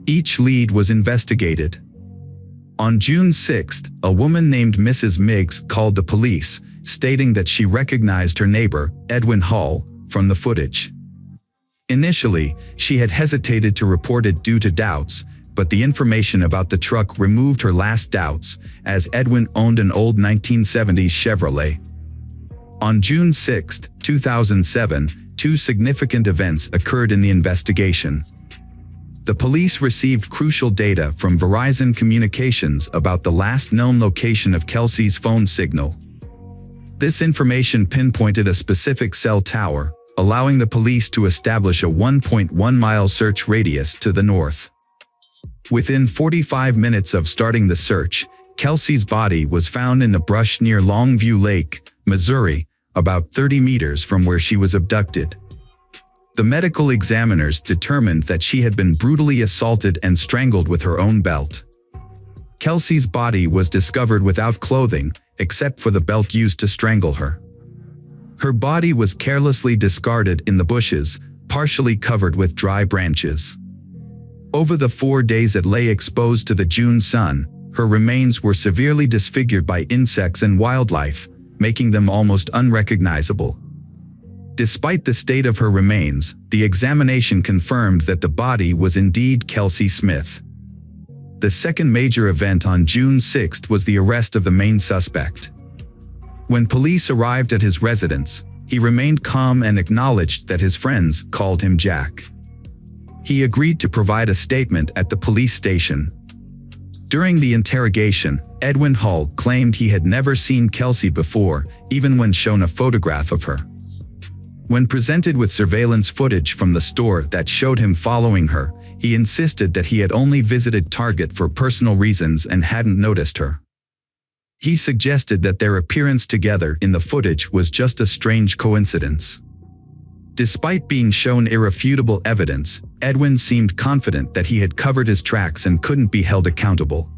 Each lead was investigated. On June 6, a woman named Mrs. Miggs called the police, stating that she recognized her neighbor, Edwin Hall, from the footage. Initially, she had hesitated to report it due to doubts, but the information about the truck removed her last doubts, as Edwin owned an old 1970s Chevrolet. On June 6, 2007, two significant events occurred in the investigation. The police received crucial data from Verizon Communications about the last known location of Kelsey's phone signal. This information pinpointed a specific cell tower, allowing the police to establish a 1.1-mile search radius to the north. Within 45 minutes of starting the search, Kelsey's body was found in the brush near Longview Lake, Missouri, about 30 meters from where she was abducted. The medical examiners determined that she had been brutally assaulted and strangled with her own belt. Kelsey's body was discovered without clothing, except for the belt used to strangle her. Her body was carelessly discarded in the bushes, partially covered with dry branches. Over the 4 days it lay exposed to the June sun, Her remains were severely disfigured by insects and wildlife, making them almost unrecognizable. Despite the state of her remains, the examination confirmed that the body was indeed Kelsey Smith. The second major event on June 6 was the arrest of the main suspect. When police arrived at his residence, he remained calm and acknowledged that his friends called him Jack. He agreed to provide a statement at the police station. During the interrogation, Edwin Hull claimed he had never seen Kelsey before, even when shown a photograph of her. When presented with surveillance footage from the store that showed him following her, he insisted that he had only visited Target for personal reasons and hadn't noticed her. He suggested that their appearance together in the footage was just a strange coincidence. Despite being shown irrefutable evidence, Edwin seemed confident that he had covered his tracks and couldn't be held accountable.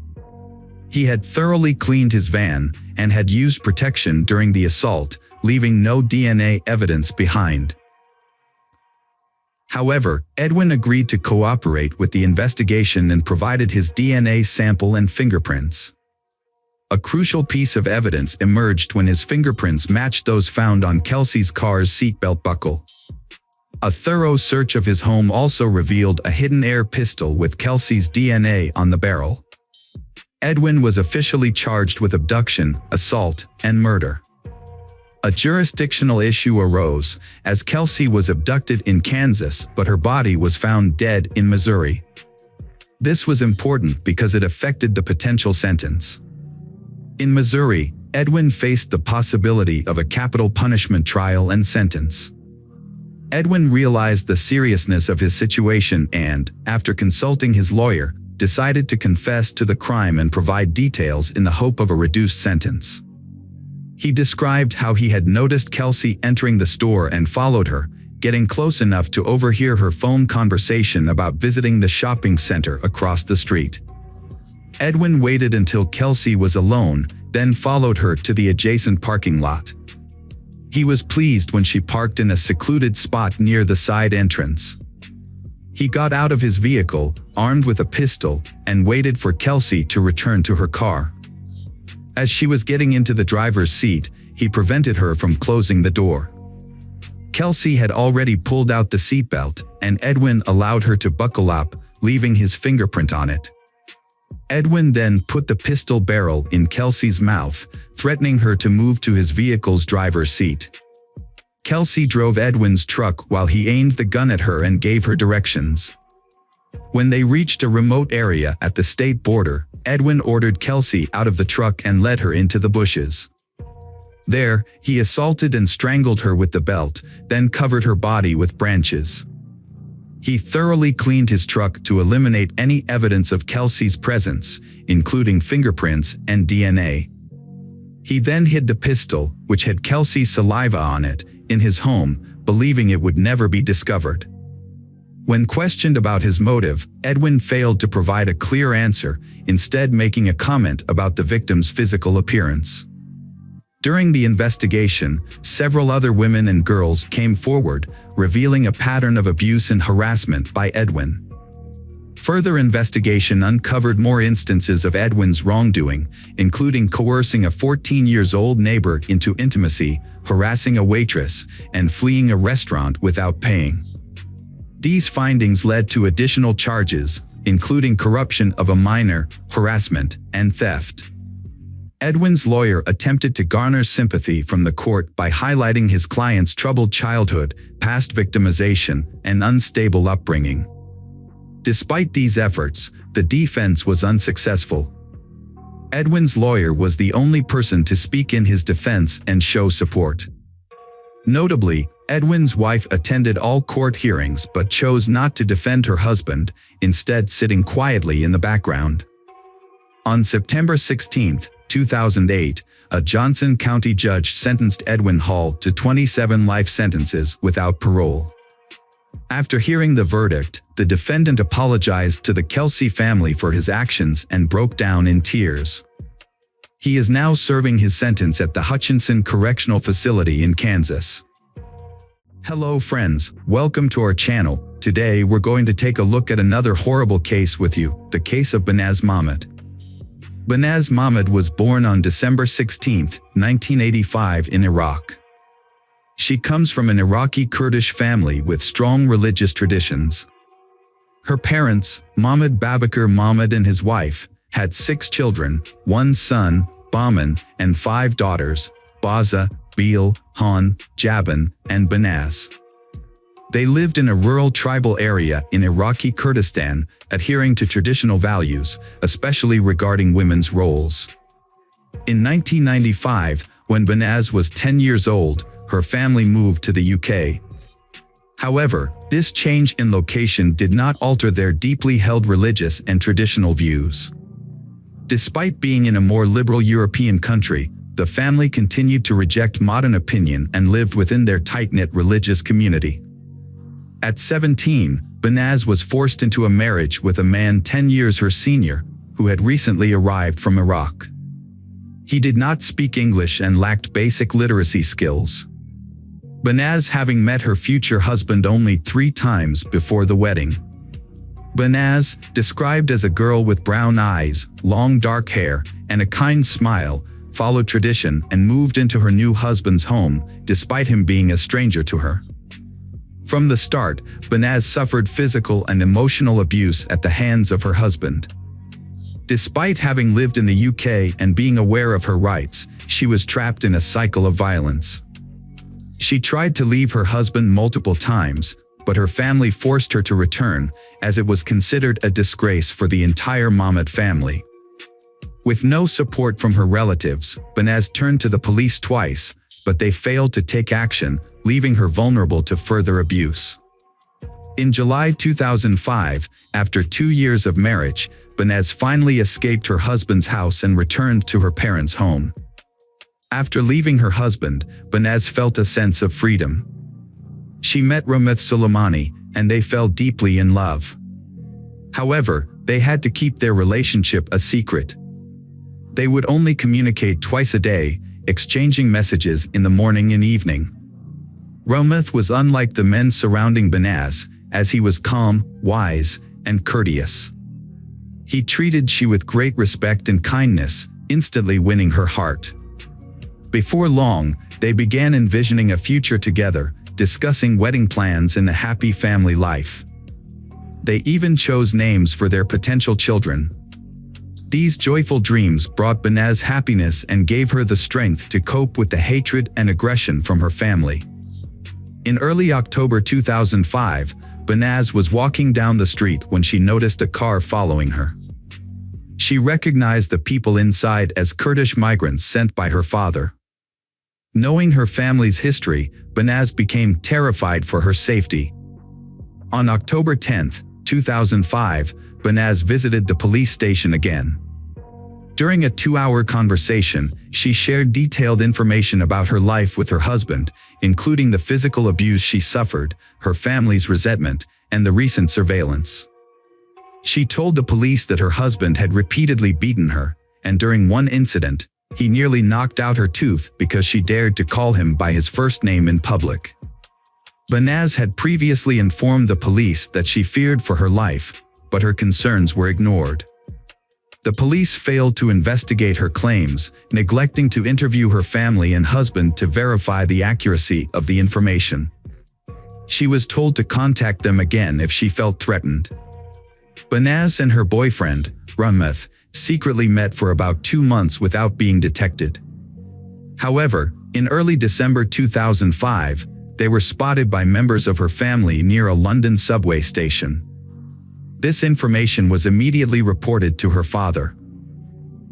He had thoroughly cleaned his van and had used protection during the assault, leaving no DNA evidence behind. However, Edwin agreed to cooperate with the investigation and provided his DNA sample and fingerprints. A crucial piece of evidence emerged when his fingerprints matched those found on Kelsey's car's seatbelt buckle. A thorough search of his home also revealed a hidden air pistol with Kelsey's DNA on the barrel. Edwin was officially charged with abduction, assault, and murder. A jurisdictional issue arose, as Kelsey was abducted in Kansas but her body was found dead in Missouri. This was important because it affected the potential sentence. In Missouri, Edwin faced the possibility of a capital punishment trial and sentence. Edwin realized the seriousness of his situation and, after consulting his lawyer, decided to confess to the crime and provide details in the hope of a reduced sentence. He described how he had noticed Kelsey entering the store and followed her, getting close enough to overhear her phone conversation about visiting the shopping center across the street. Edwin waited until Kelsey was alone, then followed her to the adjacent parking lot. He was pleased when she parked in a secluded spot near the side entrance. He got out of his vehicle, armed with a pistol, and waited for Kelsey to return to her car. As she was getting into the driver's seat, he prevented her from closing the door. Kelsey had already pulled out the seatbelt, and Edwin allowed her to buckle up, leaving his fingerprint on it. Edwin then put the pistol barrel in Kelsey's mouth, threatening her to move to his vehicle's driver's seat. Kelsey drove Edwin's truck while he aimed the gun at her and gave her directions. When they reached a remote area at the state border, Edwin ordered Kelsey out of the truck and led her into the bushes. There, he assaulted and strangled her with the belt, then covered her body with branches. He thoroughly cleaned his truck to eliminate any evidence of Kelsey's presence, including fingerprints and DNA. He then hid the pistol, which had Kelsey's saliva on it, in his home, believing it would never be discovered. When questioned about his motive, Edwin failed to provide a clear answer, instead making a comment about the victim's physical appearance. During the investigation, several other women and girls came forward, revealing a pattern of abuse and harassment by Edwin. Further investigation uncovered more instances of Edwin's wrongdoing, including coercing a 14-year-old neighbor into intimacy, harassing a waitress, and fleeing a restaurant without paying. These findings led to additional charges, including corruption of a minor, harassment, and theft. Edwin's lawyer attempted to garner sympathy from the court by highlighting his client's troubled childhood, past victimization, and unstable upbringing. Despite these efforts, the defense was unsuccessful. Edwin's lawyer was the only person to speak in his defense and show support. Notably, Edwin's wife attended all court hearings but chose not to defend her husband, instead sitting quietly in the background. On September 16, 2008, a Johnson County judge sentenced Edwin Hull to 27 life sentences without parole. After hearing the verdict, the defendant apologized to the Kelsey family for his actions and broke down in tears. He is now serving his sentence at the Hutchinson Correctional Facility in Kansas. Hello friends, welcome to our channel. Today we're going to take a look at another horrible case with you, the case of Banaz Mahmud. Banaz Mahmoud was born on December 16, 1985 in Iraq. She comes from an Iraqi Kurdish family with strong religious traditions. Her parents, Mahmoud Babakar Mahmoud and his wife, had 6 children, 1 son, Bahman, and 5 daughters, Baza, Beel, Han, Jaban, and Banaz. They lived in a rural tribal area in Iraqi Kurdistan, adhering to traditional values, especially regarding women's roles. In 1995, when Banaz was 10 years old, her family moved to the UK. However, this change in location did not alter their deeply held religious and traditional views. Despite being in a more liberal European country, the family continued to reject modern opinion and lived within their tight-knit religious community. At 17, Banaz was forced into a marriage with a man 10 years her senior, who had recently arrived from Iraq. He did not speak English and lacked basic literacy skills. Banaz having met her future husband only 3 times before the wedding. Banaz, described as a girl with brown eyes, long dark hair, and a kind smile, followed tradition and moved into her new husband's home, despite him being a stranger to her. From the start, Banaz suffered physical and emotional abuse at the hands of her husband. Despite having lived in the UK and being aware of her rights, she was trapped in a cycle of violence. She tried to leave her husband multiple times, but her family forced her to return, as it was considered a disgrace for the entire Mahmoud family. With no support from her relatives, Banaz turned to the police twice, but they failed to take action, leaving her vulnerable to further abuse. In July 2005, after 2 years of marriage, Banaz finally escaped her husband's house and returned to her parents' home. After leaving her husband, Banaz felt a sense of freedom. She met Rameth Soleimani, and they fell deeply in love. However, they had to keep their relationship a secret. They would only communicate twice a day, exchanging messages in the morning and evening. Rameth was unlike the men surrounding Banaz, as he was calm, wise, and courteous. He treated she with great respect and kindness, instantly winning her heart. Before long, they began envisioning a future together, discussing wedding plans and a happy family life. They even chose names for their potential children. These joyful dreams brought Banaz happiness and gave her the strength to cope with the hatred and aggression from her family. In early October 2005, Banaz was walking down the street when she noticed a car following her. She recognized the people inside as Kurdish migrants sent by her father. Knowing her family's history, Banaz became terrified for her safety. On October 10, 2005, Banaz visited the police station again. During a 2-hour conversation, she shared detailed information about her life with her husband, including the physical abuse she suffered, her family's resentment, and the recent surveillance. She told the police that her husband had repeatedly beaten her, and during one incident, he nearly knocked out her tooth because she dared to call him by his first name in public. Banaz had previously informed the police that she feared for her life, but her concerns were ignored. The police failed to investigate her claims, neglecting to interview her family and husband to verify the accuracy of the information. She was told to contact them again if she felt threatened. Banaz and her boyfriend, Rameth, secretly met for about 2 months without being detected. However, in early December 2005, they were spotted by members of her family near a London subway station. This information was immediately reported to her father.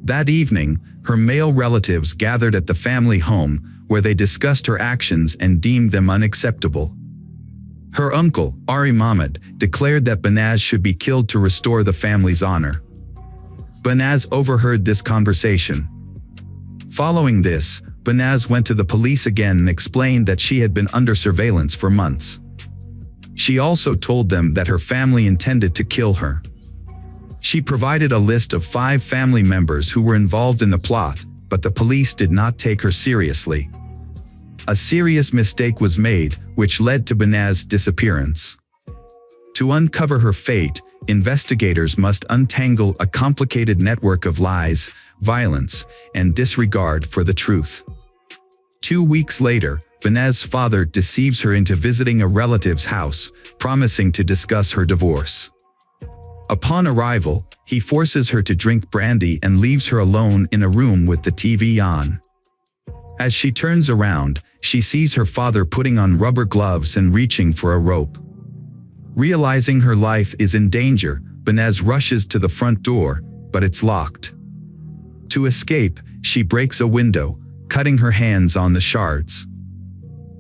That evening, her male relatives gathered at the family home, where they discussed her actions and deemed them unacceptable. Her uncle, Ari Mahmoud, declared that Banaz should be killed to restore the family's honor. Banaz overheard this conversation. Following this, Banaz went to the police again and explained that she had been under surveillance for months. She also told them that her family intended to kill her. She provided a list of 5 family members who were involved in the plot, but the police did not take her seriously. A serious mistake was made, which led to Banaz's disappearance. To uncover her fate, investigators must untangle a complicated network of lies, violence, and disregard for the truth. 2 weeks later, Benaz's father deceives her into visiting a relative's house, promising to discuss her divorce. Upon arrival, he forces her to drink brandy and leaves her alone in a room with the TV on. As she turns around, she sees her father putting on rubber gloves and reaching for a rope. Realizing her life is in danger, Benaz rushes to the front door, but it's locked. To escape, she breaks a window, cutting her hands on the shards.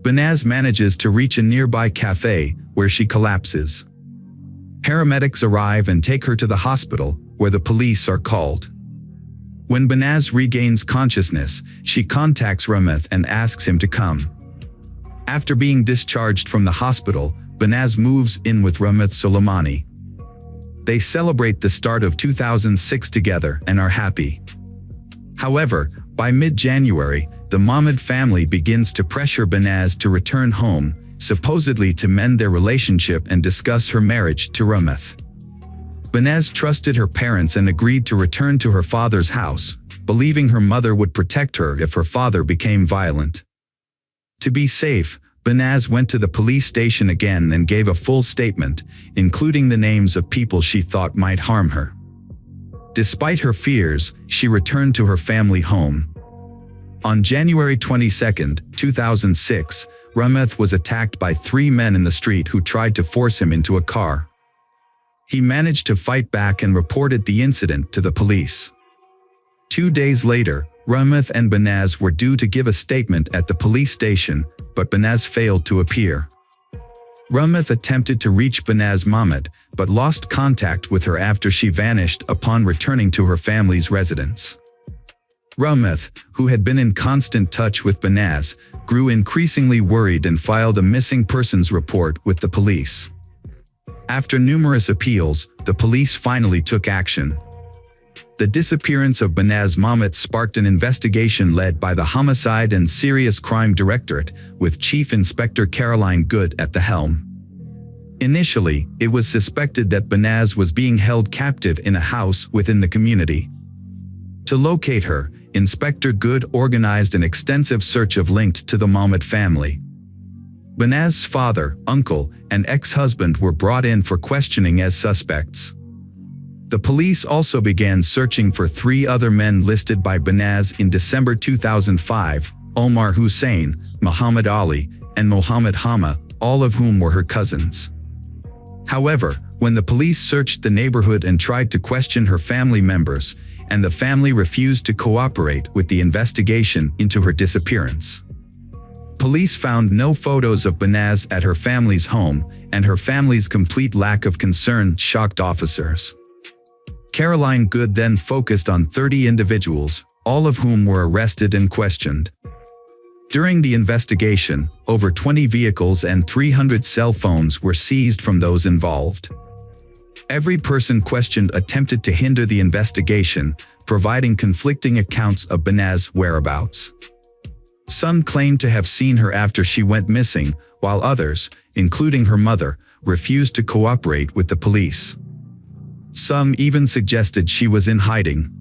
Benaz manages to reach a nearby cafe, where she collapses. Paramedics arrive and take her to the hospital, where the police are called. When Benaz regains consciousness, she contacts Rameth and asks him to come. After being discharged from the hospital, Benaz moves in with Rameth Soleimani. They celebrate the start of 2006 together and are happy. However, by mid-January, the Mohammed family begins to pressure Benaz to return home, supposedly to mend their relationship and discuss her marriage to Rameth. Benaz trusted her parents and agreed to return to her father's house, believing her mother would protect her if her father became violent. To be safe, Benaz went to the police station again and gave a full statement, including the names of people she thought might harm her. Despite her fears, she returned to her family home. On January 22, 2006, Rameth was attacked by 3 men in the street who tried to force him into a car. He managed to fight back and reported the incident to the police. 2 days later, Rameth and Benaz were due to give a statement at the police station, but Benaz failed to appear. Rameth attempted to reach Benaz Mohammed, but lost contact with her after she vanished upon returning to her family's residence. Rameth, who had been in constant touch with Benaz, grew increasingly worried and filed a missing persons report with the police. After numerous appeals, the police finally took action. The disappearance of Benaz Mohammed sparked an investigation led by the Homicide and Serious Crime Directorate, with Chief Inspector Caroline Good at the helm. Initially, it was suspected that Benaz was being held captive in a house within the community. To locate her, Inspector Good organized an extensive search of linked to the Mohammed family. Benaz's father, uncle, and ex-husband were brought in for questioning as suspects. The police also began searching for 3 other men listed by Benaz in December 2005, Omar Hussein, Muhammad Ali, and Mohammed Hama, all of whom were her cousins. However, when the police searched the neighborhood and tried to question her family members, and the family refused to cooperate with the investigation into her disappearance. Police found no photos of Benaz at her family's home, and her family's complete lack of concern shocked officers. Caroline Good then focused on 30 individuals, all of whom were arrested and questioned. During the investigation, over 20 vehicles and 300 cell phones were seized from those involved. Every person questioned attempted to hinder the investigation, providing conflicting accounts of Benaz's whereabouts. Some claimed to have seen her after she went missing, while others, including her mother, refused to cooperate with the police. Some even suggested she was in hiding.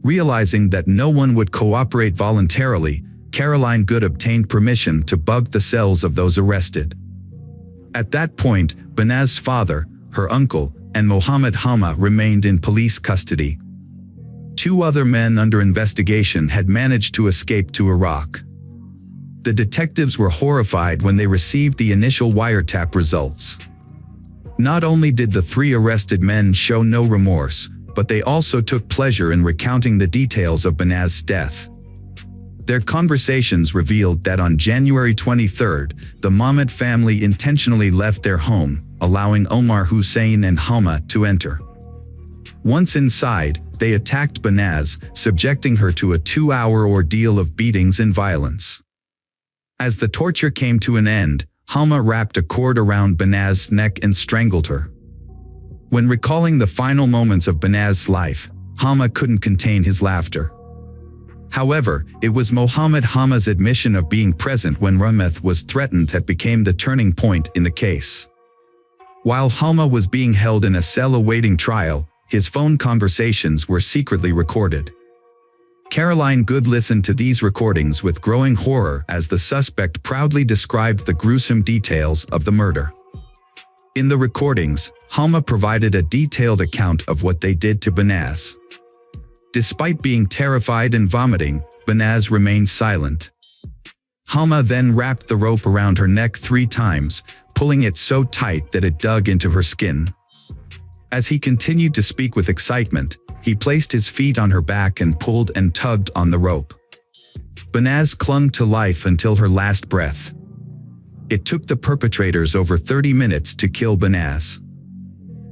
Realizing that no one would cooperate voluntarily, Caroline Good obtained permission to bug the cells of those arrested. At that point, Benaz's father, her uncle, and Mohammed Hama remained in police custody. 2 other men under investigation had managed to escape to Iraq. The detectives were horrified when they received the initial wiretap results. Not only did the 3 arrested men show no remorse, but they also took pleasure in recounting the details of Benaz's death. Their conversations revealed that on January 23, the Mohammed family intentionally left their home, allowing Omar Hussein and Hama to enter. Once inside, they attacked Benaz, subjecting her to a 2-hour ordeal of beatings and violence. As the torture came to an end, Hama wrapped a cord around Benaz's neck and strangled her. When recalling the final moments of Benaz's life, Hama couldn't contain his laughter. However, it was Mohammed Hama's admission of being present when Rameth was threatened that became the turning point in the case. While Halma was being held in a cell awaiting trial, his phone conversations were secretly recorded. Caroline Good listened to these recordings with growing horror as the suspect proudly described the gruesome details of the murder. In the recordings, Halma provided a detailed account of what they did to Banaz. Despite being terrified and vomiting, Banaz remained silent. Halma then wrapped the rope around her neck 3 times, pulling it so tight that it dug into her skin. As he continued to speak with excitement, he placed his feet on her back and pulled and tugged on the rope. Banaz clung to life until her last breath. It took the perpetrators over 30 minutes to kill Banaz.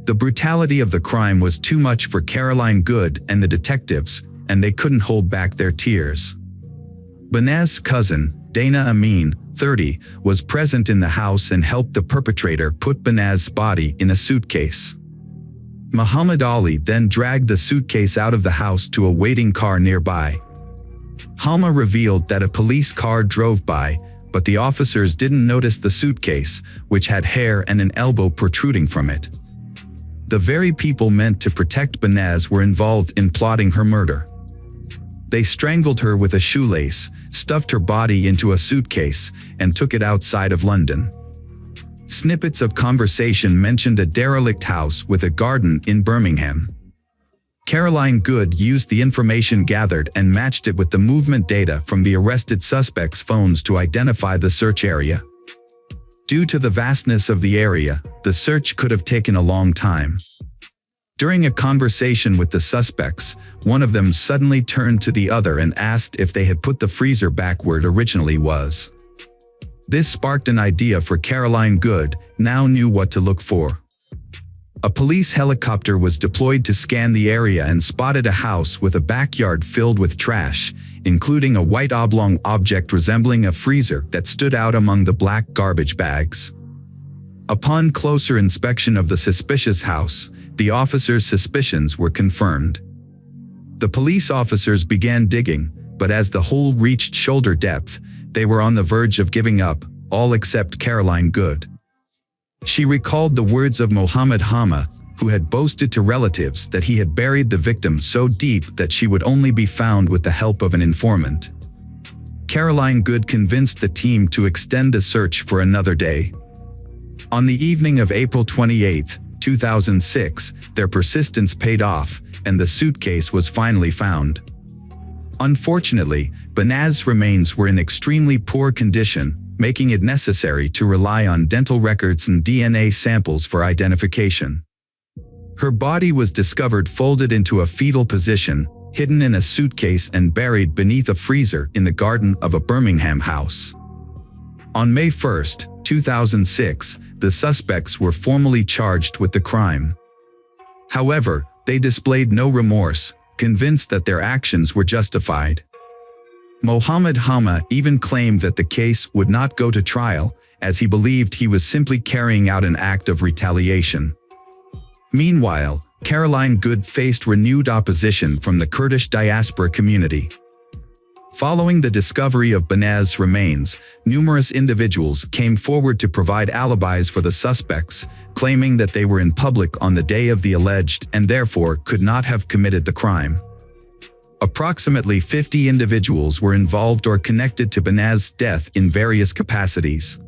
The brutality of the crime was too much for Caroline Good and the detectives, and they couldn't hold back their tears. Banaz's cousin, Dana Amin, 30, was present in the house and helped the perpetrator put Banaz's body in a suitcase. Muhammad Ali then dragged the suitcase out of the house to a waiting car nearby. Halma revealed that a police car drove by, but the officers didn't notice the suitcase, which had hair and an elbow protruding from it. The very people meant to protect Banaz were involved in plotting her murder. They strangled her with a shoelace, stuffed her body into a suitcase, and took it outside of London. Snippets of conversation mentioned a derelict house with a garden in Birmingham. Caroline Good used the information gathered and matched it with the movement data from the arrested suspects' phones to identify the search area. Due to the vastness of the area, the search could have taken a long time. During a conversation with the suspects, one of them suddenly turned to the other and asked if they had put the freezer back where it originally was. This sparked an idea for Caroline Good, now knew what to look for. A police helicopter was deployed to scan the area and spotted a house with a backyard filled with trash, including a white oblong object resembling a freezer that stood out among the black garbage bags. Upon closer inspection of the suspicious house, the officers' suspicions were confirmed. The police officers began digging, but as the hole reached shoulder depth, they were on the verge of giving up, all except Caroline Good. She recalled the words of Mohammed Halma, who had boasted to relatives that he had buried the victim so deep that she would only be found with the help of an informant. Caroline Good convinced the team to extend the search for another day. On the evening of April 28, 2006, their persistence paid off, and the suitcase was finally found. Unfortunately, Banaz's remains were in extremely poor condition, making it necessary to rely on dental records and DNA samples for identification. Her body was discovered folded into a fetal position, hidden in a suitcase and buried beneath a freezer in the garden of a Birmingham house. On May 1, 2006, the suspects were formally charged with the crime. However, they displayed no remorse, convinced that their actions were justified. Mohammed Halma even claimed that the case would not go to trial, as he believed he was simply carrying out an act of retaliation. Meanwhile, Caroline Good faced renewed opposition from the Kurdish diaspora community. Following the discovery of Banaz's remains, numerous individuals came forward to provide alibis for the suspects, claiming that they were in public on the day of the alleged and therefore could not have committed the crime. Approximately 50 individuals were involved or connected to Banaz's death in various capacities.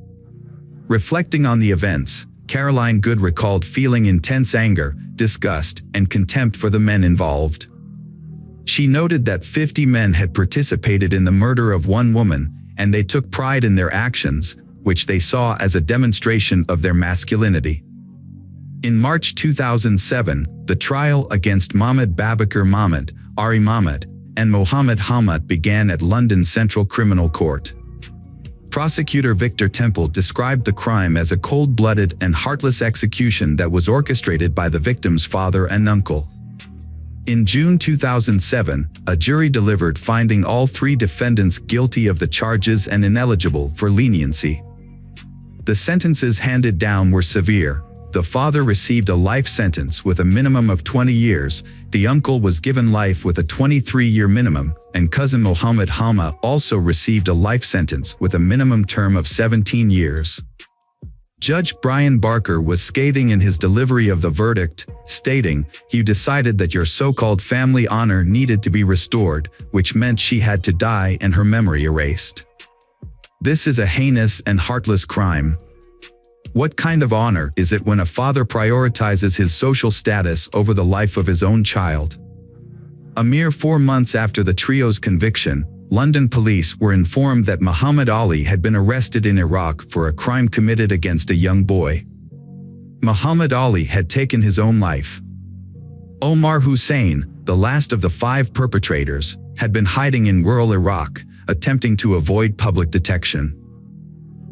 Reflecting on the events, Caroline Good recalled feeling intense anger, disgust, and contempt for the men involved. She noted that 50 men had participated in the murder of one woman, and they took pride in their actions, which they saw as a demonstration of their masculinity. In March 2007, the trial against Mahmoud Babakar Mahmoud, Ari Mahmoud, and Mohammed Halma began at London Central Criminal Court. Prosecutor Victor Temple described the crime as a cold-blooded and heartless execution that was orchestrated by the victim's father and uncle. In June 2007, a jury delivered finding all 3 defendants guilty of the charges and ineligible for leniency. The sentences handed down were severe. The father received a life sentence with a minimum of 20 years, the uncle was given life with a 23-year minimum, and cousin Mohammed Halma also received a life sentence with a minimum term of 17 years. Judge Brian Barker was scathing in his delivery of the verdict, stating, "You decided that your so-called family honor needed to be restored, which meant she had to die and her memory erased. This is a heinous and heartless crime. What kind of honor is it when a father prioritizes his social status over the life of his own child?" A mere 4 months after the trio's conviction, London police were informed that Muhammad Ali had been arrested in Iraq for a crime committed against a young boy. Muhammad Ali had taken his own life. Omar Hussein, the last of the 5 perpetrators, had been hiding in rural Iraq, attempting to avoid public detection.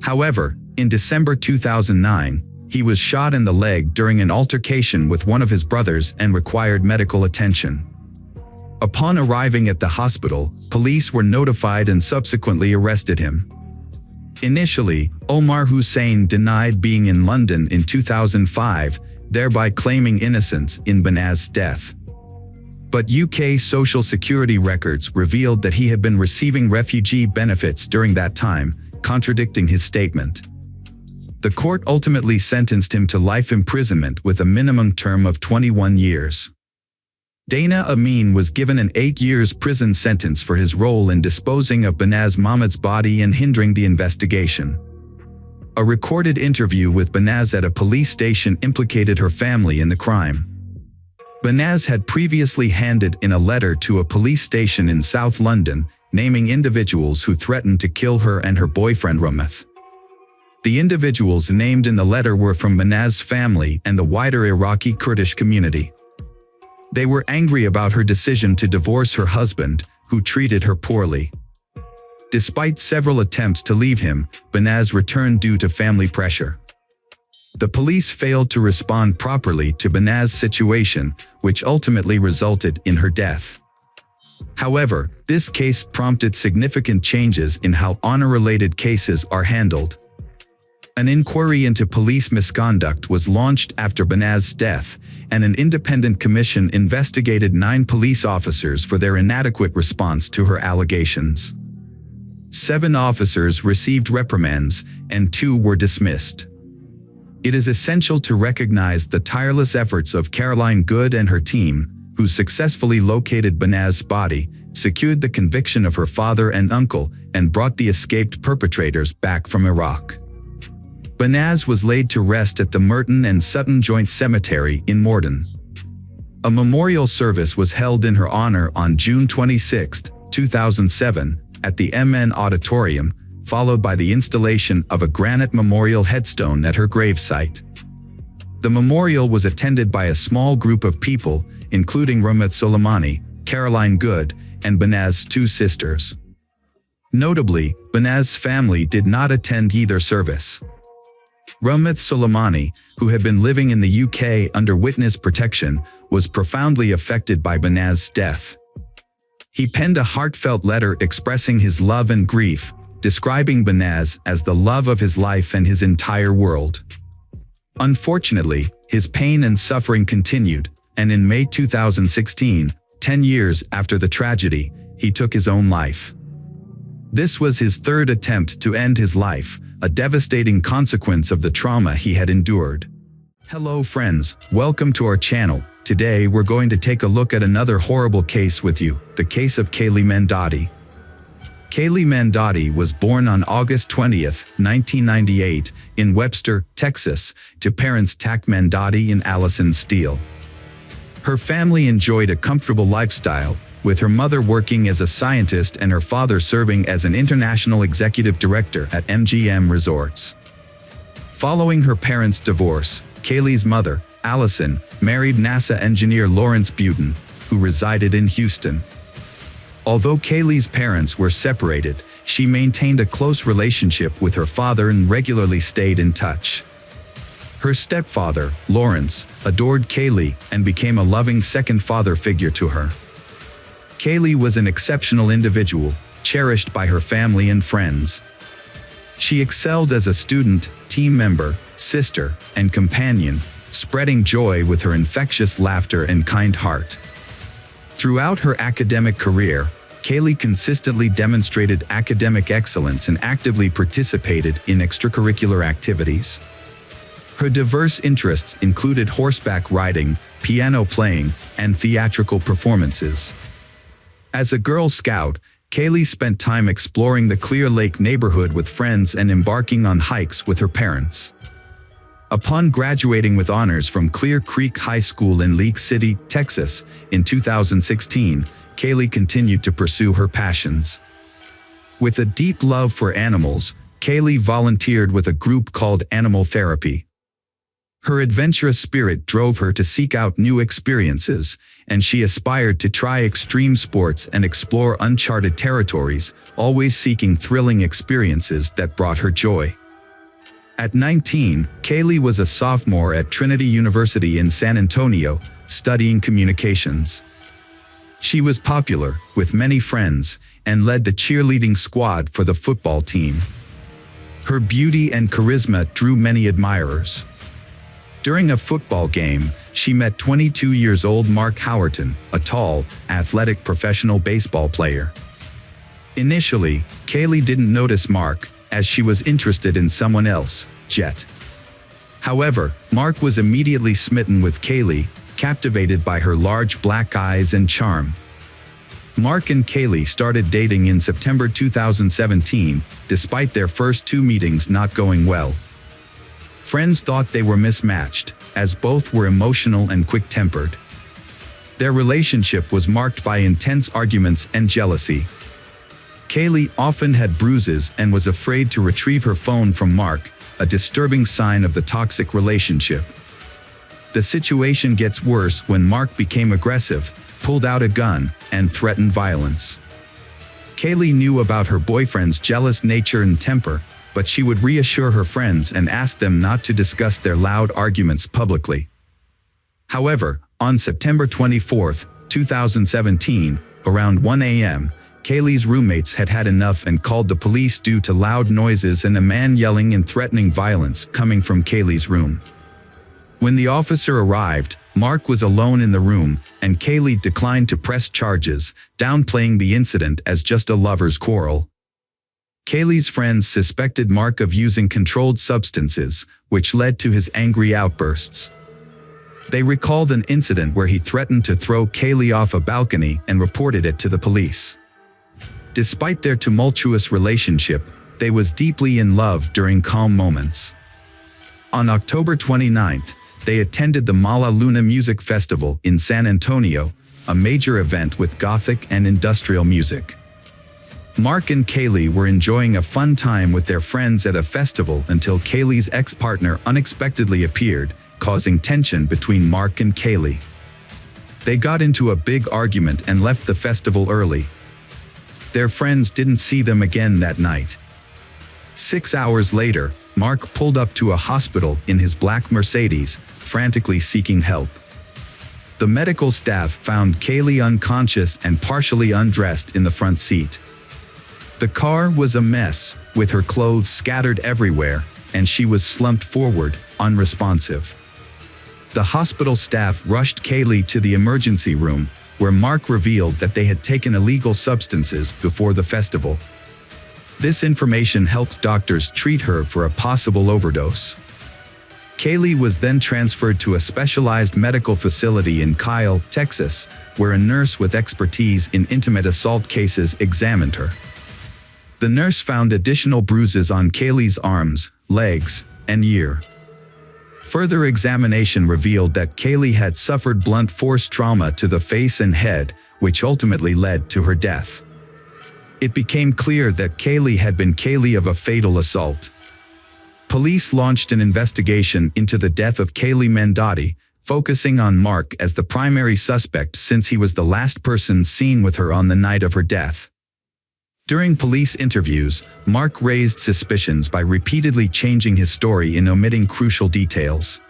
However, in December 2009, he was shot in the leg during an altercation with one of his brothers and required medical attention. Upon arriving at the hospital, police were notified and subsequently arrested him. Initially, Omar Hussein denied being in London in 2005, thereby claiming innocence in Banaz's death. But UK Social Security records revealed that he had been receiving refugee benefits during that time, contradicting his statement. The court ultimately sentenced him to life imprisonment with a minimum term of 21 years. Dana Amin was given an 8 years prison sentence for his role in disposing of Banaz Mahmoud's body and hindering the investigation. A recorded interview with Banaz at a police station implicated her family in the crime. Banaz had previously handed in a letter to a police station in South London, naming individuals who threatened to kill her and her boyfriend Rameth. The individuals named in the letter were from Banaz's family and the wider Iraqi Kurdish community. They were angry about her decision to divorce her husband, who treated her poorly. Despite several attempts to leave him, Banaz returned due to family pressure. The police failed to respond properly to Banaz's situation, which ultimately resulted in her death. However, this case prompted significant changes in how honor-related cases are handled. An inquiry into police misconduct was launched after Banaz's death, and an independent commission investigated 9 police officers for their inadequate response to her allegations. 7 officers received reprimands, and 2 were dismissed. It is essential to recognize the tireless efforts of Caroline Good and her team, who successfully located Banaz's body, secured the conviction of her father and uncle, and brought the escaped perpetrators back from Iraq. Banaz was laid to rest at the Merton and Sutton Joint Cemetery in Morden. A memorial service was held in her honor on June 26, 2007, at the MN Auditorium, followed by the installation of a granite memorial headstone at her gravesite. The memorial was attended by a small group of people, including Rameth Soleimani, Caroline Good, and Banaz's 2 sisters. Notably, Banaz's family did not attend either service. Rameth Soleimani, who had been living in the UK under witness protection, was profoundly affected by Banaz's death. He penned a heartfelt letter expressing his love and grief, describing Banaz as the love of his life and his entire world. Unfortunately, his pain and suffering continued, and in May 2016, 10 years after the tragedy, he took his own life. This was his 3rd attempt to end his life, a devastating consequence of the trauma he had endured. Hello friends, welcome to our channel. Today we're going to take a look at another horrible case with you, the case of Kaylee Mandati. Kaylee Mandati was born on August 20, 1998, in Webster, Texas, to parents Tak Mandati and Allison Steele. Her family enjoyed a comfortable lifestyle, with her mother working as a scientist and her father serving as an international executive director at MGM Resorts. Following her parents' divorce, Kaylee's mother, Allison, married NASA engineer Lawrence Buten, who resided in Houston. Although Kaylee's parents were separated, she maintained a close relationship with her father and regularly stayed in touch. Her stepfather, Lawrence, adored Kaylee and became a loving second father figure to her. Kaylee was an exceptional individual, cherished by her family and friends. She excelled as a student, team member, sister, and companion, spreading joy with her infectious laughter and kind heart. Throughout her academic career, Kaylee consistently demonstrated academic excellence and actively participated in extracurricular activities. Her diverse interests included horseback riding, piano playing, and theatrical performances. As a Girl Scout, Kaylee spent time exploring the Clear Lake neighborhood with friends and embarking on hikes with her parents. Upon graduating with honors from Clear Creek High School in League City, Texas, in 2016, Kaylee continued to pursue her passions. With a deep love for animals, Kaylee volunteered with a group called Animal Therapy. Her adventurous spirit drove her to seek out new experiences, and she aspired to try extreme sports and explore uncharted territories, always seeking thrilling experiences that brought her joy. At 19, Kaylee was a sophomore at Trinity University in San Antonio, studying communications. She was popular, with many friends, and led the cheerleading squad for the football team. Her beauty and charisma drew many admirers. During a football game, she met 22-year-old Mark Howerton, a tall, athletic professional baseball player. Initially, Kaylee didn't notice Mark, as she was interested in someone else, Jet. However, Mark was immediately smitten with Kaylee, captivated by her large black eyes and charm. Mark and Kaylee started dating in September 2017, despite their first 2 meetings not going well. Friends thought they were mismatched, as both were emotional and quick-tempered. Their relationship was marked by intense arguments and jealousy. Kaylee often had bruises and was afraid to retrieve her phone from Mark, a disturbing sign of the toxic relationship. The situation gets worse when Mark became aggressive, pulled out a gun, and threatened violence. Kaylee knew about her boyfriend's jealous nature and temper, but she would reassure her friends and ask them not to discuss their loud arguments publicly. However, on September 24, 2017, around 1 a.m., Kaylee's roommates had had enough and called the police due to loud noises and a man yelling and threatening violence coming from Kaylee's room. When the officer arrived, Mark was alone in the room, and Kaylee declined to press charges, downplaying the incident as just a lover's quarrel. Kaylee's friends suspected Mark of using controlled substances, which led to his angry outbursts. They recalled an incident where he threatened to throw Kaylee off a balcony and reported it to the police. Despite their tumultuous relationship, they was deeply in love during calm moments. On October 29th, they attended the Mala Luna Music Festival in San Antonio, a major event with gothic and industrial music. Mark and Kaylee were enjoying a fun time with their friends at a festival until Kaylee's ex-partner unexpectedly appeared, causing tension between Mark and Kaylee. They got into a big argument and left the festival early. Their friends didn't see them again that night. 6 hours later, Mark pulled up to a hospital in his black Mercedes, frantically seeking help. The medical staff found Kaylee unconscious and partially undressed in the front seat. The car was a mess, with her clothes scattered everywhere, and she was slumped forward, unresponsive. The hospital staff rushed Kaylee to the emergency room, where Mark revealed that they had taken illegal substances before the festival. This information helped doctors treat her for a possible overdose. Kaylee was then transferred to a specialized medical facility in Kyle, Texas, where a nurse with expertise in intimate assault cases examined her. The nurse found additional bruises on Kaylee's arms, legs, and ear. Further examination revealed that Kaylee had suffered blunt force trauma to the face and head, which ultimately led to her death. It became clear that Kaylee had been Kaylee of a fatal assault. Police launched an investigation into the death of Kaylee Mendotti, focusing on Mark as the primary suspect since he was the last person seen with her on the night of her death. During police interviews, Mark raised suspicions by repeatedly changing his story and omitting crucial details.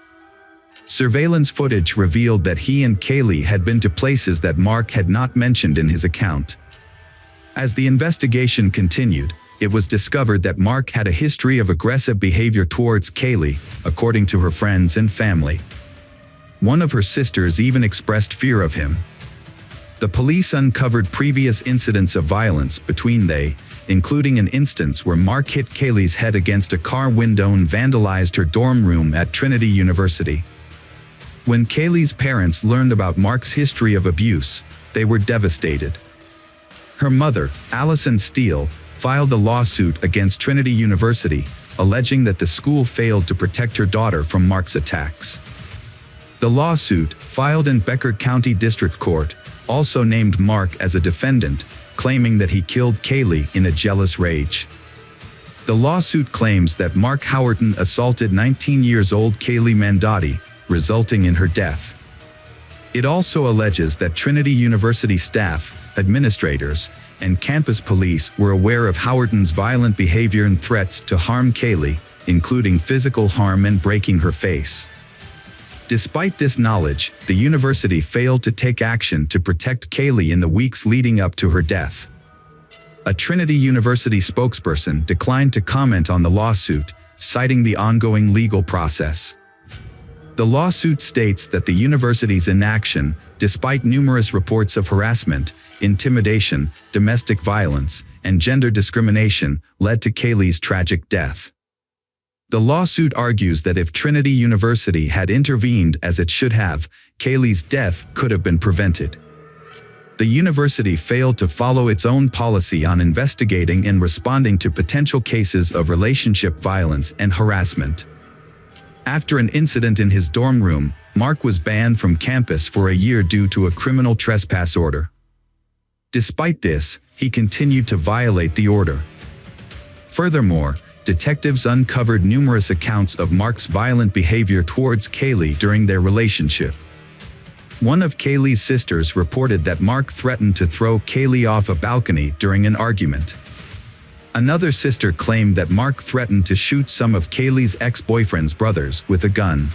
Surveillance footage revealed that he and Kaylee had been to places that Mark had not mentioned in his account. As the investigation continued, it was discovered that Mark had a history of aggressive behavior towards Kaylee, according to her friends and family. One of her sisters even expressed fear of him. The police uncovered previous incidents of violence between they, including an instance where Mark hit Kaylee's head against a car window and vandalized her dorm room at Trinity University. When Kaylee's parents learned about Mark's history of abuse, they were devastated. Her mother, Allison Steele, filed a lawsuit against Trinity University, alleging that the school failed to protect her daughter from Mark's attacks. The lawsuit, filed in Becker County District Court, also named Mark as a defendant, claiming that he killed Kaylee in a jealous rage. The lawsuit claims that Mark Howerton assaulted 19-year-old Kaylee Mandotti, resulting in her death. It also alleges that Trinity University staff, administrators, and campus police were aware of Howerton's violent behavior and threats to harm Kaylee, including physical harm and breaking her face. Despite this knowledge, the university failed to take action to protect Kaylee in the weeks leading up to her death. A Trinity University spokesperson declined to comment on the lawsuit, citing the ongoing legal process. The lawsuit states that the university's inaction, despite numerous reports of harassment, intimidation, domestic violence, and gender discrimination, led to Kaylee's tragic death. The lawsuit argues that if Trinity University had intervened as it should have, Kaylee's death could have been prevented. The university failed to follow its own policy on investigating and responding to potential cases of relationship violence and harassment. After an incident in his dorm room, Mark was banned from campus for a year due to a criminal trespass order. Despite this, he continued to violate the order. Furthermore, detectives uncovered numerous accounts of Mark's violent behavior towards Kaylee during their relationship. One of Kaylee's sisters reported that Mark threatened to throw Kaylee off a balcony during an argument. Another sister claimed that Mark threatened to shoot some of Kaylee's ex-boyfriend's brothers with a gun.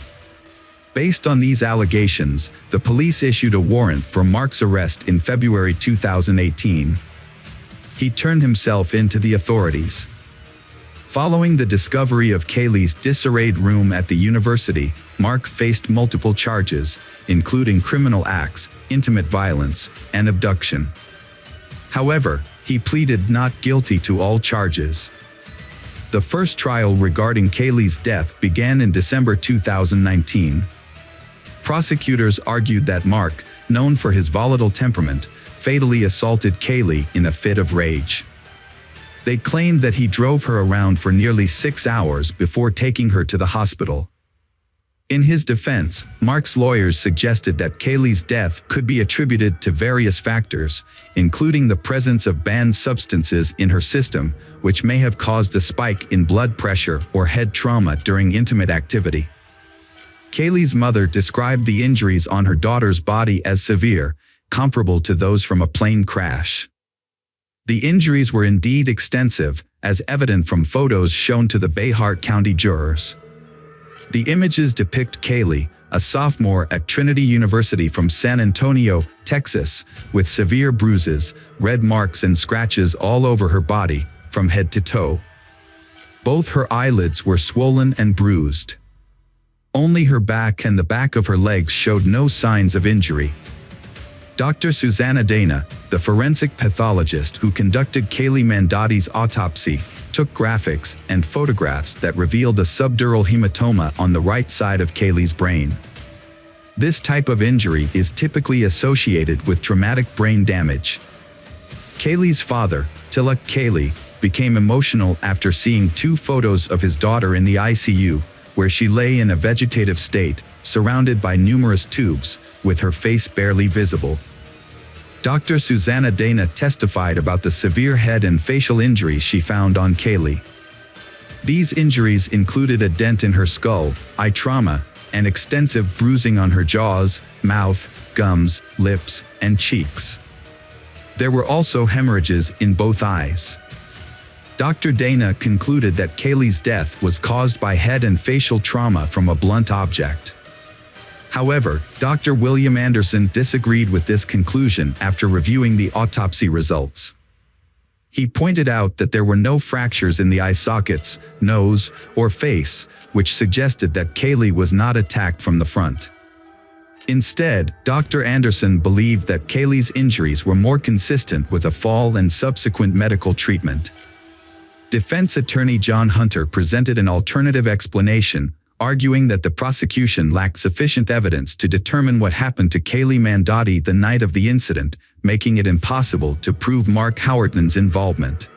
Based on these allegations, the police issued a warrant for Mark's arrest in February 2018. He turned himself in to the authorities. Following the discovery of Kaylee's disarrayed room at the university, Mark faced multiple charges, including criminal acts, intimate violence, and abduction. However, he pleaded not guilty to all charges. The first trial regarding Kaylee's death began in December 2019. Prosecutors argued that Mark, known for his volatile temperament, fatally assaulted Kaylee in a fit of rage. They claimed that he drove her around for nearly 6 hours before taking her to the hospital. In his defense, Mark's lawyers suggested that Kaylee's death could be attributed to various factors, including the presence of banned substances in her system, which may have caused a spike in blood pressure or head trauma during intimate activity. Kaylee's mother described the injuries on her daughter's body as severe, comparable to those from a plane crash. The injuries were indeed extensive, as evident from photos shown to the Bayhart County jurors. The images depict Kaylee, a sophomore at Trinity University from San Antonio, Texas, with severe bruises, red marks and scratches all over her body, from head to toe. Both her eyelids were swollen and bruised. Only her back and the back of her legs showed no signs of injury. Dr. Susanna Dana, the forensic pathologist who conducted Kaylee Mandotti's autopsy, took graphics and photographs that revealed a subdural hematoma on the right side of Kaylee's brain. This type of injury is typically associated with traumatic brain damage. Kaylee's father, Tilak Kaylee, became emotional after seeing 2 photos of his daughter in the ICU, where she lay in a vegetative state, surrounded by numerous tubes, with her face barely visible. Dr. Susanna Dana testified about the severe head and facial injuries she found on Kaylee. These injuries included a dent in her skull, eye trauma, and extensive bruising on her jaws, mouth, gums, lips, and cheeks. There were also hemorrhages in both eyes. Dr. Dana concluded that Kaylee's death was caused by head and facial trauma from a blunt object. However, Dr. William Anderson disagreed with this conclusion after reviewing the autopsy results. He pointed out that there were no fractures in the eye sockets, nose, or face, which suggested that Kaylee was not attacked from the front. Instead, Dr. Anderson believed that Kaylee's injuries were more consistent with a fall and subsequent medical treatment. Defense attorney John Hunter presented an alternative explanation, arguing that the prosecution lacked sufficient evidence to determine what happened to Kaylee Mandotti the night of the incident, making it impossible to prove Mark Howerton's involvement.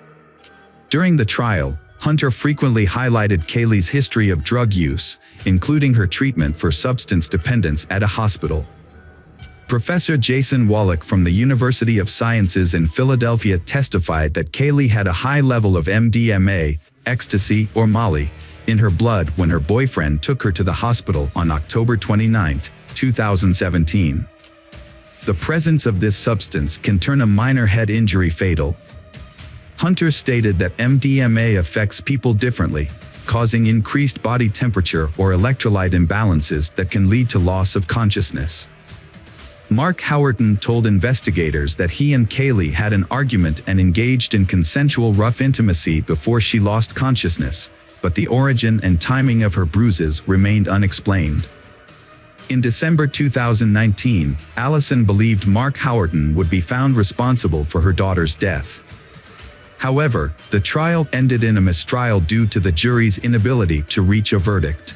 During the trial, Hunter frequently highlighted Kaylee's history of drug use, including her treatment for substance dependence at a hospital. Professor Jason Wallach from the University of Sciences in Philadelphia testified that Kaylee had a high level of MDMA, ecstasy, or Molly, in her blood when her boyfriend took her to the hospital on October 29, 2017. The presence of this substance can turn a minor head injury fatal. Hunter stated that MDMA affects people differently, causing increased body temperature or electrolyte imbalances that can lead to loss of consciousness. Mark Howerton told investigators that he and Kaylee had an argument and engaged in consensual rough intimacy before she lost consciousness, but the origin and timing of her bruises remained unexplained. In December 2019, Allison believed Mark Howerton would be found responsible for her daughter's death. However, the trial ended in a mistrial due to the jury's inability to reach a verdict.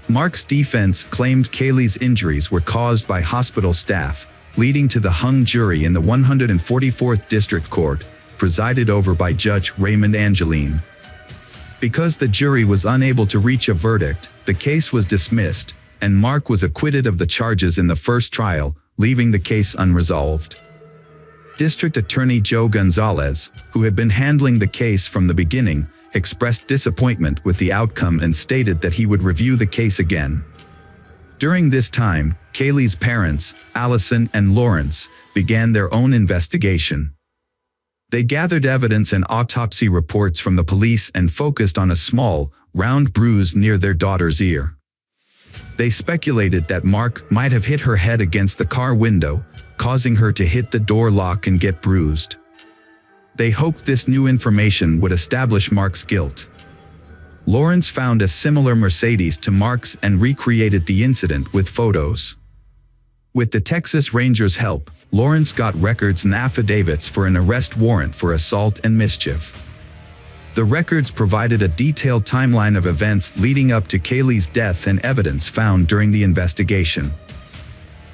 Mark's defense claimed Kaylee's injuries were caused by hospital staff, leading to the hung jury in the 144th District Court, presided over by Judge Raymond Angeline. Because the jury was unable to reach a verdict, the case was dismissed, and Mark was acquitted of the charges in the first trial, leaving the case unresolved. District Attorney Joe Gonzalez, who had been handling the case from the beginning, expressed disappointment with the outcome and stated that he would review the case again. During this time, Kaylee's parents, Allison and Lawrence, began their own investigation. They gathered evidence and autopsy reports from the police and focused on a small, round bruise near their daughter's ear. They speculated that Mark might have hit her head against the car window, causing her to hit the door lock and get bruised. They hoped this new information would establish Mark's guilt. Lawrence found a similar Mercedes to Mark's and recreated the incident with photos. With the Texas Rangers' help, Lawrence got records and affidavits for an arrest warrant for assault and mischief. The records provided a detailed timeline of events leading up to Kaylee's death and evidence found during the investigation.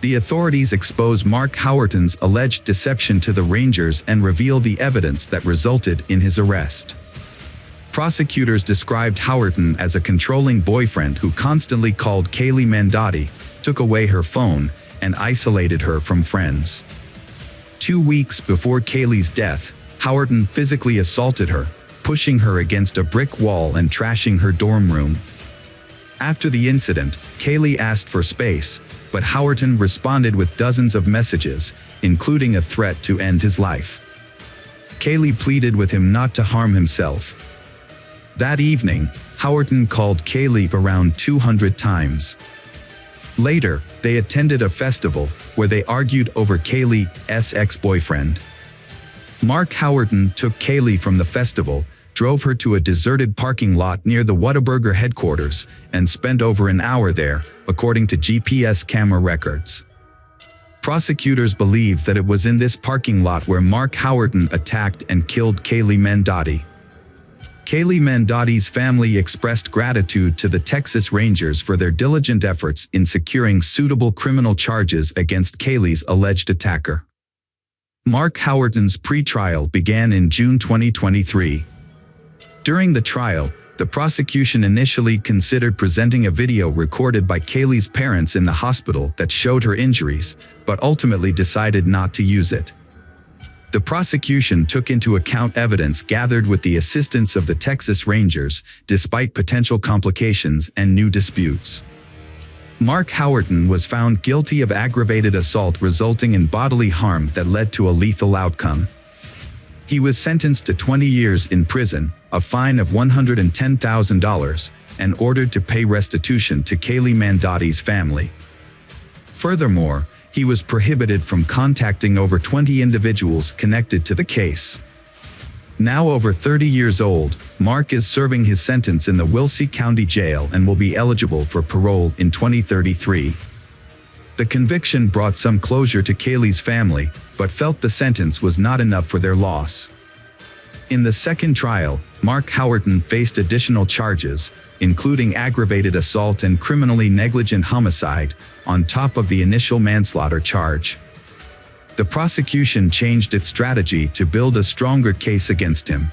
The authorities expose Mark Howerton's alleged deception to the Rangers and reveal the evidence that resulted in his arrest. Prosecutors described Howerton as a controlling boyfriend who constantly called Kaylee Mandotti, took away her phone, and isolated her from friends. 2 weeks before Kaylee's death, Howerton physically assaulted her, pushing her against a brick wall and trashing her dorm room. After the incident, Kaylee asked for space, but Howerton responded with dozens of messages, including a threat to end his life. Kaylee pleaded with him not to harm himself. That evening, Howerton called Kaylee around 200 times. Later, they attended a festival where they argued over Kaylee's ex-boyfriend. Mark Howerton took Kaylee from the festival, drove her to a deserted parking lot near the Whataburger headquarters, and spent over an hour there, according to GPS camera records. Prosecutors believe that it was in this parking lot where Mark Howerton attacked and killed Kaylee Mandotti. Kaylee Mandotti's family expressed gratitude to the Texas Rangers for their diligent efforts in securing suitable criminal charges against Kaylee's alleged attacker. Mark Howerton's pretrial began in June 2023. During the trial, the prosecution initially considered presenting a video recorded by Kaylee's parents in the hospital that showed her injuries, but ultimately decided not to use it. The prosecution took into account evidence gathered with the assistance of the Texas Rangers, despite potential complications and new disputes. Mark Howerton was found guilty of aggravated assault resulting in bodily harm that led to a lethal outcome. He was sentenced to 20 years in prison, a fine of $110,000, and ordered to pay restitution to Kaylee Mandotti's family. Furthermore, he was prohibited from contacting over 20 individuals connected to the case. Now over 30 years old, Mark is serving his sentence in the Wilkes County Jail and will be eligible for parole in 2033. The conviction brought some closure to Kaylee's family, but felt the sentence was not enough for their loss. In the second trial, Mark Howerton faced additional charges, including aggravated assault and criminally negligent homicide, on top of the initial manslaughter charge. The prosecution changed its strategy to build a stronger case against him.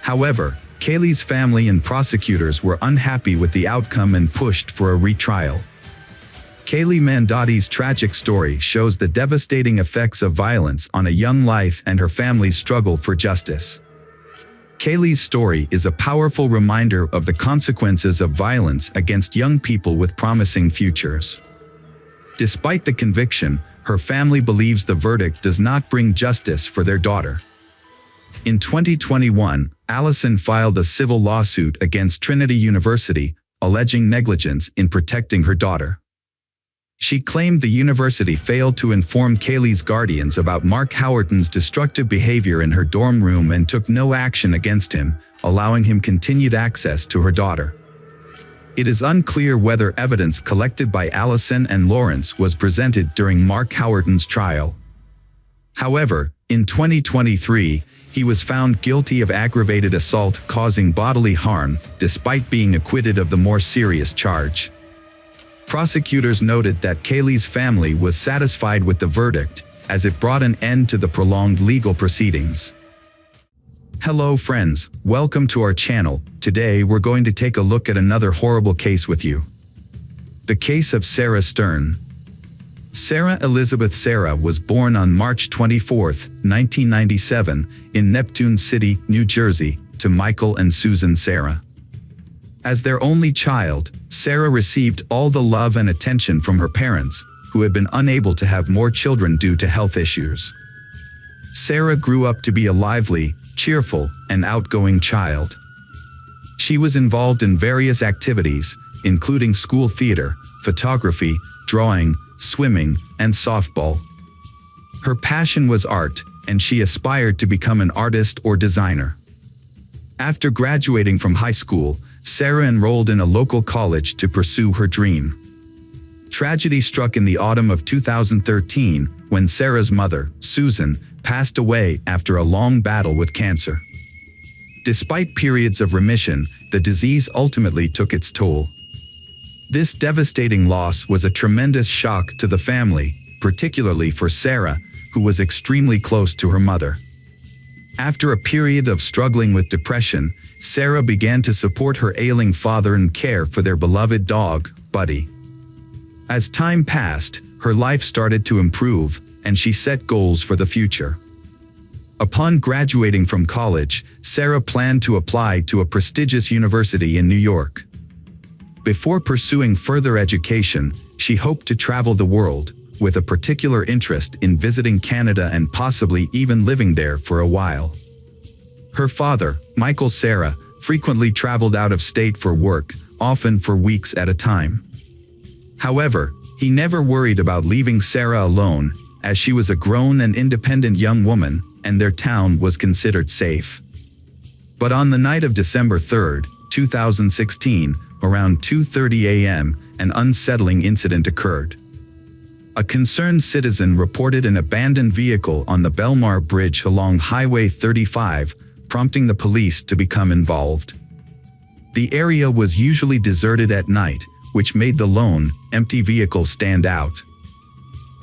However, Kaylee's family and prosecutors were unhappy with the outcome and pushed for a retrial. Kaylee Mandotti's tragic story shows the devastating effects of violence on a young life and her family's struggle for justice. Kaylee's story is a powerful reminder of the consequences of violence against young people with promising futures. Despite the conviction, her family believes the verdict does not bring justice for their daughter. In 2021, Allison filed a civil lawsuit against Trinity University, alleging negligence in protecting her daughter. She claimed the university failed to inform Kaylee's guardians about Mark Howerton's destructive behavior in her dorm room and took no action against him, allowing him continued access to her daughter. It is unclear whether evidence collected by Allison and Lawrence was presented during Mark Howerton's trial. However, in 2023, he was found guilty of aggravated assault causing bodily harm, despite being acquitted of the more serious charge. Prosecutors noted that Kaylee's family was satisfied with the verdict, as it brought an end to the prolonged legal proceedings. Hello friends, welcome to our channel. Today we're going to take a look at another horrible case with you. The case of Sarah Stern. Sarah Elizabeth Serra was born on March 24, 1997, in Neptune City, New Jersey, to Michael and Susan Serra. As their only child, Sarah received all the love and attention from her parents, who had been unable to have more children due to health issues. Sarah grew up to be a lively, cheerful, and outgoing child. She was involved in various activities, including school theater, photography, drawing, swimming, and softball. Her passion was art, and she aspired to become an artist or designer. After graduating from high school, Sarah enrolled in a local college to pursue her dream. Tragedy struck in the autumn of 2013 when Sarah's mother, Susan, passed away after a long battle with cancer. Despite periods of remission, the disease ultimately took its toll. This devastating loss was a tremendous shock to the family, particularly for Sarah, who was extremely close to her mother. After a period of struggling with depression, Sarah began to support her ailing father and care for their beloved dog, Buddy. As time passed, her life started to improve, and she set goals for the future. Upon graduating from college, Sarah planned to apply to a prestigious university in New York. Before pursuing further education, she hoped to travel the world, with a particular interest in visiting Canada and possibly even living there for a while. Her father, Michael Serra, frequently traveled out of state for work, often for weeks at a time. However, he never worried about leaving Sarah alone, as she was a grown and independent young woman, and their town was considered safe. But on the night of December 3, 2016, around 2:30 a.m., an unsettling incident occurred. A concerned citizen reported an abandoned vehicle on the Belmar Bridge along Highway 35, prompting the police to become involved. The area was usually deserted at night, which made the lone, empty vehicle stand out.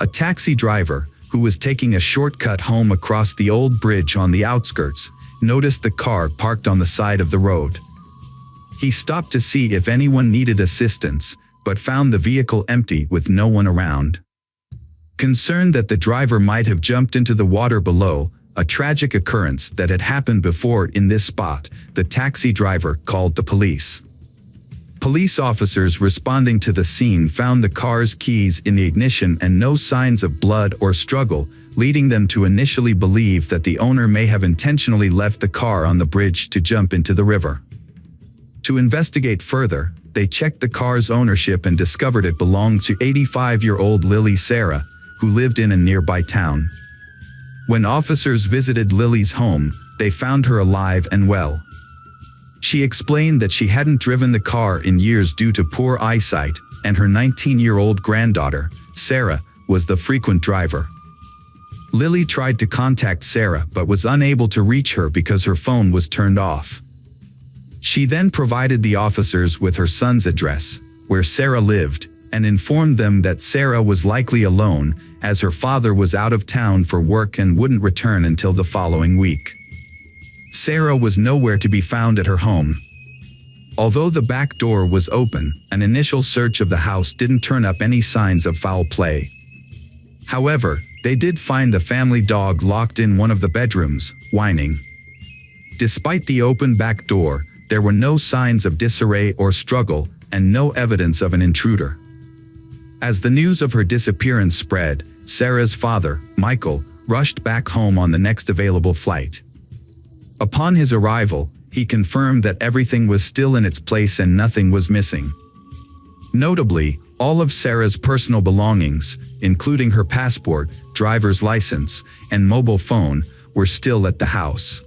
A taxi driver, who was taking a shortcut home across the old bridge on the outskirts, noticed the car parked on the side of the road. He stopped to see if anyone needed assistance, but found the vehicle empty with no one around. Concerned that the driver might have jumped into the water below, a tragic occurrence that had happened before in this spot, the taxi driver called the police. Police officers responding to the scene found the car's keys in the ignition and no signs of blood or struggle, leading them to initially believe that the owner may have intentionally left the car on the bridge to jump into the river. To investigate further, they checked the car's ownership and discovered it belonged to 85-year-old Lily Serra, who lived in a nearby town. When officers visited Lily's home, they found her alive and well. She explained that she hadn't driven the car in years due to poor eyesight, and her 19-year-old granddaughter, Sarah, was the frequent driver. Lily tried to contact Sarah but was unable to reach her because her phone was turned off. She then provided the officers with her son's address, where Sarah lived, and informed them that Sarah was likely alone, as her father was out of town for work and wouldn't return until the following week. Sarah was nowhere to be found at her home. Although the back door was open, an initial search of the house didn't turn up any signs of foul play. However, they did find the family dog locked in one of the bedrooms, whining. Despite the open back door, there were no signs of disarray or struggle, and no evidence of an intruder. As the news of her disappearance spread, Sarah's father, Michael, rushed back home on the next available flight. Upon his arrival, he confirmed that everything was still in its place and nothing was missing. Notably, all of Sarah's personal belongings, including her passport, driver's license, and mobile phone, were still at the house.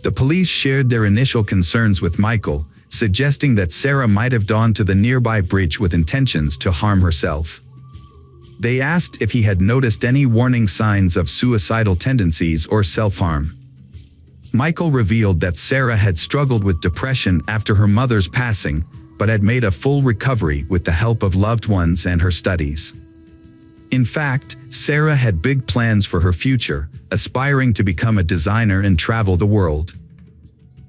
The police shared their initial concerns with Michael, suggesting that Sarah might have gone to the nearby bridge with intentions to harm herself. They asked if he had noticed any warning signs of suicidal tendencies or self-harm. Michael revealed that Sarah had struggled with depression after her mother's passing, but had made a full recovery with the help of loved ones and her studies. In fact, Sarah had big plans for her future, aspiring to become a designer and travel the world.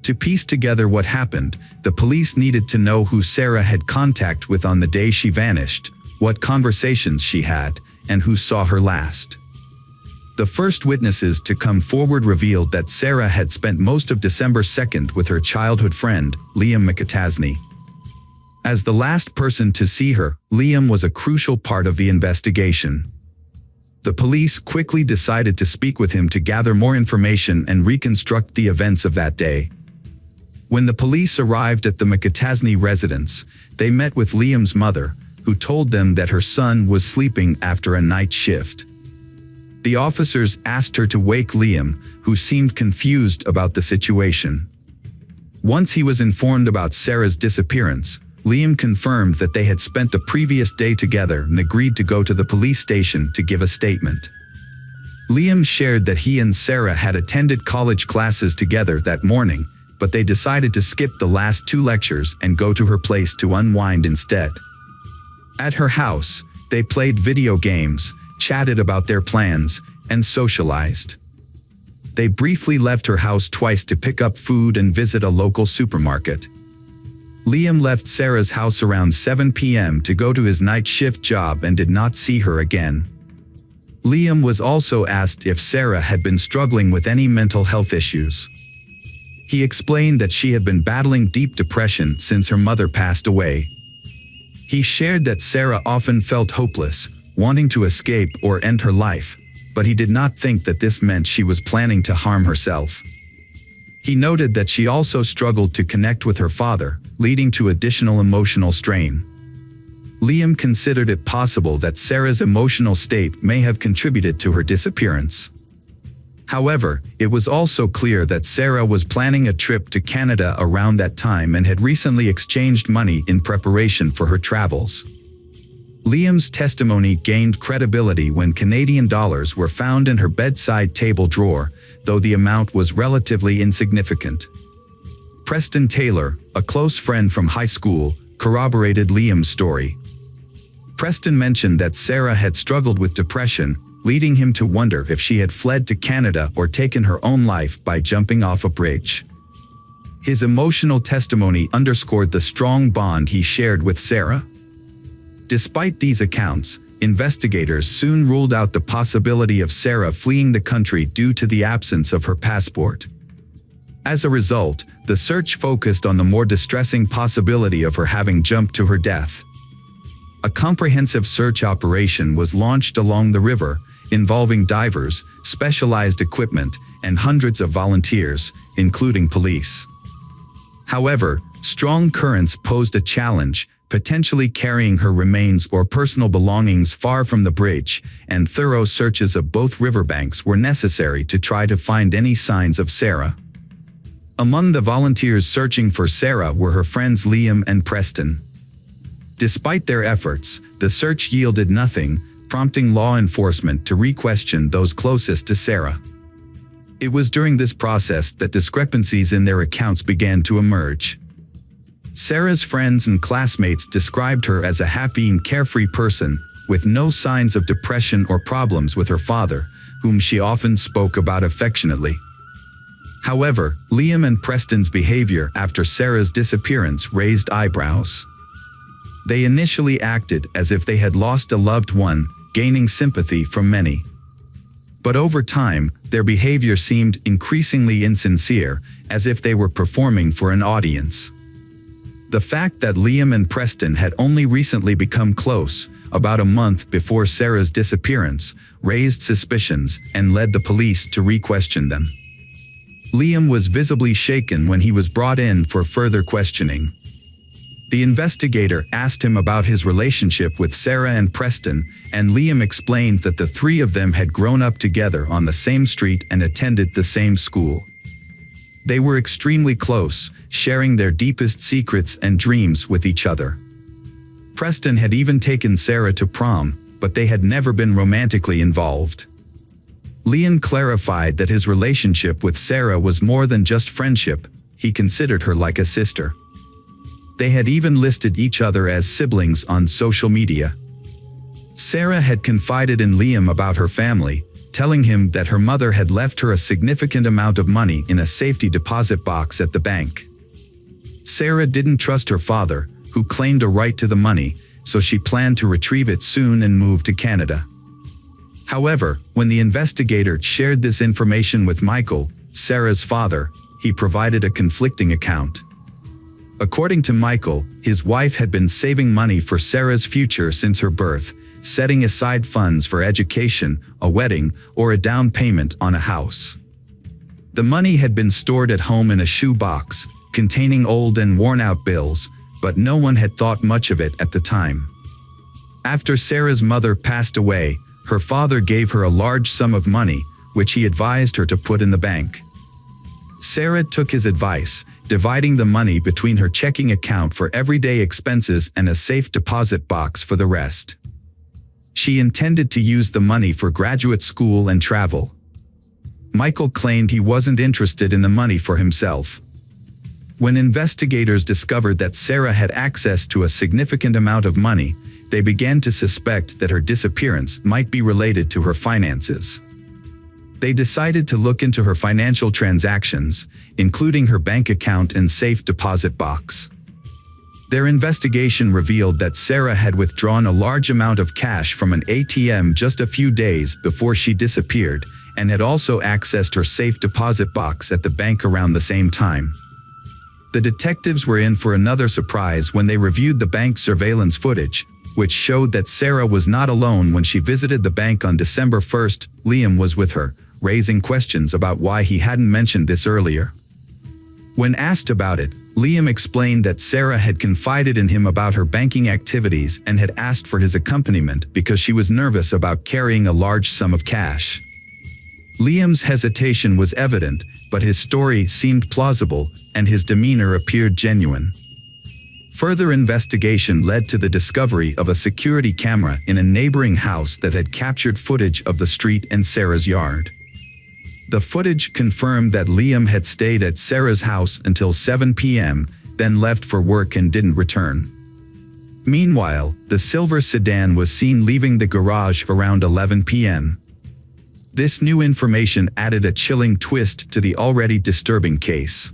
To piece together what happened, the police needed to know who Sarah had contact with on the day she vanished, what conversations she had, and who saw her last. The first witnesses to come forward revealed that Sarah had spent most of December 2nd with her childhood friend, Liam McAtasney. As the last person to see her, Liam was a crucial part of the investigation. The police quickly decided to speak with him to gather more information and reconstruct the events of that day. When the police arrived at the McAtasney residence, they met with Liam's mother, who told them that her son was sleeping after a night shift. The officers asked her to wake Liam, who seemed confused about the situation. Once he was informed about Sarah's disappearance, Liam confirmed that they had spent the previous day together and agreed to go to the police station to give a statement. Liam shared that he and Sarah had attended college classes together that morning, but they decided to skip the last 2 lectures and go to her place to unwind instead. At her house, they played video games, chatted about their plans, and socialized. They briefly left her house twice to pick up food and visit a local supermarket. Liam left Sarah's house around 7 p.m. to go to his night shift job and did not see her again. Liam was also asked if Sarah had been struggling with any mental health issues. He explained that she had been battling deep depression since her mother passed away. He shared that Sarah often felt hopeless, wanting to escape or end her life, but he did not think that this meant she was planning to harm herself. He noted that she also struggled to connect with her father, leading to additional emotional strain. Liam considered it possible that Sarah's emotional state may have contributed to her disappearance. However, it was also clear that Sarah was planning a trip to Canada around that time and had recently exchanged money in preparation for her travels. Liam's testimony gained credibility when Canadian dollars were found in her bedside table drawer, though the amount was relatively insignificant. Preston Taylor, a close friend from high school, corroborated Liam's story. Preston mentioned that Sarah had struggled with depression, leading him to wonder if she had fled to Canada or taken her own life by jumping off a bridge. His emotional testimony underscored the strong bond he shared with Sarah. Despite these accounts, investigators soon ruled out the possibility of Sarah fleeing the country due to the absence of her passport. As a result, the search focused on the more distressing possibility of her having jumped to her death. A comprehensive search operation was launched along the river, involving divers, specialized equipment, and hundreds of volunteers, including police. However, strong currents posed a challenge, potentially carrying her remains or personal belongings far from the bridge, and thorough searches of both riverbanks were necessary to try to find any signs of Sarah. Among the volunteers searching for Sarah were her friends Liam and Preston. Despite their efforts, The search yielded nothing, prompting law enforcement to re-question those closest to Sarah. It was during this process that discrepancies in their accounts began to emerge. Sarah's friends and classmates described her as a happy and carefree person, with no signs of depression or problems with her father, whom she often spoke about affectionately. However, Liam and Preston's behavior after Sarah's disappearance raised eyebrows. They initially acted as if they had lost a loved one, gaining sympathy from many. But over time, their behavior seemed increasingly insincere, as if they were performing for an audience. The fact that Liam and Preston had only recently become close, about a month before Sarah's disappearance, raised suspicions and led the police to re-question them. Liam was visibly shaken when he was brought in for further questioning. The investigator asked him about his relationship with Sarah and Preston, and Liam explained that the three of them had grown up together on the same street and attended the same school. They were extremely close, sharing their deepest secrets and dreams with each other. Preston had even taken Sarah to prom, but they had never been romantically involved. Liam clarified that his relationship with Sarah was more than just friendship. He considered her like a sister. They had even listed each other as siblings on social media. Sarah had confided in Liam about her family, telling him that her mother had left her a significant amount of money in a safety deposit box at the bank. Sarah didn't trust her father, who claimed a right to the money, so she planned to retrieve it soon and move to Canada. However, when the investigator shared this information with Michael, Sarah's father, he provided a conflicting account. According to Michael, his wife had been saving money for Sarah's future since her birth, setting aside funds for education, a wedding, or a down payment on a house. The money had been stored at home in a shoe box, containing old and worn-out bills, but no one had thought much of it at the time. After Sarah's mother passed away, her father gave her a large sum of money, which he advised her to put in the bank. Sarah took his advice, dividing the money between her checking account for everyday expenses and a safe deposit box for the rest. She intended to use the money for graduate school and travel. Michael claimed he wasn't interested in the money for himself. When investigators discovered that Sarah had access to a significant amount of money, they began to suspect that her disappearance might be related to her finances. They decided to look into her financial transactions, including her bank account and safe deposit box. Their investigation revealed that Sarah had withdrawn a large amount of cash from an ATM just a few days before she disappeared, and had also accessed her safe deposit box at the bank around the same time. The detectives were in for another surprise when they reviewed the bank surveillance footage, which showed that Sarah was not alone when she visited the bank on December 1st. Liam was with her, raising questions about why he hadn't mentioned this earlier. When asked about it, Liam explained that Sarah had confided in him about her banking activities and had asked for his accompaniment because she was nervous about carrying a large sum of cash. Liam's hesitation was evident, but his story seemed plausible, and his demeanor appeared genuine. Further investigation led to the discovery of a security camera in a neighboring house that had captured footage of the street and Sarah's yard. The footage confirmed that Liam had stayed at Sarah's house until 7 p.m., then left for work and didn't return. Meanwhile, the silver sedan was seen leaving the garage around 11 p.m. This new information added a chilling twist to the already disturbing case.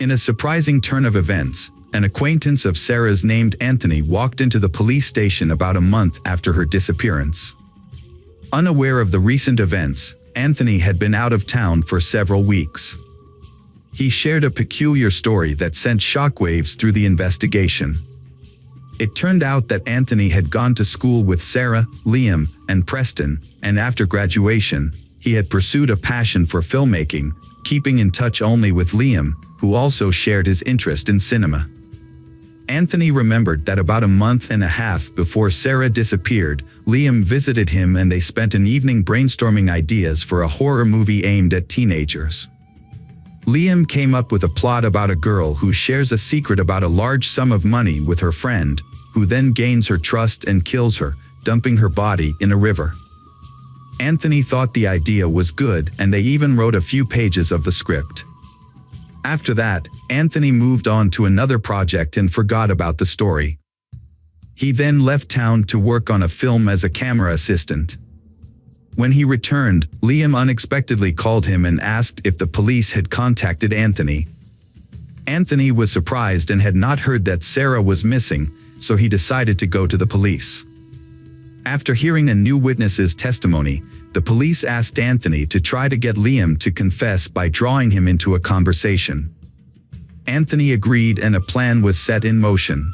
In a surprising turn of events, an acquaintance of Sarah's named Anthony walked into the police station about a month after her disappearance. Unaware of the recent events, Anthony had been out of town for several weeks. He shared a peculiar story that sent shockwaves through the investigation. It turned out that Anthony had gone to school with Sarah, Liam, and Preston, and after graduation, he had pursued a passion for filmmaking, keeping in touch only with Liam, who also shared his interest in cinema. Anthony remembered that about a month and a half before Sarah disappeared, Liam visited him and they spent an evening brainstorming ideas for a horror movie aimed at teenagers. Liam came up with a plot about a girl who shares a secret about a large sum of money with her friend, who then gains her trust and kills her, dumping her body in a river. Anthony thought the idea was good, and they even wrote a few pages of the script. After that, Anthony moved on to another project and forgot about the story. He then left town to work on a film as a camera assistant. When he returned, Liam unexpectedly called him and asked if the police had contacted Anthony. Anthony was surprised and had not heard that Sarah was missing, so he decided to go to the police. After hearing a new witness's testimony, the police asked Anthony to try to get Liam to confess by drawing him into a conversation. Anthony agreed and a plan was set in motion.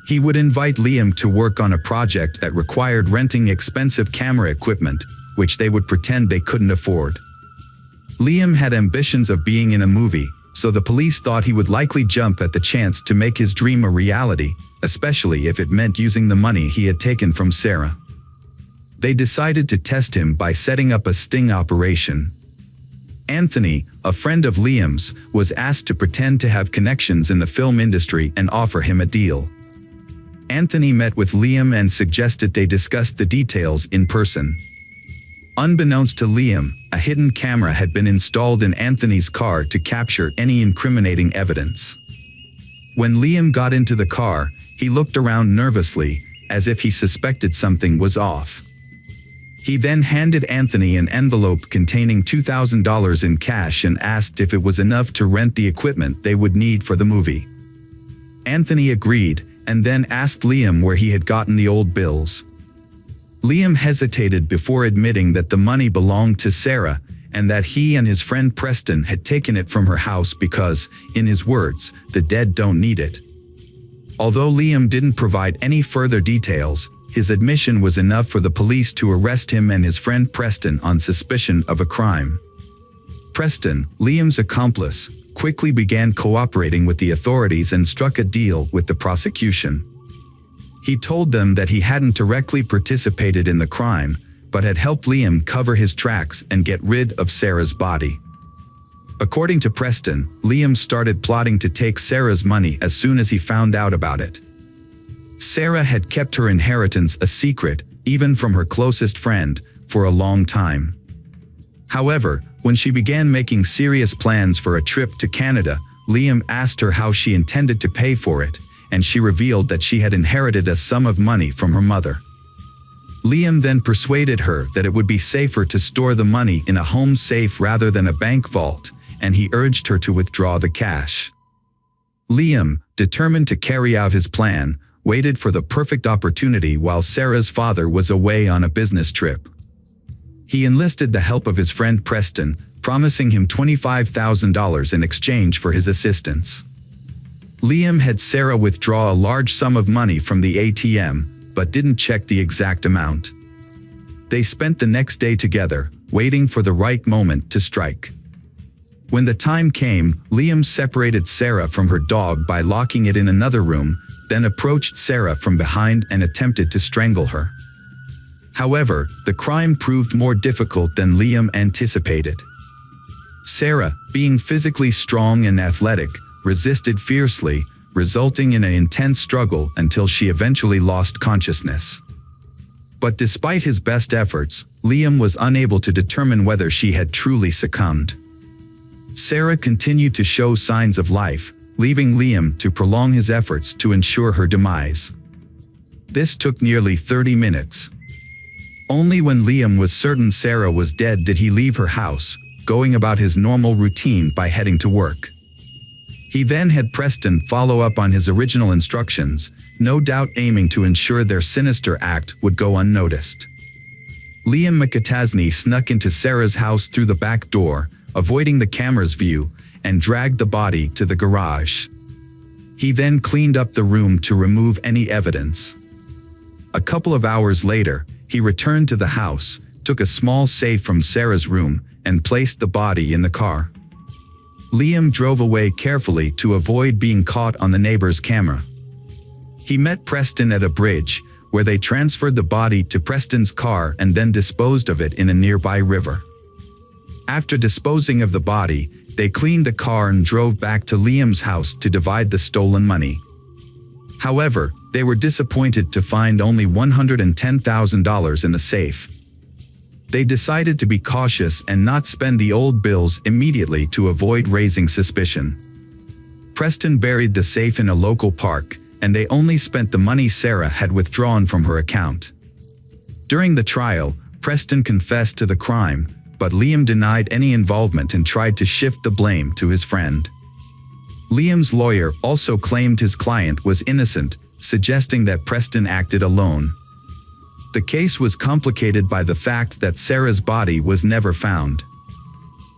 He would invite Liam to work on a project that required renting expensive camera equipment, which they would pretend they couldn't afford. Liam had ambitions of being in a movie, so the police thought he would likely jump at the chance to make his dream a reality, especially if it meant using the money he had taken from Sarah. They decided to test him by setting up a sting operation. Anthony, a friend of Liam's, was asked to pretend to have connections in the film industry and offer him a deal. Anthony met with Liam and suggested they discuss the details in person. Unbeknownst to Liam, a hidden camera had been installed in Anthony's car to capture any incriminating evidence. When Liam got into the car, he looked around nervously, as if he suspected something was off. He then handed Anthony an envelope containing $2,000 in cash and asked if it was enough to rent the equipment they would need for the movie. Anthony agreed, and then asked Liam where he had gotten the old bills. Liam hesitated before admitting that the money belonged to Sarah, and that he and his friend Preston had taken it from her house because, in his words, the dead don't need it. Although Liam didn't provide any further details, his admission was enough for the police to arrest him and his friend Preston on suspicion of a crime. Preston, Liam's accomplice, quickly began cooperating with the authorities and struck a deal with the prosecution. He told them that he hadn't directly participated in the crime, but had helped Liam cover his tracks and get rid of Sarah's body. According to Preston, Liam started plotting to take Sarah's money as soon as he found out about it. Sarah had kept her inheritance a secret, even from her closest friend, for a long time. However, when she began making serious plans for a trip to Canada, Liam asked her how she intended to pay for it, and she revealed that she had inherited a sum of money from her mother. Liam then persuaded her that it would be safer to store the money in a home safe rather than a bank vault, and he urged her to withdraw the cash. Liam, determined to carry out his plan, waited for the perfect opportunity while Sarah's father was away on a business trip. He enlisted the help of his friend Preston, promising him $25,000 in exchange for his assistance. Liam had Sarah withdraw a large sum of money from the ATM, but didn't check the exact amount. They spent the next day together, waiting for the right moment to strike. When the time came, Liam separated Sarah from her dog by locking it in another room, then approached Sarah from behind and attempted to strangle her. However, the crime proved more difficult than Liam anticipated. Sarah, being physically strong and athletic, resisted fiercely, resulting in an intense struggle until she eventually lost consciousness. But despite his best efforts, Liam was unable to determine whether she had truly succumbed. Sarah continued to show signs of life, leaving Liam to prolong his efforts to ensure her demise. This took nearly 30 minutes. Only when Liam was certain Sarah was dead did he leave her house, going about his normal routine by heading to work. He then had Preston follow up on his original instructions, no doubt aiming to ensure their sinister act would go unnoticed. Liam McAtasney snuck into Sarah's house through the back door, avoiding the camera's view, and dragged the body to the garage. He then cleaned up the room to remove any evidence. A couple of hours later, he returned to the house, took a small safe from Sarah's room, and placed the body in the car. Liam drove away carefully to avoid being caught on the neighbor's camera. He met Preston at a bridge, where they transferred the body to Preston's car and then disposed of it in a nearby river. After disposing of the body, they cleaned the car and drove back to Liam's house to divide the stolen money. However, They were disappointed to find only $110,000 in the safe. They decided to be cautious and not spend the old bills immediately to avoid raising suspicion. Preston buried the safe in a local park, and they only spent the money Sarah had withdrawn from her account. During the trial, Preston confessed to the crime, but Liam denied any involvement and tried to shift the blame to his friend. Liam's lawyer also claimed his client was innocent, suggesting that Preston acted alone. The case was complicated by the fact that Sarah's body was never found.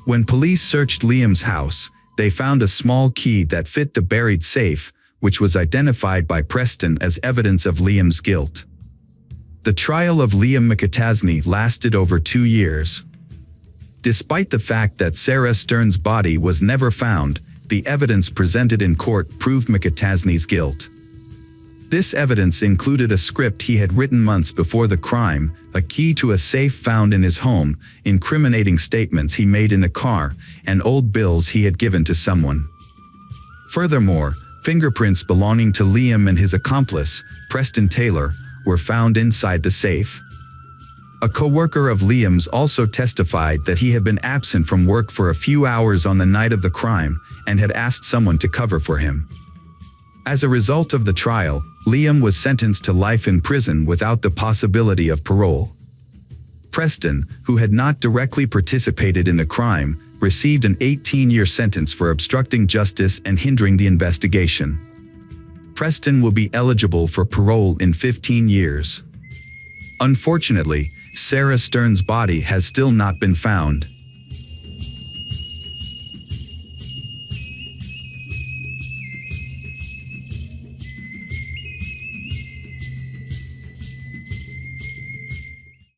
When police searched Liam's house, they found a small key that fit the buried safe, which was identified by Preston as evidence of Liam's guilt. The trial of Liam McAtasney lasted over 2 years. Despite the fact that Sarah Stern's body was never found, the evidence presented in court proved McAtasney's guilt. This evidence included a script he had written months before the crime, a key to a safe found in his home, incriminating statements he made in a car, and old bills he had given to someone. Furthermore, fingerprints belonging to Liam and his accomplice, Preston Taylor, were found inside the safe. A co-worker of Liam's also testified that he had been absent from work for a few hours on the night of the crime and had asked someone to cover for him. As a result of the trial, Liam was sentenced to life in prison without the possibility of parole. Preston, who had not directly participated in the crime, received an 18-year sentence for obstructing justice and hindering the investigation. Preston will be eligible for parole in 15 years. Unfortunately, Sarah Stern's body has still not been found.